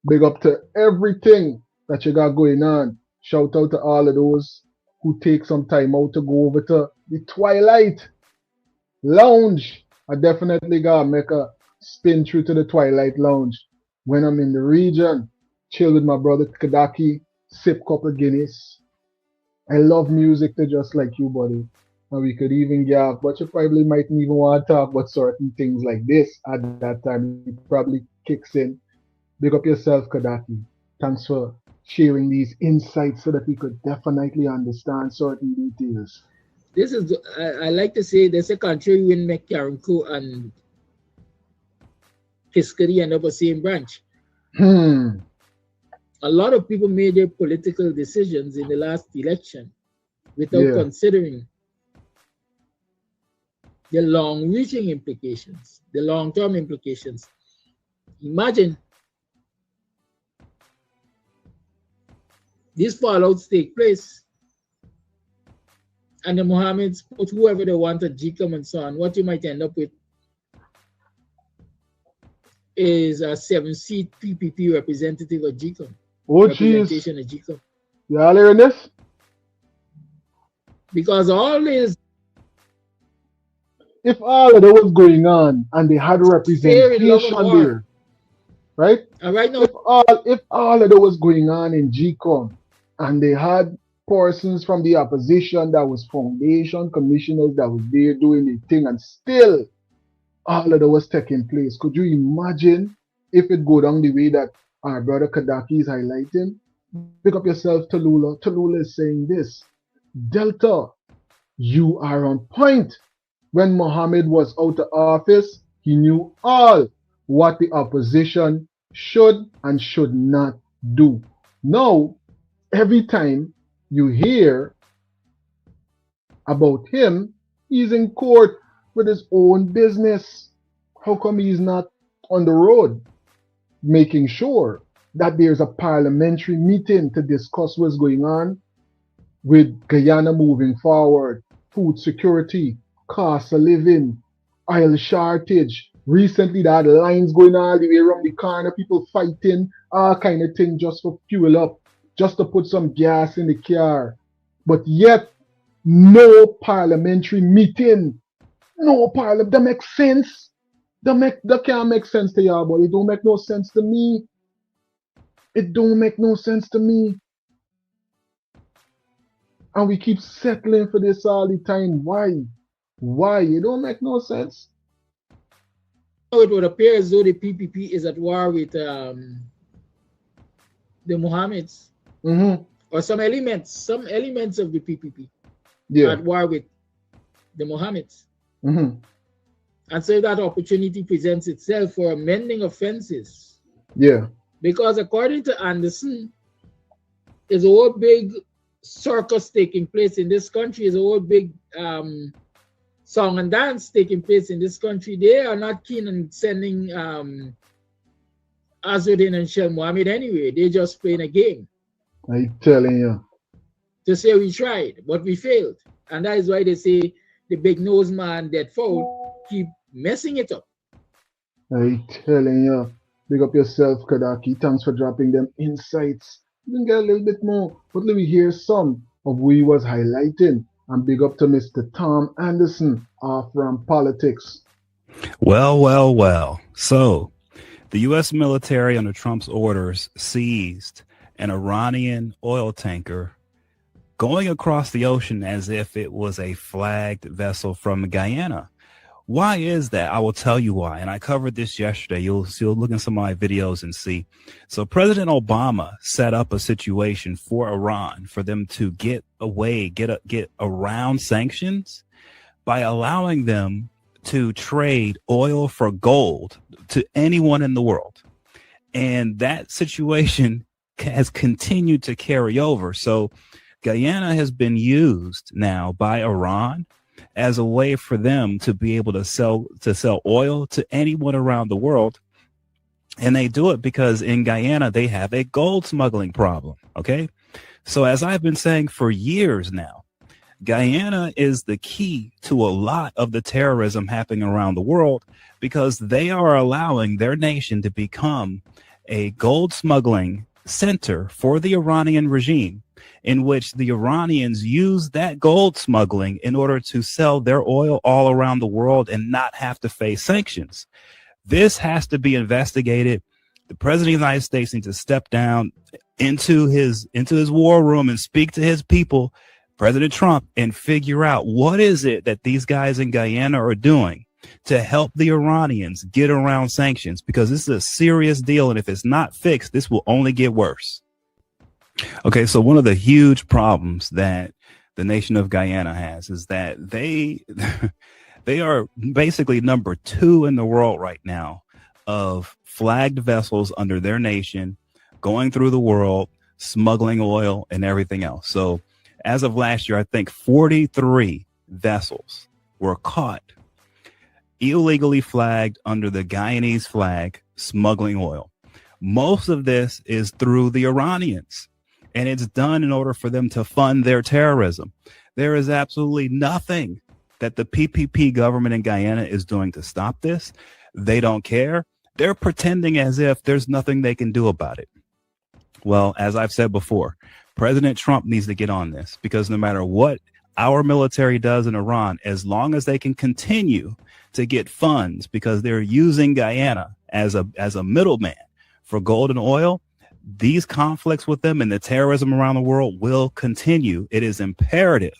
Big up to everything that you got going on. Shout out to all of those who take some time out to go over to the Twilight Lounge. I definitely gotta make a spin through to the Twilight Lounge when I'm in the region. Chill with my brother Kadaki, sip couple Guinness. I love music to just like you, buddy. And we could even get, but you probably mightn't even want to talk about certain things like this at that time. It probably kicks in. Big up yourself, Kadaki. Thanks for sharing these insights so that we could definitely understand certain details. this is I like to say there's a country when McCarranco and Kiskari end up the same branch. A lot of people made their political decisions in the last election without considering the long-reaching implications, the long-term implications. Imagine these fallouts take place and the Mohammeds put whoever they want at GCOM and so on. What you might end up with is a 7-seat PPP representative at GCOM. Oh, representation at GCOM. Y'all hearing this? Because all is, if all of that was going on and they had representation there, right? And right now, if all of that was going on in GCOM and they had persons from the opposition that was foundation commissioners that was there doing the thing and still all of that was taking place, could you imagine if it go down the way that our brother Kadaki is highlighting? Pick up yourself, Tallulah. Tallulah is saying this. Delta, you are on point. When Mohammed was out of office, he knew all what the opposition should and should not do. Now, every time you hear about him, he's in court with his own business. How come he's not on the road making sure that there's a parliamentary meeting to discuss what's going on with Guyana moving forward, food security, cost of living, oil shortage. Recently, they had lines going all the way around the corner, people fighting, all kind of thing just for fuel up, just to put some gas in the car. But yet, no parliamentary meeting. No parliament. That makes sense. That can't make sense to y'all, but it don't make no sense to me. It don't make no sense to me. And we keep settling for this all the time. Why? Why? It don't make no sense. it would appear as though the PPP is at war with the Mohammeds, or some elements of the PPP at war with the Mohammeds. And so that opportunity presents itself for amending offenses. Because according to Anderson, there's a whole big circus taking place in this country, there's a whole big song and dance taking place in this country. They are not keen on sending Azudin and Shel Mohammed anyway. They're just playing a game. I'm telling you. To say we tried, but we failed. And that is why they say the big nose man that foul keep messing it up. I'm telling you. Big up yourself, Kadaki. Thanks for dropping them insights. We can get a little bit more, but let me hear some of what he was highlighting. And big up to Mr. Tom Anderson from Politics. Well. So, the U.S. military under Trump's orders seized an Iranian oil tanker going across the ocean as if it was a flagged vessel from Guyana. Why is that? I will tell you why. And I covered this yesterday. You'll look in some of my videos and see. So President Obama set up a situation for Iran for them to get around sanctions by allowing them to trade oil for gold to anyone in the world. And that situation has continued to carry over. So Guyana has been used now by Iran as a way for them to be able to sell oil to anyone around the world. And they do it because in Guyana, they have a gold smuggling problem. Okay. So as I've been saying for years now, Guyana is the key to a lot of the terrorism happening around the world because they are allowing their nation to become a gold smuggling center for the Iranian regime, in which the Iranians use that gold smuggling in order to sell their oil all around the world and not have to face sanctions. This has to be investigated. The president of the United States needs to step down into his war room and speak to his people, President Trump, and figure out what is it that these guys in Guyana are doing to help the Iranians get around sanctions, because this is a serious deal. And if it's not fixed, this will only get worse. Okay, so one of the huge problems that the nation of Guyana has is that they are basically number 2 in the world right now of flagged vessels under their nation going through the world, smuggling oil and everything else. So as of last year, I think 43 vessels were caught illegally flagged under the Guyanese flag, smuggling oil. Most of this is through the Iranians, and it's done in order for them to fund their terrorism. There is absolutely nothing that the PPP government in Guyana is doing to stop this. They don't care. They're pretending as if there's nothing they can do about it. Well, as I've said before, President Trump needs to get on this, because no matter what our military does in Iran, as long as they can continue to get funds because they're using Guyana as a middleman for gold and oil, these conflicts with them and the terrorism around the world will continue. It is imperative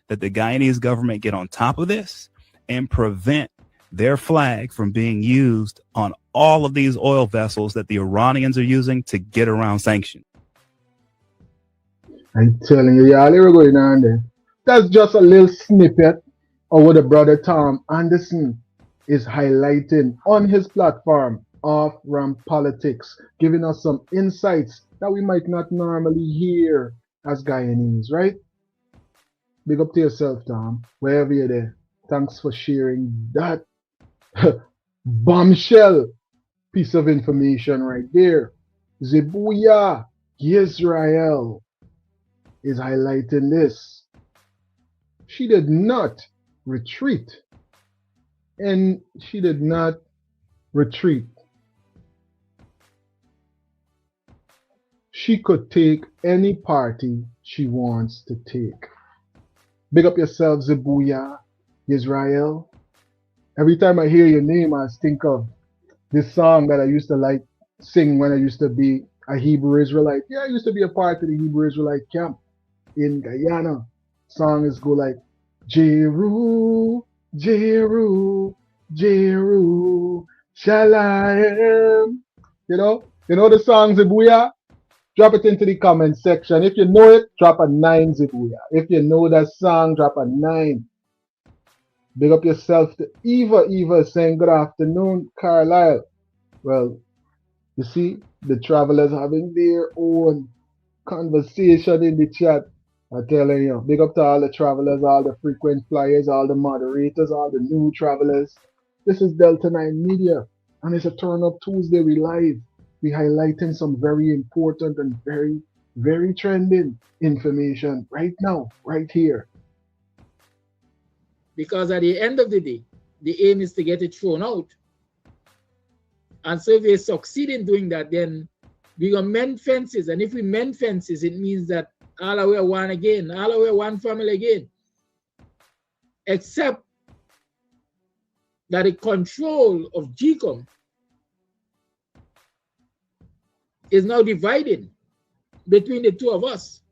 that the Guyanese government get on top of this and prevent their flag from being used on all of these oil vessels that the Iranians are using to get around sanctions. I'm telling you, y'all, we're going on there. That's just a little snippet of what the brother Tom Anderson is highlighting on his platform of Ram Politics, giving us some insights that we might not normally hear as Guyanese, right? Big up to yourself, Tom, wherever you're there. Thanks for sharing that bombshell piece of information right there. Zebuya Israel is highlighting this. She did not retreat. And she did not retreat. She could take any party she wants to take. Big up yourself, Zebuya Israel. Every time I hear your name, I think of this song that I used to like sing when I used to be a Hebrew Israelite. Yeah, I used to be a part of the Hebrew Israelite camp in Guyana. Song is go like, Jeru, Jeru, Jeru, Shalom. You know the song Zibuya? Drop it into the comment section. If you know it, drop a 9 Zibuya. If you know that song, drop a 9. Big up yourself to Eva. Eva saying good afternoon, Carlisle. Well, you see, the travelers having their own conversation in the chat. I'm telling you, big up to all the travelers, all the frequent flyers, all the moderators, all the new travelers. This is Delta 9 Media, and it's a Turn Up Tuesday. We live. We highlighting some very important and very, very trending information right now, right here. Because at the end of the day, the aim is to get it thrown out. And so if they succeed in doing that, then we're going to mend fences. And if we mend fences, it means that all are one again, all are one family again. Except that the control of GCOM is now divided between the two of us.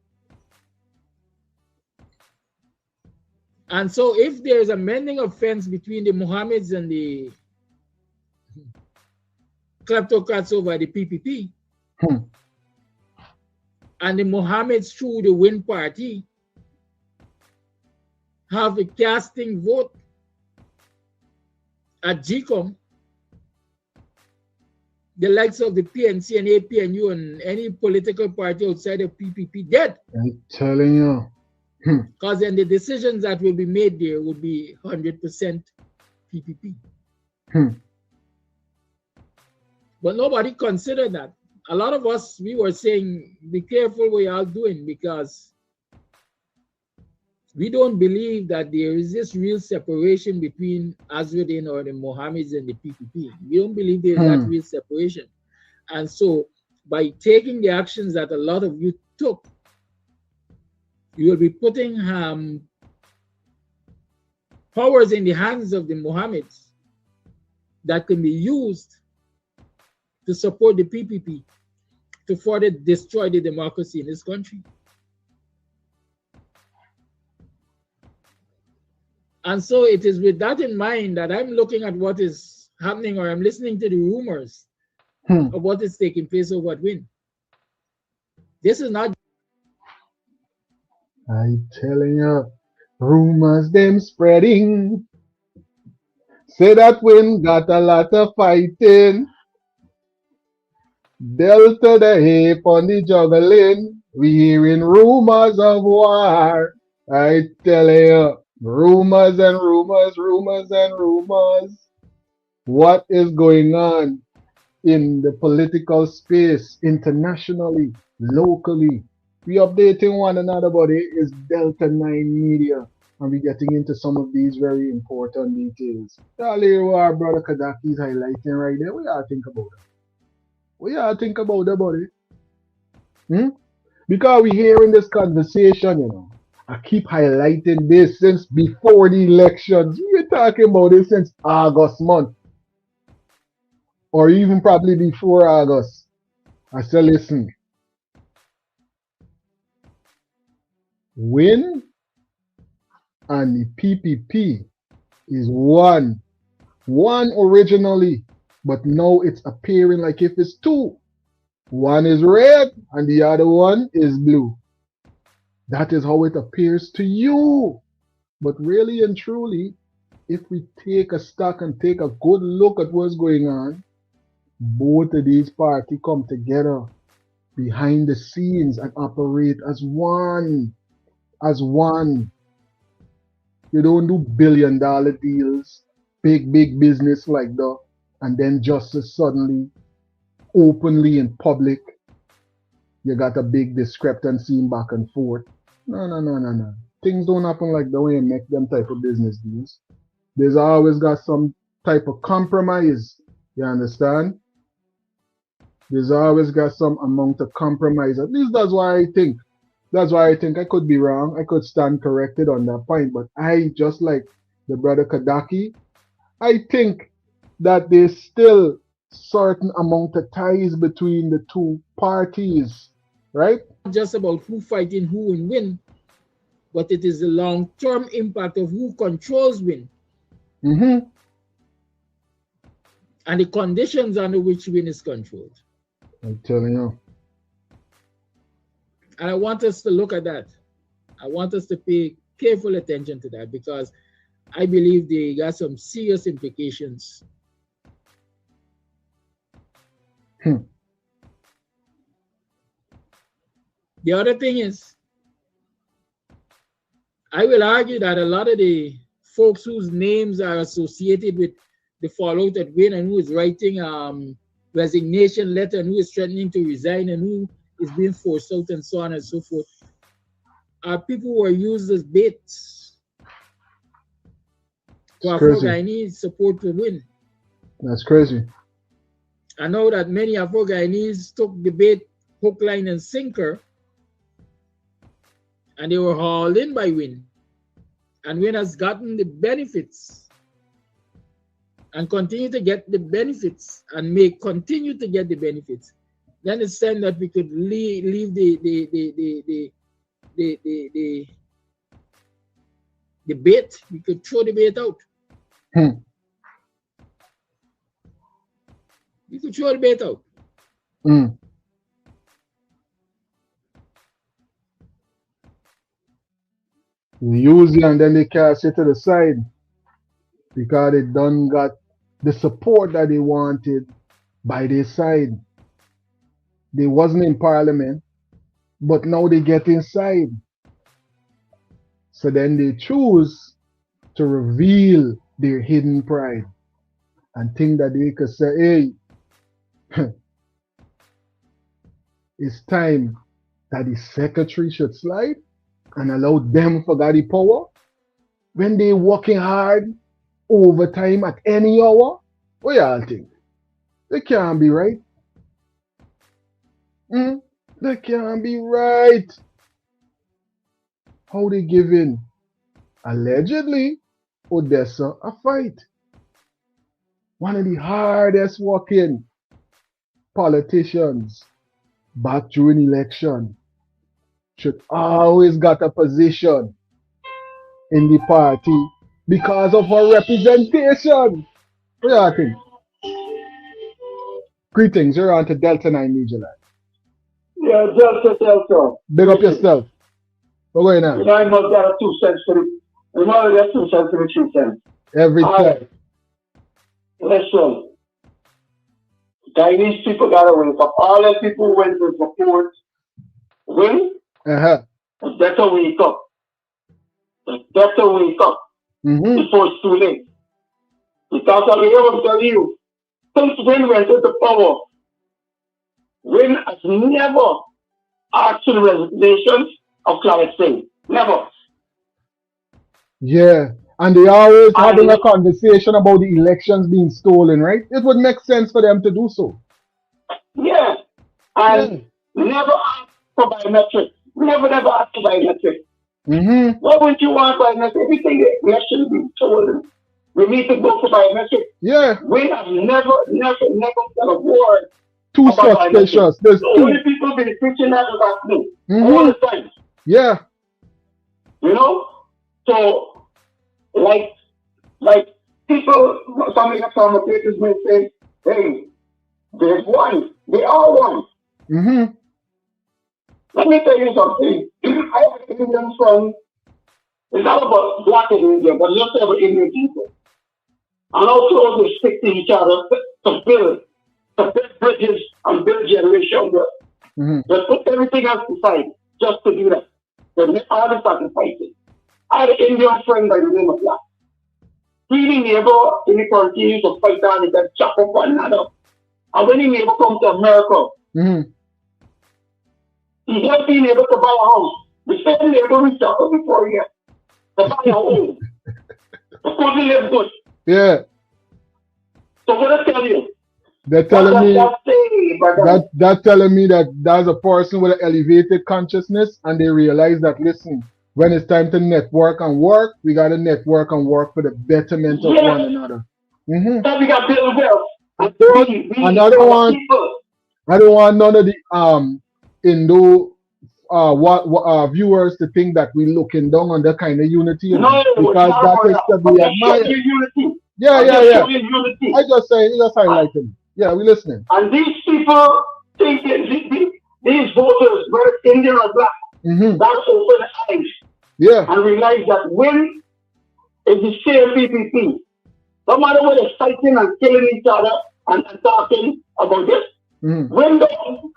And so if there is a mending of fence between the Mohammeds and the kleptocrats over the PPP, and the Mohammeds through the Win Party have a casting vote at GCOM, the likes of the PNC and APNU and any political party outside of PPP dead. I'm telling you. Because then the decisions that will be made there would be 100% PPP. But nobody considered that. A lot of us, we were saying, be careful what you're doing, because we don't believe that there is this real separation between Azruddin or the Mohammeds and the PPP. We don't believe there is that real separation. And so by taking the actions that a lot of you took, you will be putting powers in the hands of the Mohammeds that can be used to support the PPP to further destroy the democracy in this country. And so it is with that in mind that I'm looking at what is happening, or I'm listening to the rumors of what is taking place over at Win. This is not. I'm telling you, rumors them spreading. Say that Win got a lot of fighting. Delta the hip on the juggling. We hearing rumors of war. I tell you, rumors and rumors, rumors and rumors. What is going on in the political space, internationally, locally? We updating one another, but it is Delta 9 Media, and we getting into some of these very important details. Y'all hear what our brother Kadaki is highlighting right there. What y'all think about it? What y'all think about that, buddy? Because we hearing this conversation, you know. I keep highlighting this since before the elections. We're talking about this since August month. Or even probably before August. I said, listen. Win and the PPP is one originally, but now it's appearing like if it's two. One is red and the other one is blue. That is how it appears to you. But really and truly, if we take a stock and take a good look at what's going on, both of these parties come together behind the scenes and operate as one. As one. You don't do billion-dollar deals, big business like that, and then just as suddenly, openly in public, you got a big discrepancy back and forth. No. Things don't happen like that when you make them type of business deals. There's always got some type of compromise. You understand? There's always got some amount of compromise. At least that's why I think. That's why I think I could be wrong. I could stand corrected on that point. But I, just like the brother Kadaki, I think that there's still certain amount of ties between the two parties, right? Not just about who fighting who and win, but it is the long-term impact of who controls Win. and the conditions under which wind is controlled. I'm telling you. And I want us to look at that. I want us to pay careful attention to that because I believe they got some serious implications. The other thing is, I will argue that a lot of the folks whose names are associated with the fallout at wind and who is writing resignation letter and who is threatening to resign and who is being forced out and so on and so forth are people who are used as baits for Afro-Guyanese support to win. That's crazy. I know that many Afro-Guyanese took the bait hook, line, and sinker, and they were hauled in by Win. And Win has gotten the benefits and continue to get the benefits and may continue to get the benefits. Then it's time that we could leave the bait. We could throw the bait out. We could throw the bait out. They use you and then they cast it to the side because they done got the support that they wanted by their side. They wasn't in parliament, but now they get inside. So then they choose to reveal their hidden pride and think that they could say, hey, it's time that the secretary should slide and allow them for the power when they working hard overtime at any hour. What y'all think? They can't be right. They can't be right. How they giving allegedly Odessa a fight? One of the hardest working politicians back during election should always got a position in the party because of her representation. What do you think? Greetings, you're on to Delta 9 Media Live. Yeah, Delta. Big up yourself. What's going on? I must get a 2 cents for it. I must get 2 cents for the 3 cents. Every time. Listen, Chinese people got to wake up. All the people who went to support Win. It's better wake up. It's better wake up before it's too late. Because I'll be able to tell you, since Win went into power, Win has never asked for the resignations of Clarence Singh. Never. Yeah. And they always having a conversation about the elections being stolen, right? It would make sense for them to do so. Yeah. And never asked for biometrics. Never asked for biometrics. Why wouldn't you want biometrics? Everything the election be stolen. We need to go for biometrics. Yeah. We have never said a word. Too suspicious. The only people been preaching that about me. All the time. Yeah. You know? So like people, some of the commentators may say, hey, there's one. They are one. Let me tell you something. I have an Indian son. It's not about black in India, but just about Indian people. And how close they stick to each other to build bridges and build generation work. They put everything else aside just to do that. They make all the sacrifices. I had an Indian friend by the name of Black. He neighbor in the country used to fight down and get chop up one another. And when he neighbor come to America, he helped the neighbor to buy a house. The same neighbor we chop up before he to buy a home. Because he live good. Yeah. So what I tell you? They're telling me that telling me that there's a person with an elevated consciousness and they realize that, listen, when it's time to network and work, we got to network and work for the betterment of one another. So we got to build wealth. And I don't want none of the Indo viewers to think that we're looking down on that kind of unity. No, because that is to be admired. Yeah, I'm yeah, just yeah. showing unity. I just say, you just highlighting. Yeah, we listening. And these people think that these voters, whether Indian or black, Mm-hmm. that open eyes Yeah. and realize that when is the same PPP. No matter what they're fighting and killing each other and talking about this, Mm-hmm. when the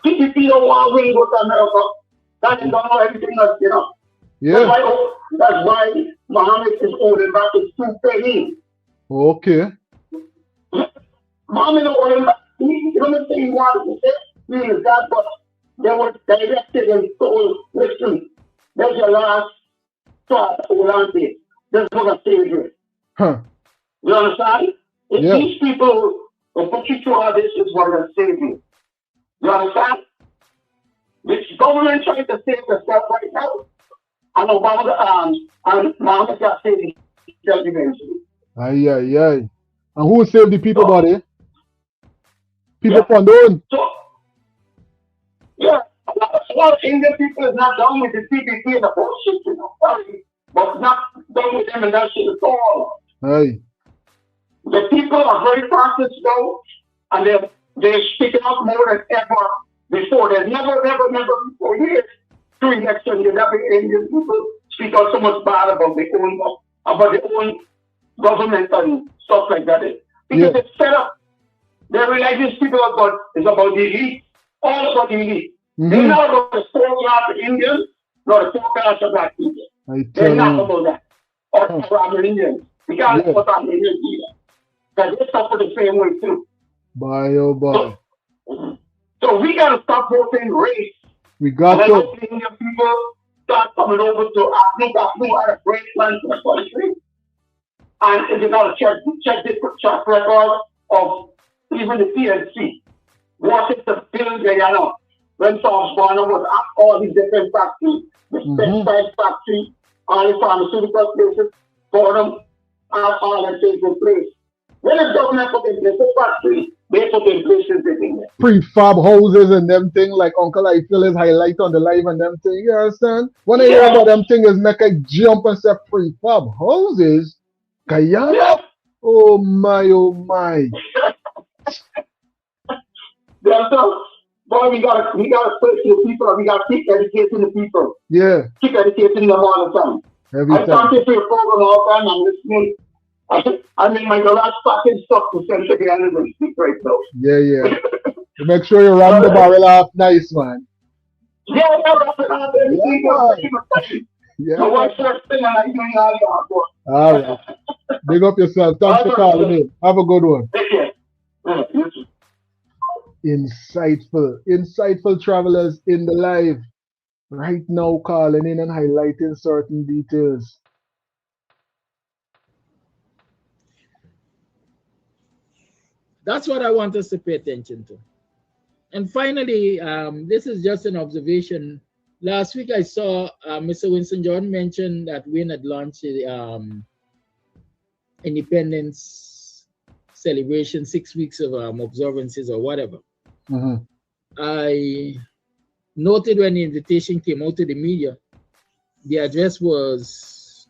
PPP don't want to win go to America, that is don't know everything else, you know. Yeah. That's why Muhammad is holding back his 2 pennies. Okay. Muhammad is holding back. He don't say he wanted to say he is that, but they were directed and told, listen, there's your last shot, hold on to it. This is what I say you. Huh. You understand? If Yeah. these people will put you through all this, is what will save you. You understand? This government trying to save itself right now. And Obama and Muhammad got saved himself eventually. Aye, aye, aye. And who saved the people, So, buddy? People yeah. from doing. So, yeah, a lot of Indian people is not done with the PPP and the bullshit, you know. Sorry, but not done with them and that shit at all. Aye. The people are very conscious now, and they're speaking up more than ever before. There's never before years through election, you never Indian people speak out so much bad about their own government and stuff like that. Because Yeah. it's set up. They realize these people are about it's about the elite, all about the elite. Mm-hmm. They're not about the 4 class of Indians, nor the 4 class of black people. I They're tell not you. about that. Or Arab Indians. We can't Yeah. put on Indians either. Because they suffer the same way too. Boy, oh boy. So we gotta stop voting race. We And got I to. hope the Indian people start coming over to Afghan at a great plan for the country. And if you gotta check this track record of even the PNC. What is the bill they are on? When Tom Barner was at all these different factories, the textile factory, all the pharmaceutical places, for them, all that taking place. When the government put in place the factory, they put in place this thing. Prefab houses and them thing like Uncle I feel is highlight on the live and them thing. You understand? When I hear about them thing is make a jump and say prefab houses. Guyana? Yeah. Oh my, oh my. Boy, we gotta push the people. We gotta keep educating the people. Yeah. Keep educating them all the time. Every I time. talk to your program all the time. I'm listening. I'm in my garage packing stuff to send to the end and speak right now. Yeah, yeah. You make sure you run the barrel off nice, man. Yeah, wrap it on there. Yeah. So one first thing I doing all All right. Big up yourself. Thanks for calling in. Have a good one. Take care. Insightful travelers in the live right now, calling in and highlighting certain details. That's what I want us to pay attention to. And finally, this is just an observation. Last week I saw Mr. Winston Jordan mention that WIN had launched independence celebration, 6 weeks of observances or whatever. Mm-hmm. I noted when the invitation came out to the media, the address was,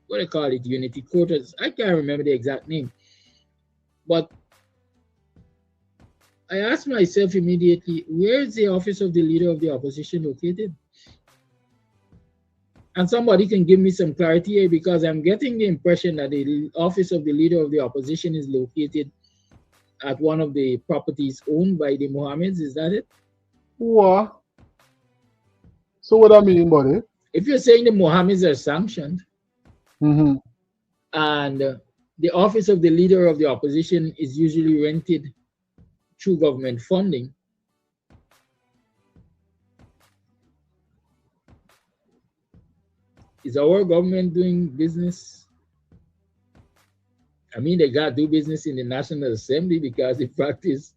what do you call it, Unity Quarters. I can't remember the exact name. But I asked myself immediately, where is the office of the leader of the opposition located? And somebody can give me some clarity here, because I'm getting the impression that the office of the leader of the opposition is located at one of the properties owned by the Mohammeds. Is that it? What? So what I mean, buddy? If you're saying the Mohammeds are sanctioned, mm-hmm. and the office of the leader of the opposition is usually rented through government funding, is our government doing business? I mean, they got to do business in the National Assembly, because in practice,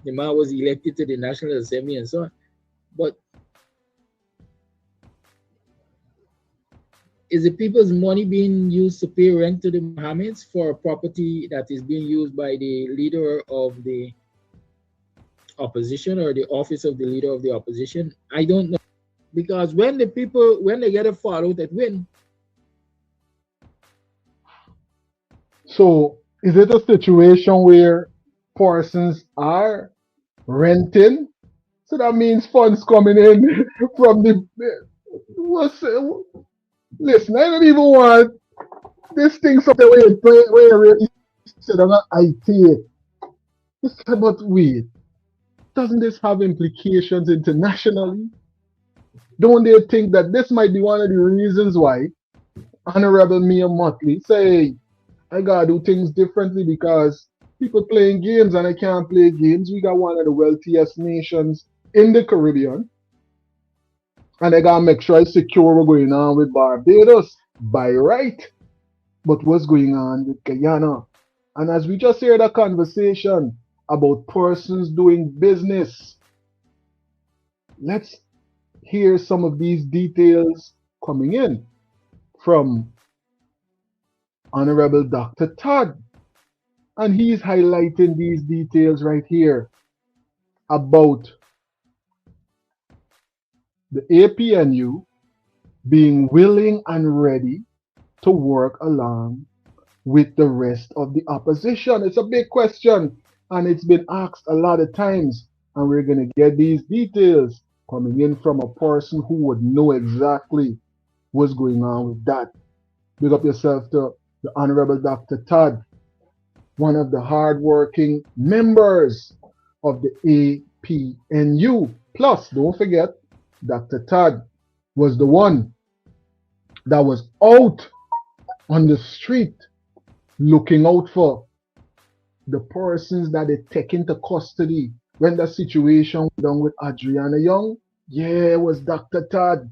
the man was elected to the National Assembly and so on. But is the people's money being used to pay rent to the Mohammeds for a property that is being used by the leader of the opposition, or the office of the leader of the opposition? I don't know. Because when they get a fallout at WIN, So is it a situation where persons are renting? So that means funds coming in from the. What's, listen, I don't even want this thing something where you said I take. But wait, doesn't this have implications internationally? Don't they think that this might be one of the reasons why Honorable Mia Motley say I gotta do things differently because people playing games and I can't play games. We got one of the wealthiest nations in the Caribbean, and I gotta make sure I secure what's going on with Barbados by right. But what's going on with Guyana? And as we just heard a conversation about persons doing business, let's hear some of these details coming in from Honorable Dr. Todd. And he's highlighting these details right here about the APNU being willing and ready to work along with the rest of the opposition. It's a big question and it's been asked a lot of times. And we're going to get these details coming in from a person who would know exactly what's going on with that. Big up yourself to the Honorable Dr. Todd, one of the hardworking members of the APNU. Plus, don't forget, Dr. Todd was the one that was out on the street looking out for the persons that they take into custody when the situation went down with Adriana Young. Yeah, it was Dr. Todd.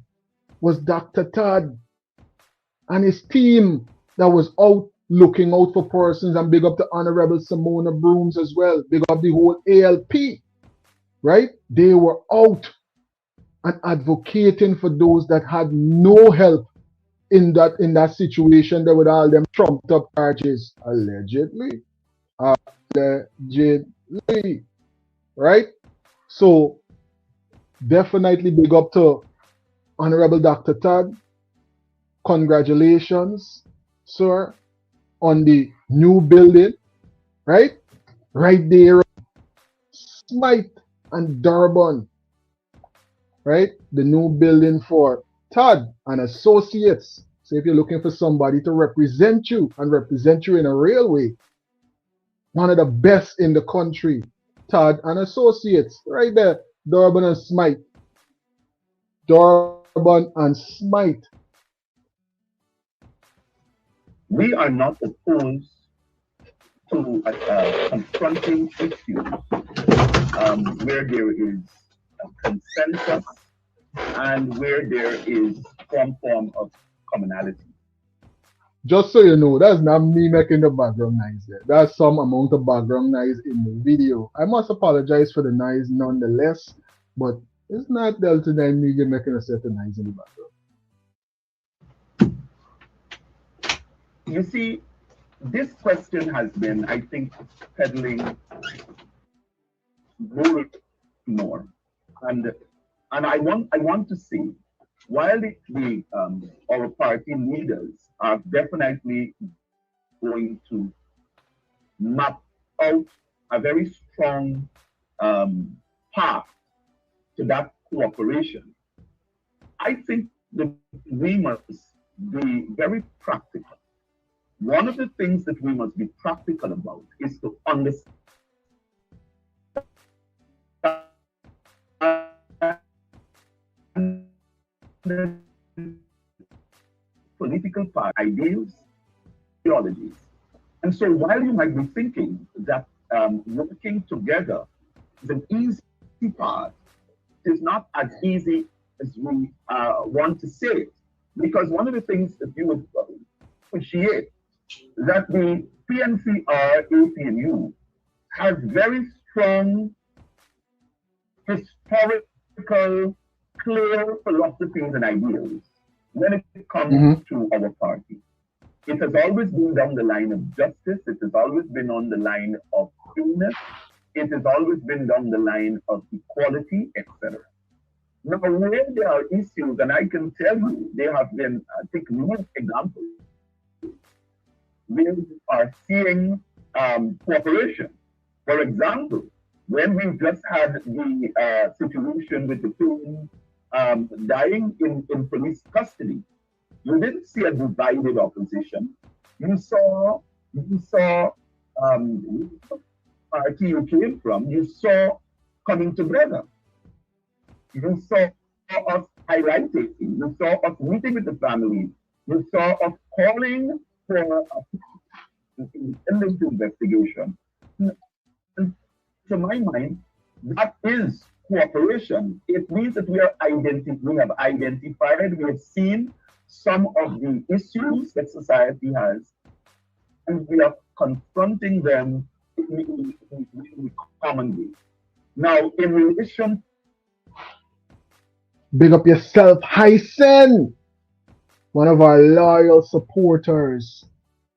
Was Dr. Todd and his team that was out looking out for persons, and big up the Honorable Simona Brooms as well. Big up the whole ALP, right? They were out and advocating for those that had no help in that situation there with all them trumped up charges. Allegedly. Allegedly. Right? So definitely big up to Honorable Dr. Todd. Congratulations, sir, on the new building, right? Right there, Smythe and Durban, right? The new building for Todd and Associates. So if you're looking for somebody to represent you and represent you in a real way, one of the best in the country, Todd and Associates, right there, Durban and Smythe. Durban and Smythe. We are not opposed to confronting issues where there is a consensus and where there is some form of commonality. Just so you know, that's not me making the background noise there. That's some amount of background noise in the video. I must apologize for the noise nonetheless, but it's not Delta 9 Media making a set of noise in the background. You see, this question has been, I think, peddling more. And I want to say, while our party leaders are definitely going to map out a very strong path to that cooperation, I think that we must be very practical. One of the things that we must be practical about is to understand political party ideals, ideologies. And so while you might be thinking that working together is an easy path, it is not as easy as we want to say it. Because one of the things that you would appreciate that the PNCR APNU has very strong historical, clear philosophies and ideals when it comes to our party. It has always been down the line of justice. It has always been on the line of fairness. It has always been down the line of equality, etc. Now, where there are issues, and I can tell you, there have been, I think, numerous examples where we are seeing cooperation. For example, when we just had the situation with the two dying in police custody, you didn't see a divided opposition. You saw, you saw um, party you came from, you saw coming together. You saw us highlighting, you saw us meeting with the families, you saw us calling for independent investigation. And to my mind, that is cooperation. It means that we have identified, we have seen some of the issues that society has, and we are confronting them in common way. Now, in relation, Big up yourself, Hyson, one of our loyal supporters.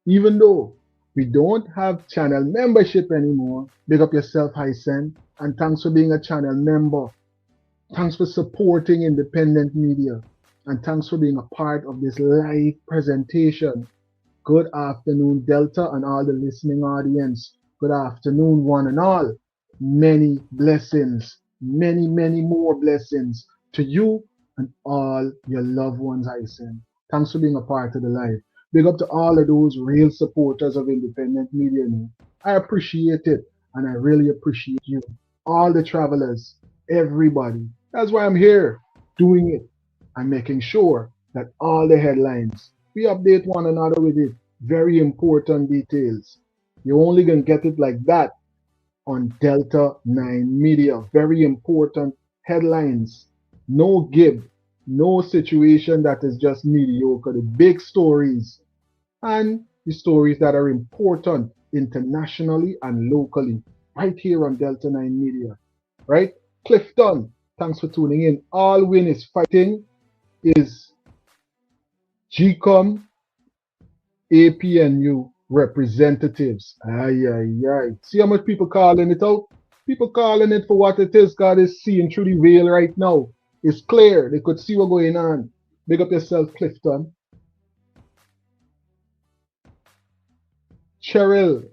Even though we don't have channel membership anymore, big up yourself, Hyson, and thanks for being a channel member. Thanks for supporting independent media, and thanks for being a part of this live presentation. Good afternoon, Delta, and all the listening audience. Good afternoon, one and all. Many blessings, many, many more blessings to you and all your loved ones, I send. Thanks for being a part of the live. Big up to all of those real supporters of independent media. I appreciate it, and I really appreciate you. All the travelers, everybody. That's why I'm here doing it and making sure that all the headlines, we update one another with it. Very important details. You only gonna get it like that on Delta 9 Media. Very important headlines. No gib, no situation that is just mediocre. The big stories and the stories that are important internationally and locally, right here on Delta 9 Media. Right? Clifton, thanks for tuning in. All Win is Fighting is GCOM APNU representatives. Aye, aye, aye. See how much people calling it out? People calling it for what it is. God is seeing through the veil right now. It's clear. They could see what's going on. Big up yourself, Clifton. Cheryl,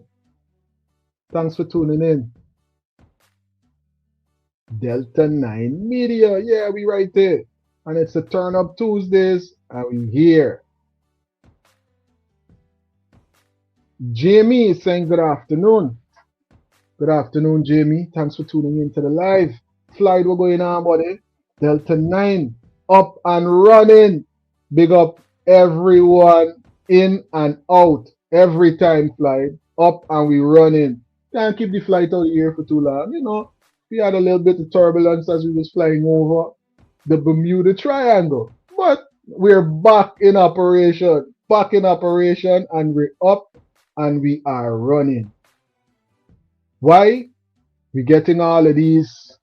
thanks for tuning in. Delta 9 Media. Yeah, we right there. And it's a Turn Up Tuesdays, and we here. Jamie is saying good afternoon. Good afternoon, Jamie. Thanks for tuning in to the live. Flight, what going on, buddy? Delta 9, up and running. Big up everyone in and out. Every time flight, up and we running. Can't keep the flight out here for too long. You know, we had a little bit of turbulence as we was flying over the Bermuda Triangle. But we're back in operation. Back in operation, and we're up and we are running. Why? We're getting all of these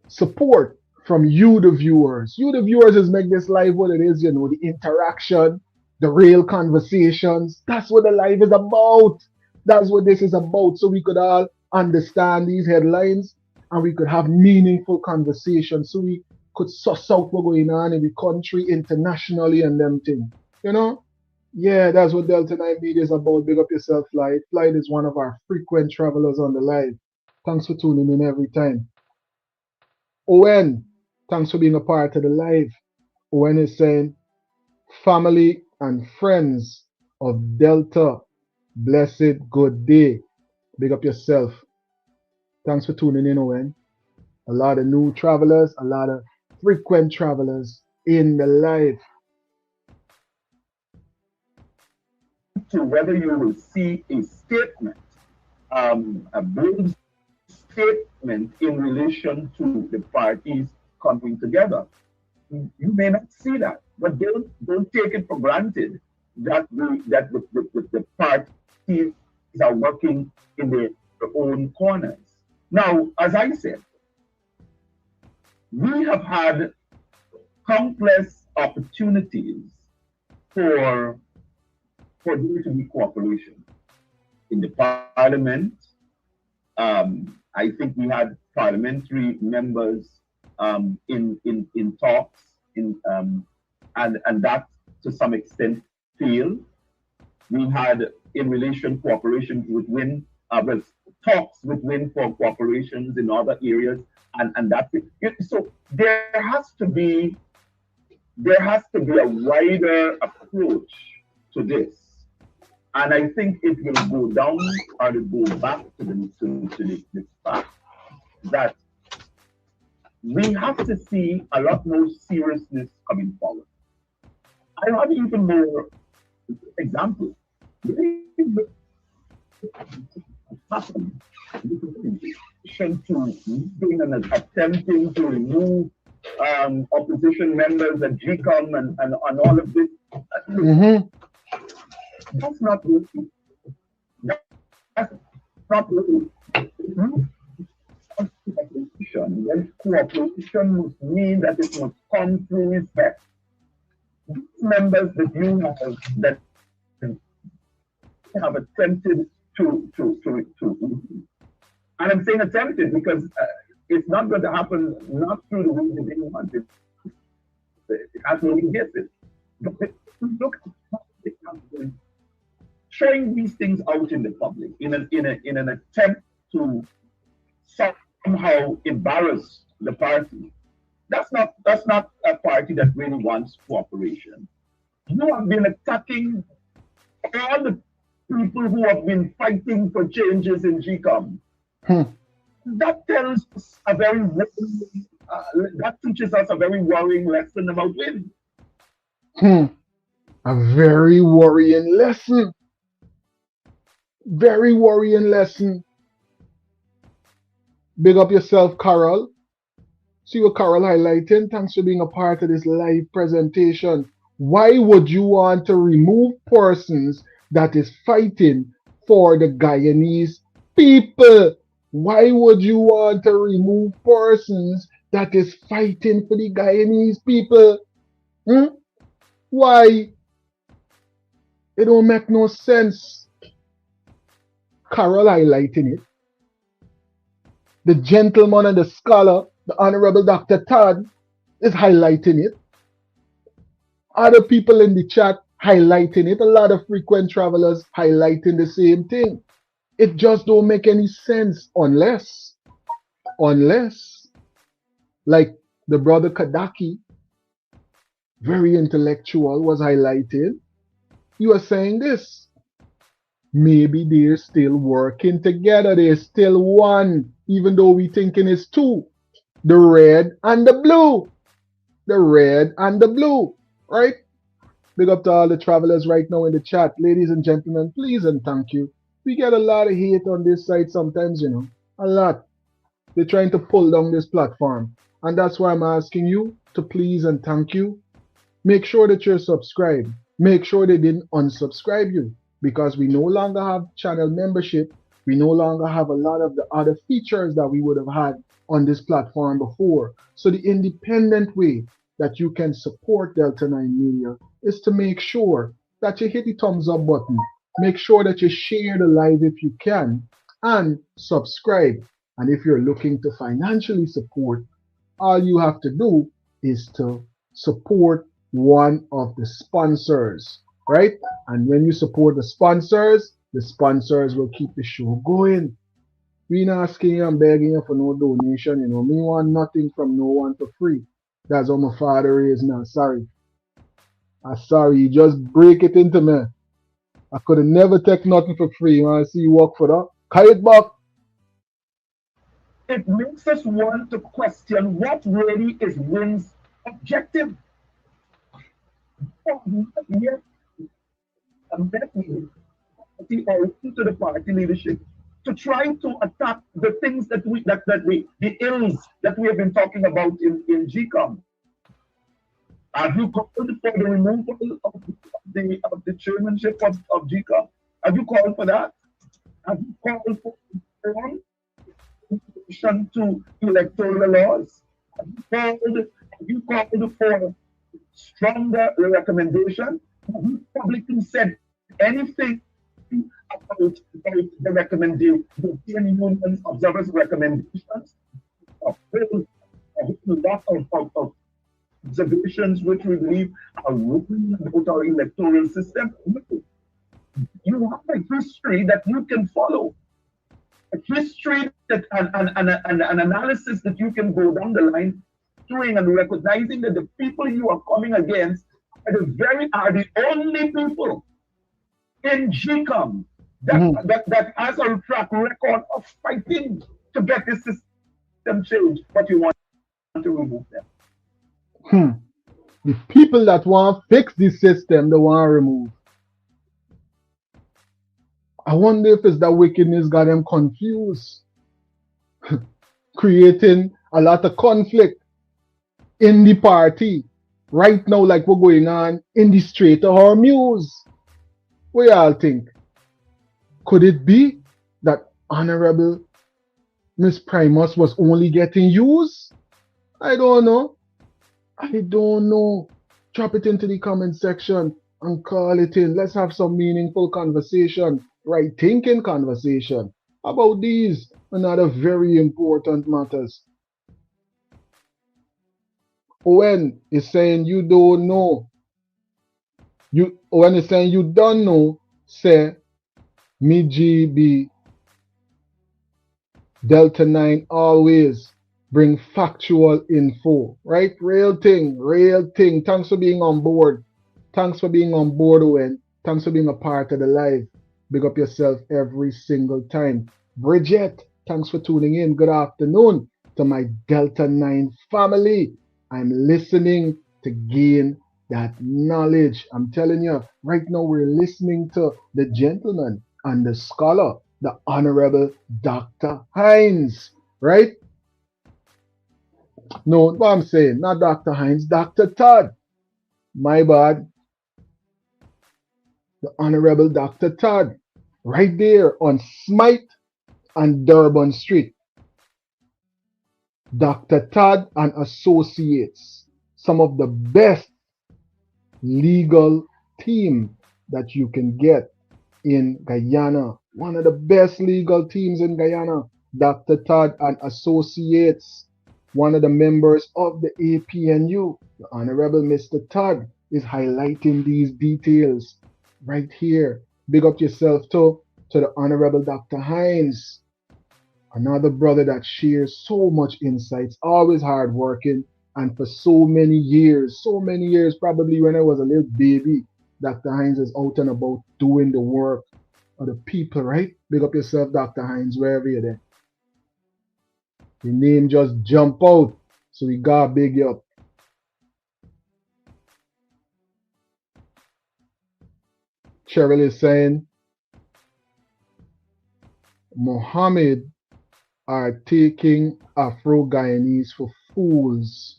support from you, the viewers. You, the viewers, is make this live what it is, you know, the interaction, the real conversations. That's what the live is about. That's what this is about. So we could all understand these headlines and we could have meaningful conversations. So we could suss out what's going on in the country, internationally, and them things. You know? Yeah, that's what Delta 9 Media is about. Big up yourself, Flight. Flight is one of our frequent travelers on the live. Thanks for tuning in every time. Owen, thanks for being a part of the live. Owen is saying, family and friends of Delta, blessed good day. Big up yourself. Thanks for tuning in, Owen. A lot of new travelers, a lot of frequent travelers in the live. to whether you will see a statement, a bold statement in relation to the parties coming together. You may not see that, but don't take it for granted that the parties are working in their own corners. Now, as I said, we have had countless opportunities for there to be cooperation in the parliament. I think we had parliamentary members in talks and that to some extent failed. We had in relation cooperation with WIN, well, talks with WIN for cooperations in other areas, and that's it. So there has to be a wider approach to this. And I think it will go down or to go back to the fact that we have to see a lot more seriousness coming forward. I have even more examples. To doing an attempting to remove opposition members at GCOM and all of this. That's not really. That's not really. When cooperation must mean that it must come through respect. These members that you have attempted to and I'm saying attempted because it's not going to happen not through the way that they want it. It has no one gets it. But look at showing these things out in the public in an attempt to somehow embarrass the party. That's not a party that really wants cooperation. You have been attacking all the people who have been fighting for changes in GCOM. That tells us that teaches us a very worrying lesson about WIN. A very worrying lesson. Very worrying lesson. Big up yourself, Carol. See what Carol highlighting. Thanks for being a part of this live presentation. Why would you want to remove persons that is fighting for the Guyanese people? Why would you want to remove persons that is fighting for the Guyanese people? Why? It don't make no sense. Carol highlighting it. The gentleman and the scholar, the Honorable Dr. Todd, is highlighting it. Other people in the chat highlighting it. A lot of frequent travelers highlighting the same thing. It just don't make any sense unless, like the brother Kadaki, very intellectual, was highlighting. You are saying this. Maybe they're still working together. They're still one, even though we thinking it's two. The red and the blue. The red and the blue, right? Big up to all the travelers right now in the chat. Ladies and gentlemen, please and thank you. We get a lot of hate on this site sometimes, you know. A lot. They're trying to pull down this platform. And that's why I'm asking you to please and thank you. Make sure that you're subscribed. Make sure they didn't unsubscribe you. Because we no longer have channel membership. We no longer have a lot of the other features that we would have had on this platform before. So the independent way that you can support Delta 9 Media is to make sure that you hit the thumbs up button. Make sure that you share the live if you can and subscribe. And if you're looking to financially support, all you have to do is to support one of the sponsors, right? And when you support the sponsors will keep the show going. We not asking you and begging you for no donation, you know. Me want nothing from no one for free. That's how my father is now. Sorry. I'm sorry, you just break it into me. I could have never take nothing for free. You want to see you work for that? Carry it back. It makes us want to question what really is WIN's objective. Yes, I'm definitely to the party leadership to try to attack the things that the ills that we have been talking about in GCOM. Have you called for the removal of the chairmanship of GCOM? Have you called for that? Have you called for to electoral laws? Have you called for stronger recommendation? Have you publicly said anything about the recommendation, the European Union observers' recommendations? A lot of observations which we believe are written about our electoral system. You have a history that you can follow, a history that an analysis that you can go down the line doing and recognizing that the people you are coming against are the only people in GCOM that has a track record of fighting to get this system changed, but you want to remove them. The people that want to fix this system, they want to remove. I wonder if it's that wickedness got them confused, creating a lot of conflict in the party. Right now, like what's going on in the Strait of Hormuz. What y'all think? Could it be that Honorable Miss Primus was only getting used? I don't know. I don't know. Drop it into the comment section and call it in. Let's have some meaningful conversation, right thinking conversation about these and other very important matters. Owen is saying you don't know. Owen is saying you don't know, say me GB Delta 9 always bring factual info, right? Real thing, real thing. Thanks for being on board. Thanks for being on board, Owen. Thanks for being a part of the live. Big up yourself every single time. Bridget, thanks for tuning in. Good afternoon to my Delta 9 family. I'm listening to gain that knowledge. I'm telling you, right now we're listening to the gentleman and the scholar, the Honorable Dr. Hines, right? No, what I'm saying, not Dr. Hines, Dr. Todd. My bad. The Honorable Dr. Todd, right there on Smythe and Durban Street. Dr. Todd and Associates, some of the best legal team that you can get in Guyana. One of the best legal teams in Guyana, Dr. Todd and Associates, one of the members of the APNU, the Honorable Mr. Todd, is highlighting these details right here. Big up yourself to the Honorable Dr. Hines, another brother that shares so much insights, always hardworking, and for so many years, probably when I was a little baby, Dr. Hines is out and about doing the work of the people, right? Big up yourself, Dr. Hines, wherever you're there. Your name just jump out, so we gotta big you up. Cheryl is saying, Mohammed are taking Afro-Guyanese for fools.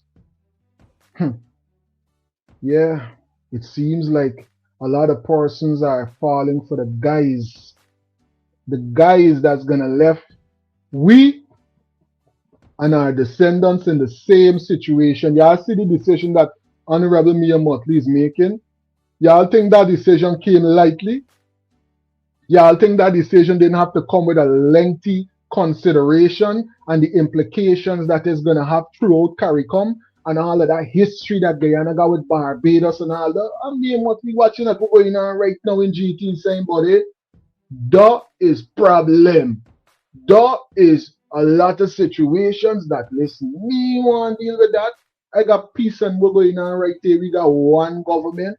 Yeah, it seems like a lot of persons are falling for the guys that's gonna left we and our descendants in the same situation. Y'all see the decision that Honorable MOTTLEY is making? Y'all think that decision came lightly? Y'all think that decision didn't have to come with a lengthy consideration and the implications that is going to have throughout CARICOM and all of that history that Guyana got with Barbados and all that? I mean, what we watching that going on right now in GT saying, buddy, that is problem. That is a lot of situations that, listen, me want to deal with that. I got peace and we're going on right there. We got one government.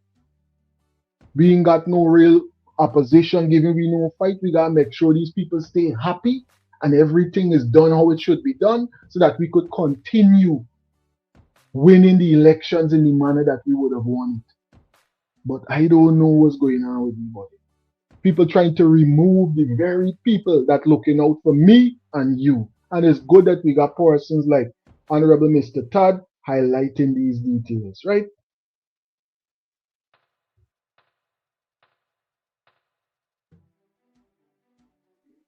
We ain't got no real opposition giving we no fight. We gotta make sure these people stay happy and everything is done how it should be done so that we could continue winning the elections in the manner that we would have won it. But I don't know what's going on with anybody. People trying to remove the very people that looking out for me and you. And it's good that we got persons like Honorable Mr. Todd highlighting these details, right?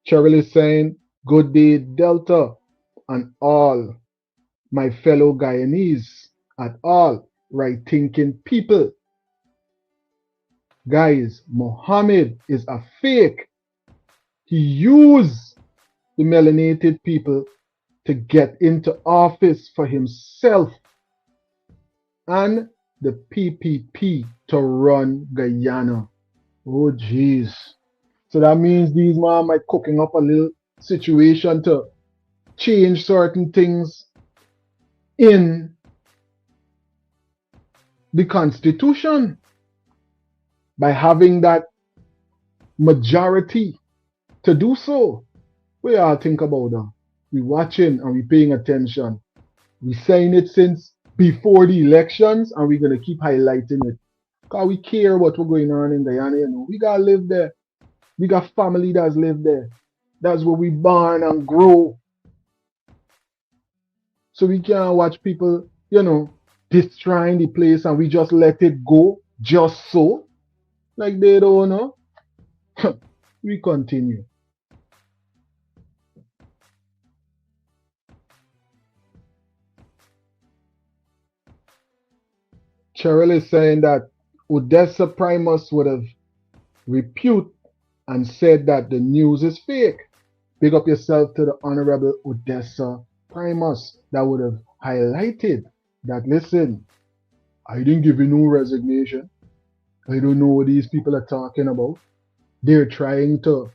Cheryl is saying, good day, Delta, and all my fellow Guyanese, at all right-thinking people. Guys, Mohammed is a fake. He used the melanated people to get into office for himself and the PPP to run Guyana. Oh, jeez. So that means these man might cooking up a little situation to change certain things in the Constitution by having that majority to do so. We all think about that. We watching and we paying attention. We saying it since before the elections and we're gonna keep highlighting it. Cause we care what we're going on in Guyana, you know. We gotta live there. We got family that's live there. That's where we born and grow. So we can't watch people, you know, destroying the place and we just let it go just so. Like they don't know. We continue. Cheryl is saying that Odessa Primus would have reputed and said that the news is fake. Big up yourself to the Honorable Odessa Primus that would have highlighted that, listen, I didn't give you no resignation. I don't know what these people are talking about. They're trying to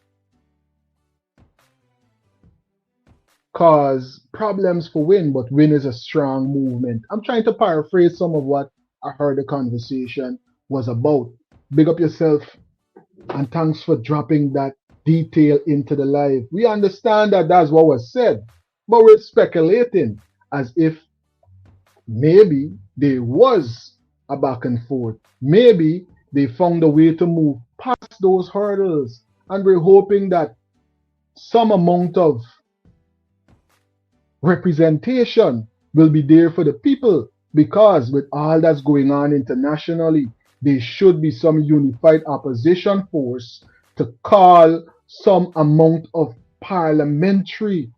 cause problems for Win, but Win is a strong movement. I'm trying to paraphrase some of what I heard the conversation was about. Big up yourself and thanks for dropping that detail into the live. We understand that that's what was said, but we're speculating as if maybe there was a back and forth. Maybe they found a way to move past those hurdles, and we're hoping that some amount of representation will be there for the people because with all that's going on internationally, there should be some unified opposition force to call some amount of parliamentary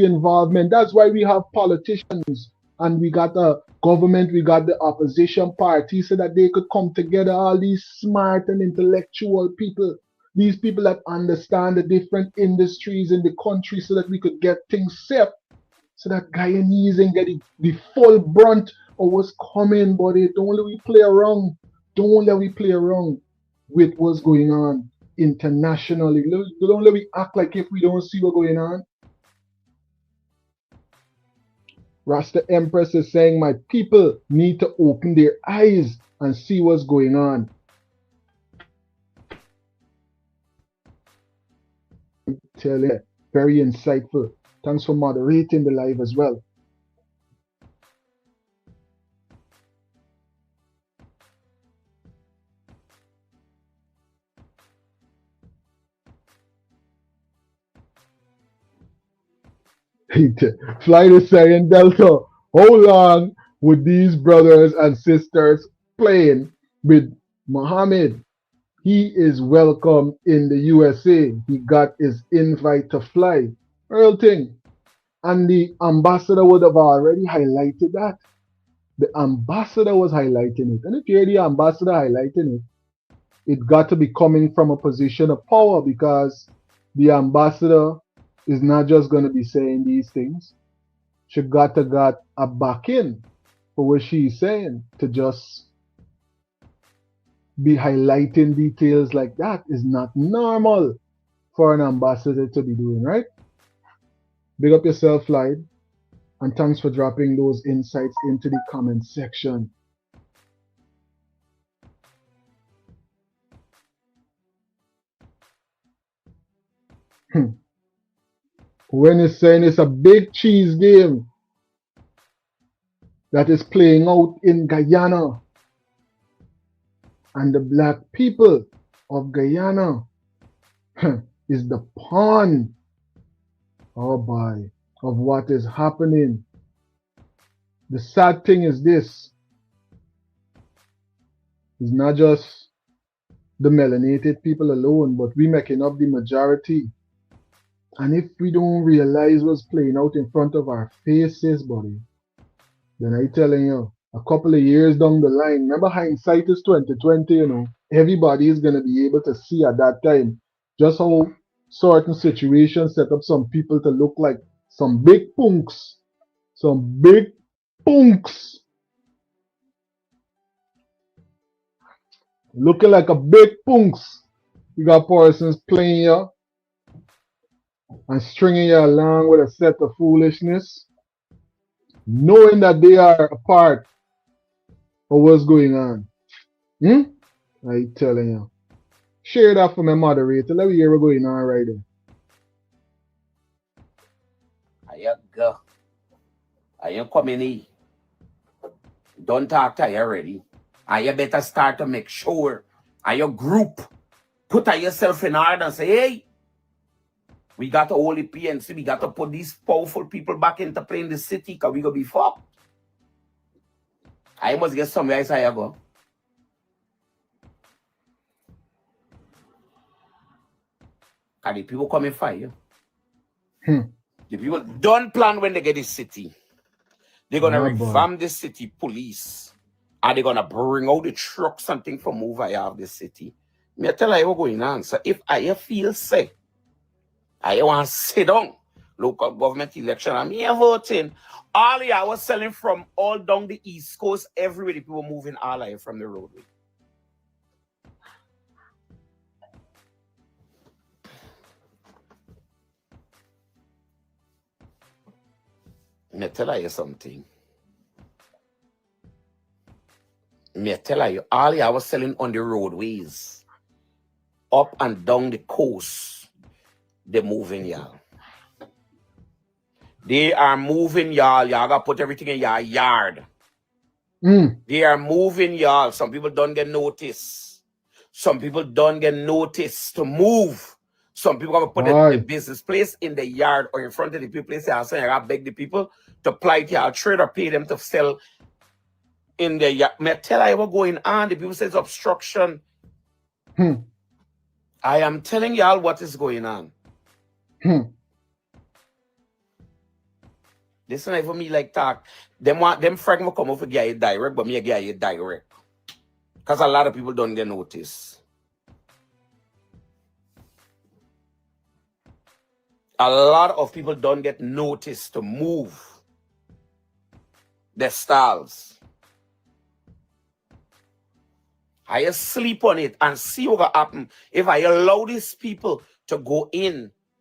involvement. That's why we have politicians and we got a government, we got the opposition party so that they could come together, all these smart and intellectual people, these people that understand the different industries in the country so that we could get things set so that Guyanese and get the full brunt of what's coming, buddy. Don't let me play around. Don't let me play around with what's going on internationally. Don't let me act like if we don't see what's going on. Rasta Empress is saying my people need to open their eyes and see what's going on. Tell you, very insightful. Thanks for moderating the live as well. Flight is saying, Delta, how long would these brothers and sisters playing with Muhammad? He is welcome in the USA. He got his invite to fly. Real thing. And the ambassador would have already highlighted that. The ambassador was highlighting it. And if you hear the ambassador highlighting it, it got to be coming from a position of power because the ambassador is not just going to be saying these things. She got a back in for what she's saying. To just be highlighting details like that is not normal for an ambassador to be doing, right? Big up yourself, Clyde, and thanks for dropping those insights into the comment section. When it's saying it's a big cheese game that is playing out in Guyana, and the black people of Guyana is the pawn, oh boy, of what is happening. The sad thing is this: it's not just the melanated people alone, but we making up the majority. And if we don't realize what's playing out in front of our faces, buddy, then I telling you, a couple of years down the line, remember hindsight is 2020, you know, everybody is gonna be able to see at that time just how certain situations set up some people to look like some big punks. Some big punks. Looking like a big punks. You got persons playing you and stringing you along with a set of foolishness, knowing that they are a part of what's going on. Hmm? I telling you. Share that for my moderator. Let me hear what's going on right there. I go. I am coming in. Don't talk to you already. And you better start to make sure and your group put yourself in order and say, hey, we got to hold the PNC, we got to put these powerful people back into play in the city because we gonna be fucked. I must get somewhere else I go. And the people coming for you. The people don't plan when they get this city. They're gonna revamp the city police. And they're gonna bring out the truck something from over here of the city. Me tell you what's going on. So if I feel sick, I want to sit down. Local government election. I'm here voting. All I was selling from all down the East Coast, everywhere the people moving all here from the roadway. Me tell you something. Me tell you, all I was selling on the roadways, up and down the coast, they're moving, y'all. They are moving, y'all. Y'all got to put everything in your yard. They are moving, y'all. Some people don't get notice. Some people don't get notice to move. Some people going to put the business place in the yard or in front of the people place. I got to beg the people to apply to your trade or pay them to sell in the yard. Me tell you what's going on. The people say it's obstruction. I am telling y'all what is going on. This is not for me like talk. Them frag me come over get it direct, but me get it direct. Because a lot of people don't get notice. A lot of people don't get notice to move their stalls. I sleep on it and see what will happen if I allow these people to go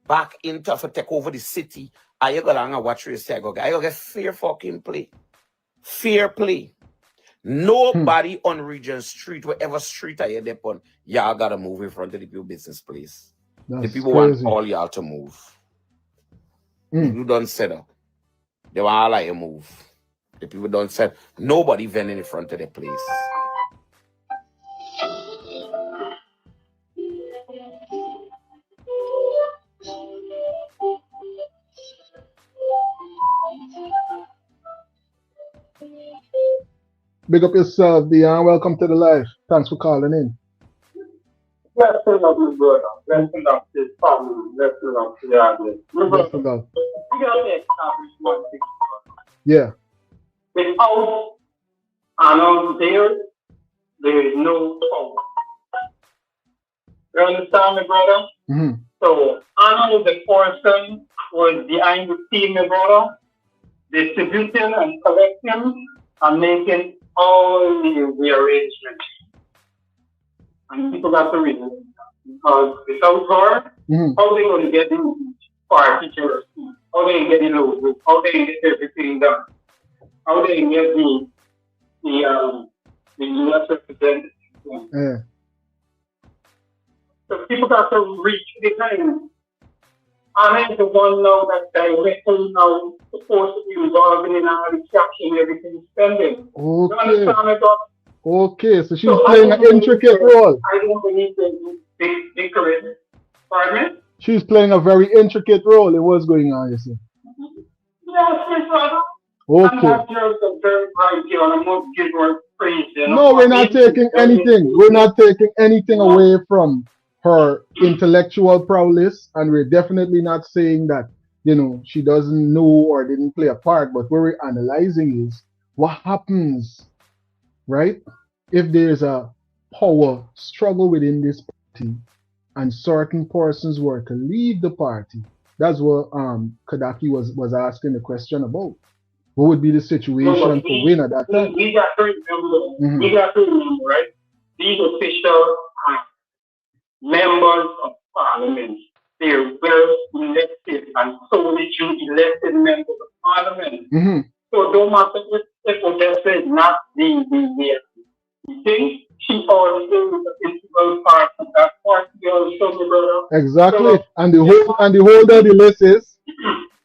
back into to take over the city. I go down and watch this. I go get fair fucking play. Fair play. Nobody on Regent Street, whatever street I end up on, y'all gotta move in front of the people business place. The people want all y'all to move. You don't set up. They want all you move. The people don't set. Nobody vending in front of the place. Big up yourself, Dion. Welcome to the live. Thanks for calling in. Blessing of the brother. Blessing of his family. Blessing of the other. Blessing of. We got to establish one thing. Yeah. Without there is no power. You understand me, brother? So, Anna is the person who is behind the scene, my brother, distributing and collecting and making all the arrangements. And people got to reason. Because without her, how they going to get the party church? How they get the load? How they get everything done? How they get the US representative? Yeah. So people got to reach the time. I'm the one now that directly now supposed to be involved in all the caption, everything spending. Okay. You understand me, God? Okay, so she's playing an intricate role. I don't believe they correct. Pardon me? She's playing a very intricate role in what's going on, you see. Yes, brother. Okay. I'm not just a very bright girl. I'm not give her praise. No, we're not taking anything. We're not taking anything away from her intellectual prowess, and we're definitely not saying that, she doesn't know or didn't play a part, but what we're analyzing is what happens, right, if there's a power struggle within this party and certain persons were to leave the party. That's what Kadaki was asking the question about. What would be the situation to win at that time? We got to remember, right? these officials are members of parliament. They're well elected and solely elected members of parliament. Mm-hmm. So don't matter if Odessa is not the thing, she already is the principal party. That party also, my brother. Exactly. So, And the holder of the list is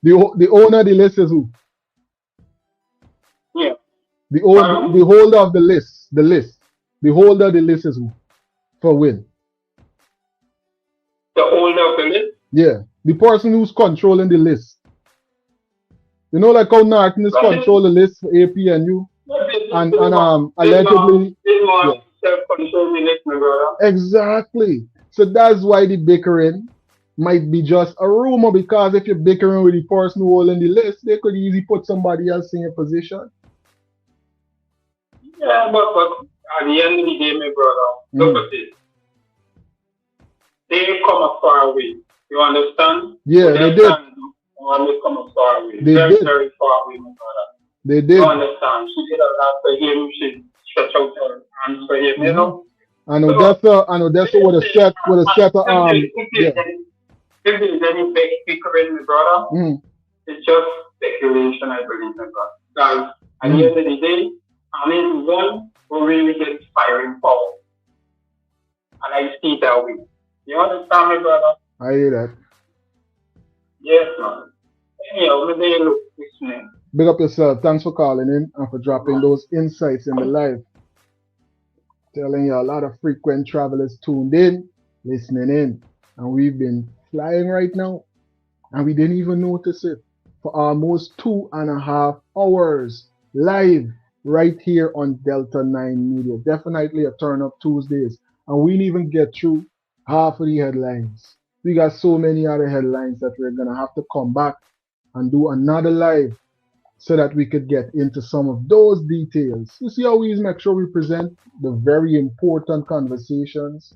the owner of the list is who? yeah. The holder of the list. The holder of the list is who? For win. The holder of the list? Yeah. The person who's controlling the list. You know, like how Norton is control the list for AP and you? And allegedly. Exactly. So that's why the bickering might be just a rumor, because if you're bickering with the person who holding the list, they could easily put somebody else in your position. Yeah, but at the end of the day, my brother, look at this. They come a far way. You understand? Yeah, they did. They come a far way. They very, did. very far away, my brother. They did. You understand? She did a lot for him. She stretched out her hands for him, you know? And Odessa would have set If there's any big bickering, my brother, it's just speculation, I believe, my brother. Because at the end of the day, I mean, one will really get firing power. And I see that way. You understand me, brother? I hear that. Yes, man. Anyhow, maybe look listening. Big up yourself. Thanks for calling in and for dropping those insights in the live. Telling you a lot of frequent travelers tuned in, listening in. And we've been flying right now. And we didn't even notice it for almost 2.5 hours live right here on Delta 9 Media. Definitely a turn up Tuesdays. And we didn't even get through half of the headlines. We got so many other headlines that we're going to have to come back and do another live so that we could get into some of those details. You see how we make sure we present the very important conversations,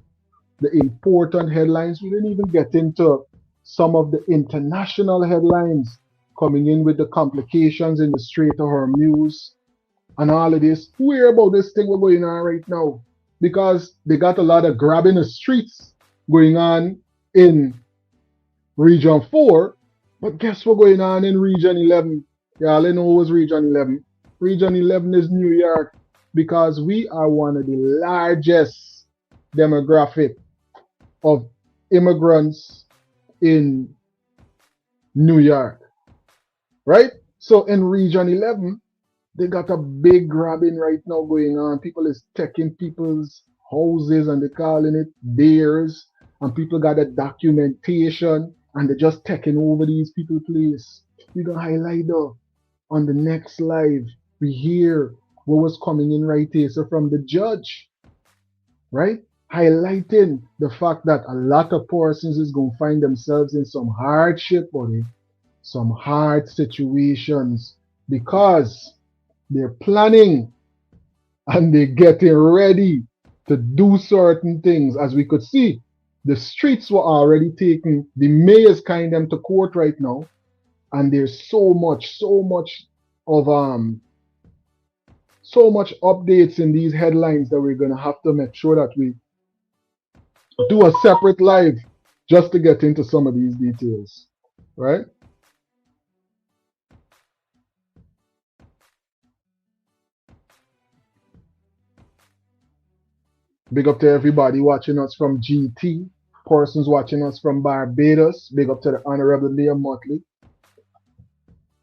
the important headlines. We didn't even get into some of the international headlines coming in with the complications in the Strait of Hormuz and all of this. Who hear about this thing we're going on right now? Because they got a lot of grabbing the streets going on in Region 4, but guess what's going on in Region 11? Y'all know what's Region 11. Region 11 is New York, because we are one of the largest demographic of immigrants in New York, right? So in Region 11, they got a big grabbing right now going on. People is taking people's houses and they're calling it theirs. And people got a documentation and they're just taking over these people's place. We're going to highlight that on the next live. We hear what was coming in right here. So from the judge, right? Highlighting the fact that a lot of persons is going to find themselves in some hardship, buddy. Some hard situations because they're planning and they're getting ready to do certain things. As we could see, the streets were already taken. The mayor's carrying them to court right now. And there's so much updates in these headlines that we're going to have to make sure that we do a separate live just to get into some of these details, right? Big up to everybody watching us from GT, persons watching us from Barbados. Big up to the Honorable Liam MOTTLEY.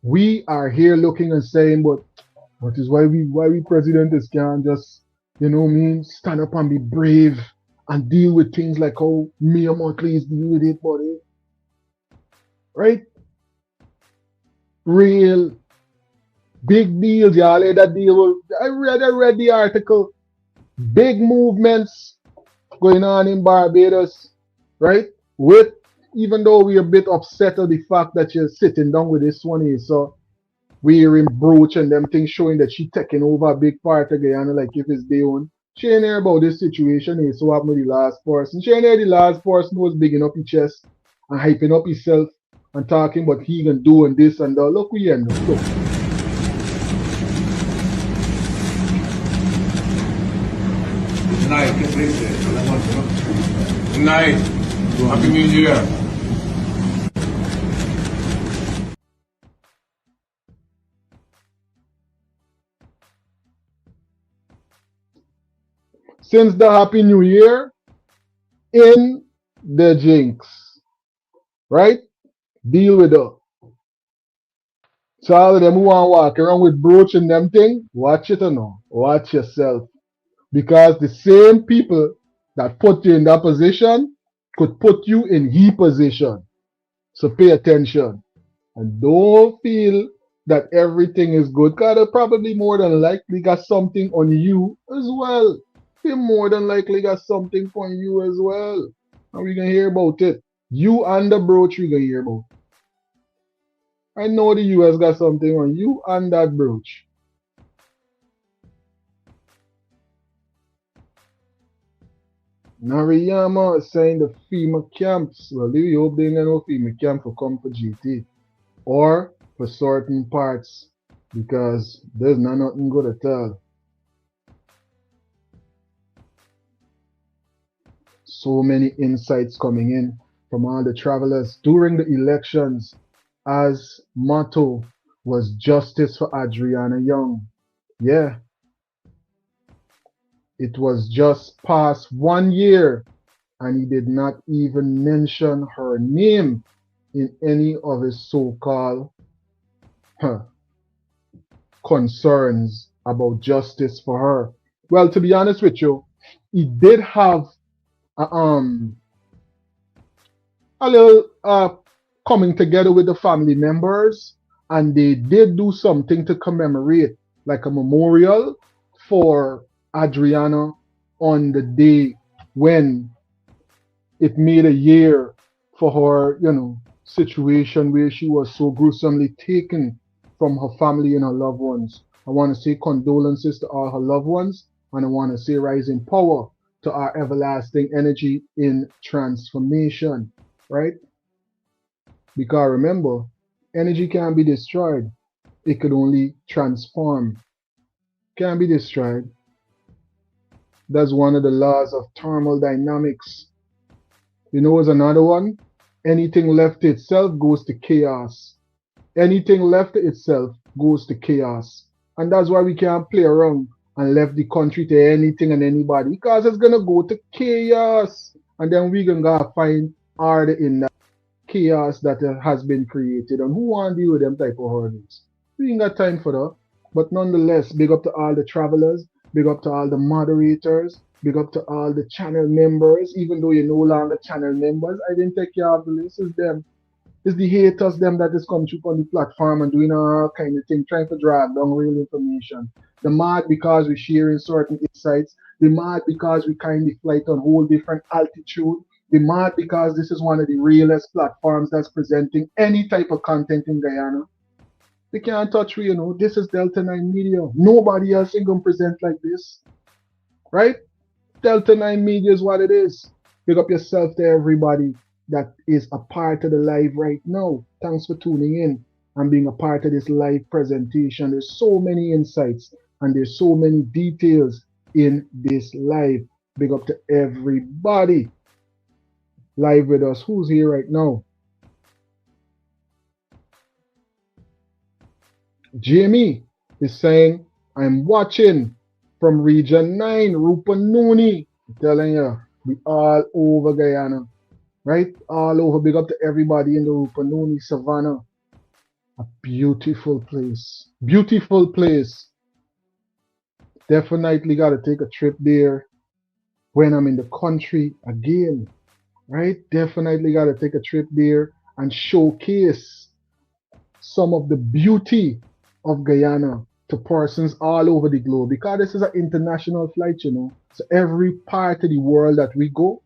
We are here looking and saying, but what is why we presidents can't just, stand up and be brave and deal with things like how Liam MOTTLEY is dealing with it, buddy. Right? Real big deals, y'all. That deal. I read the article. Big movements going on in Barbados, right? With, even though we're a bit upset of the fact that you're sitting down with this one here, so we're in brooch and them things showing that she taking over a big part of Guyana, like if it's their own. She ain't hear about this situation here, so what happened with the last person? She ain't hear the last person who was bigging up his chest and hyping up himself and talking what he can do and this and that. Look, we end up. Look. Tonight, get princess. Good night. Happy New Year. Since the Happy New Year, in the jinx, right? Deal with her. So all of them who want to walk around with brooch and them thing, watch it or no. Watch yourself. Because the same people that put you in that position could put you in he position. So pay attention. And don't feel that everything is good. Because they probably more than likely got something on you as well. They more than likely got something on you as well. And we're going to hear about it. You and the brooch we're going to hear about. I know the US got something on you and that brooch. Nariyama is saying the FEMA camps. Well, we hope they ain't no FEMA camp for come for GT. Or for certain parts. Because there's nothing good at all. So many insights coming in from all the travelers during the elections, as motto was justice for Adriana Young. Yeah, it was just past 1 year and he did not even mention her name in any of his so-called concerns about justice for her. Well, to be honest with you, he did have a little coming together with the family members, and they did do something to commemorate, like a memorial for Adriana on the day when it made a year for her, situation where she was so gruesomely taken from her family and her loved ones. I want to say condolences to all her loved ones, and I want to say rising power to our everlasting energy in transformation, right? Because remember, energy can't be destroyed. It could only transform. Can't be destroyed. That's one of the laws of thermodynamics. You know what's another one? Anything left to itself goes to chaos. Anything left to itself goes to chaos. And that's why we can't play around and left the country to anything and anybody. Because it's gonna go to chaos. And then we're gonna find order in that chaos that has been created. And who want to deal with them type of hurdles? We ain't got time for that. But nonetheless, big up to all the travelers, big up to all the moderators, big up to all the channel members. Even though you're no longer channel members, I didn't take you off the list. It's them. It's the haters, them that is come through on the platform and doing all kind of thing, trying to drag down real information. The mad because we're sharing certain insights. The mad because we kind of flight on whole different altitude. The mad because this is one of the realest platforms that's presenting any type of content in Guyana. They can't touch me, This is Delta 9 Media. Nobody else ain't gonna present like this. Right? Delta 9 Media is what it is. Big up yourself to everybody that is a part of the live right now. Thanks for tuning in and being a part of this live presentation. There's so many insights and there's so many details in this live. Big up to everybody live with us. Who's here right now? Jamie is saying, I'm watching from Region 9, Rupanuni. I'm telling you, we all over Guyana. Right? All over. Big up to everybody in the Rupanuni Savannah. A beautiful place. Beautiful place. Definitely got to take a trip there when I'm in the country again. Right? Definitely got to take a trip there and showcase some of the beauty of Guyana to persons all over the globe. Because this is an international flight, So every part of the world that we go,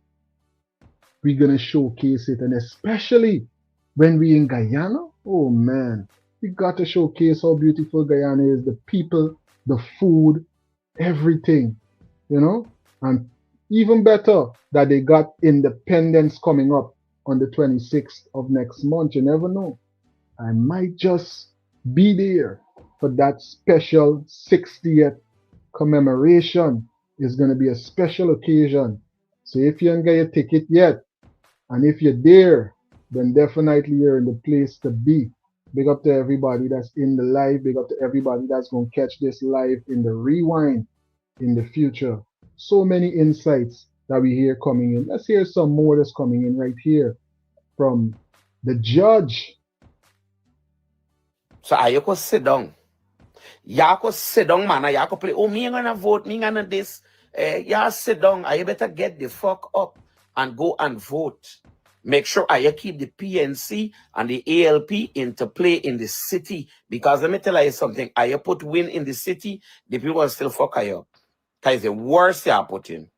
we're going to showcase it. And especially when we in Guyana, oh man, we got to showcase how beautiful Guyana is, the people, the food, everything, And even better that they got independence coming up on the 26th of next month. You never know. I might just be there for that special 60th commemoration. It's going to be a special occasion. So if you ain't got your ticket yet, and if you're there, then definitely you're in the place to be. Big up to everybody that's in the live. Big up to everybody that's going to catch this live in the rewind in the future. So many insights that we hear coming in. Let's hear some more that's coming in right here from the judge. So I could sit down. Y'all could sit down, man. Y'all could play, oh, me gonna vote, me gonna this. Y'all sit down. I better get the fuck up and go and vote. Make sure I keep the PNC and the ALP into play in the city. Because let me tell you something. I put win in the city, the people will still fuck I up. Because the worst you put in.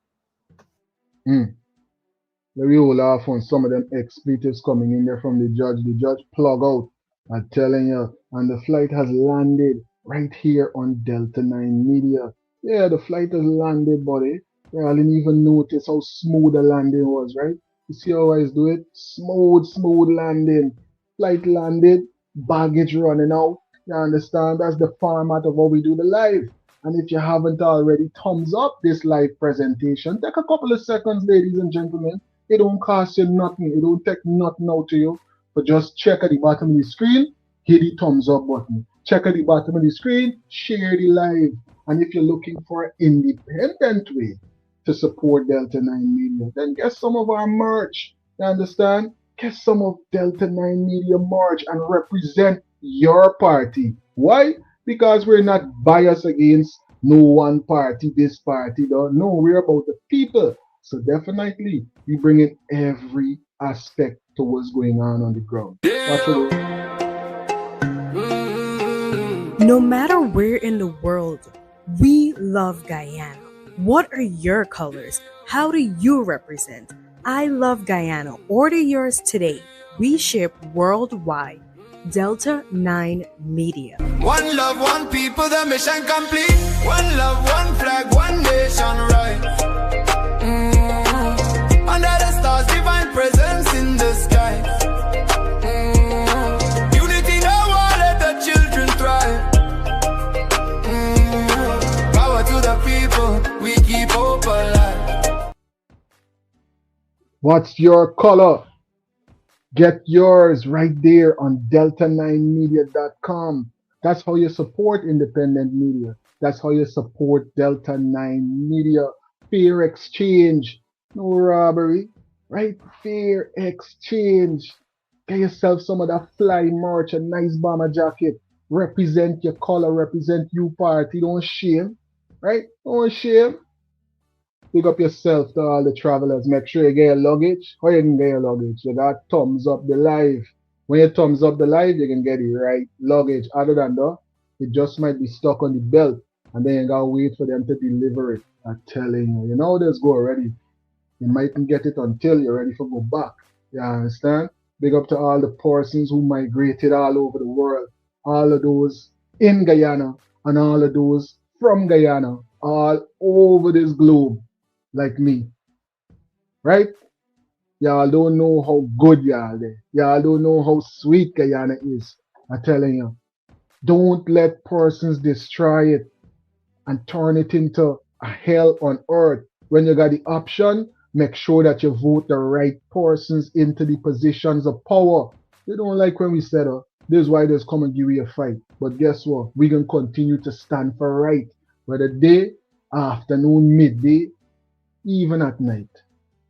Let me all laugh on some of them expletives coming in there from the judge. The judge plug out. I'm telling you. And the flight has landed right here on Delta 9 Media. Yeah, the flight has landed, buddy. Yeah, I didn't even notice how smooth the landing was, right? You see how I do it? Smooth landing. Flight landed, baggage running out. You understand? That's the format of how we do the live. And if you haven't already, thumbs up this live presentation. Take a couple of seconds, ladies and gentlemen. It don't cost you nothing. It don't take nothing out to you. But just check at the bottom of the screen, hit the thumbs up button. Check at the bottom of the screen, share the live. And if you're looking for an independent way to support Delta 9 Media, then get some of our merch. You understand? Get some of Delta 9 Media merch and represent your party. Why? Because we're not biased against no one party, this party. No, we're about the people. So definitely, we bring in every aspect to what's going on the ground. Watch it. No matter where in the world, we love Guyana. What are your colors? How do you represent? I love Guyana. Order yours today. We ship worldwide. Delta 9 Media. One love, one people, the mission complete. One love, one flag, one nation, right? Under the stars, divine presence in the sky. Unity, no war, let the children thrive. Power to the people, we keep hope alive. What's your color? Get yours right there on delta9media.com. That's how you support independent media. That's how you support Delta 9 Media. Fair exchange. No robbery, right? Fair exchange. Get yourself some of that fly merch, a nice bomber jacket. Represent your color, represent your party. Don't shame, right? Don't shame. Pick up yourself to all the travelers. Make sure you get your luggage. How you can get your luggage? You got thumbs up the live. When you thumbs up the live, you can get the right luggage. Other than that, it just might be stuck on the belt. And then you gotta wait for them to deliver it. I'm telling you. You know how this go already. You mightn't get it until you're ready for go back. You understand? Big up to all the persons who migrated all over the world. All of those in Guyana and all of those from Guyana. All over this globe. Like me. Right? Y'all don't know how good y'all there. Y'all don't know how sweet Guyana is. I'm telling you. Don't let persons destroy it and turn it into a hell on earth. When you got the option, make sure that you vote the right persons into the positions of power. They don't like when we said, this is why there's come and give you a fight. But guess what? We can continue to stand for right. Whether day, afternoon, midday, even at night.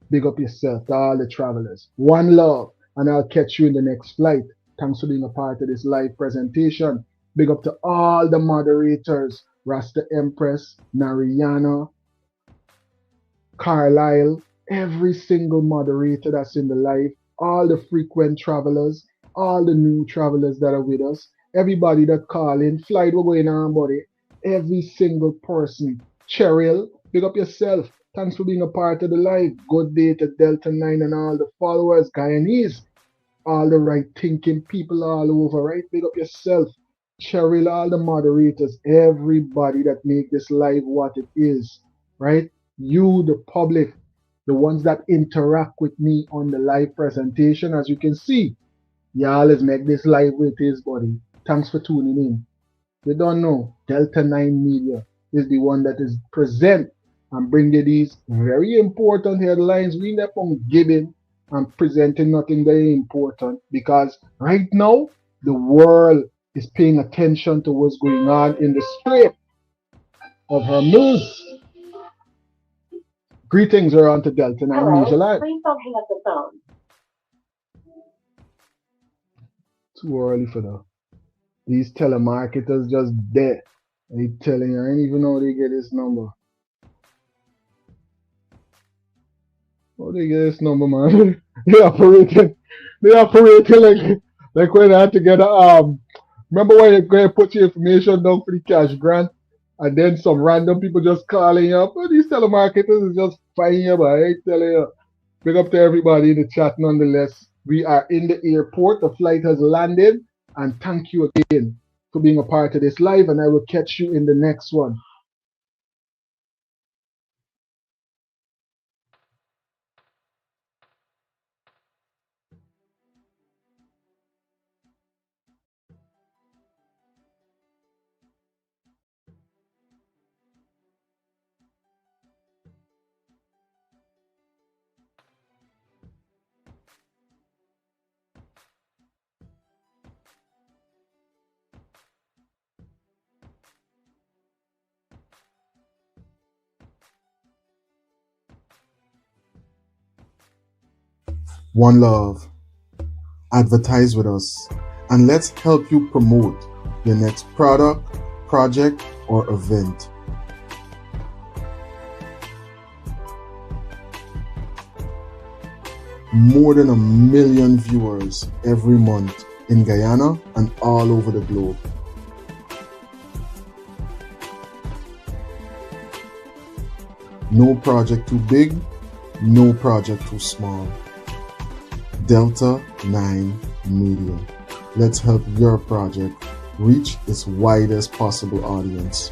Big up yourself to all the travelers. One love, and I'll catch you in the next flight. Thanks for being a part of this live presentation. Big up to all the moderators, Rasta Empress, Nariana, Carlisle, every single moderator that's in the live, all the frequent travelers, all the new travelers that are with us, everybody that call in, flight we're going on, buddy. Every single person. Cheryl, big up yourself. Thanks for being a part of the live. Good day to Delta 9 and all the followers, Guyanese. All the right thinking people all over, right? Big up yourself. Cheryl, all the moderators, everybody that make this live what it is, right? You, the public, the ones that interact with me on the live presentation, as you can see, y'all is make this live with his body. Thanks for tuning in. You don't know, Delta 9 Media is the one that is present and bring you these very important headlines. We never giving and presenting nothing very important because right now the world is paying attention to what's going on in the Strait of Hormuz. Greetings around to Delta 9 Media Live. Please don't hang up the phone. Too early for that. These telemarketers just dead. They telling you, I ain't even know they get this number. Oh, they get this number, man. They operating like when I had to get remember when you go and put your information down for the cash grant and then some random people just calling you up. Oh, these telemarketers is just finding you, but I ain't telling you. Big up to everybody in the chat nonetheless. We are in the airport. The flight has landed. And thank you again for being a part of this live. And I will catch you in the next one. One love. Advertise with us and let's help you promote your next product, project, or event. More than 1 million viewers every month in Guyana and all over the globe. No project too big, no project too small. Delta 9 Media. Let's help your project reach its widest possible audience.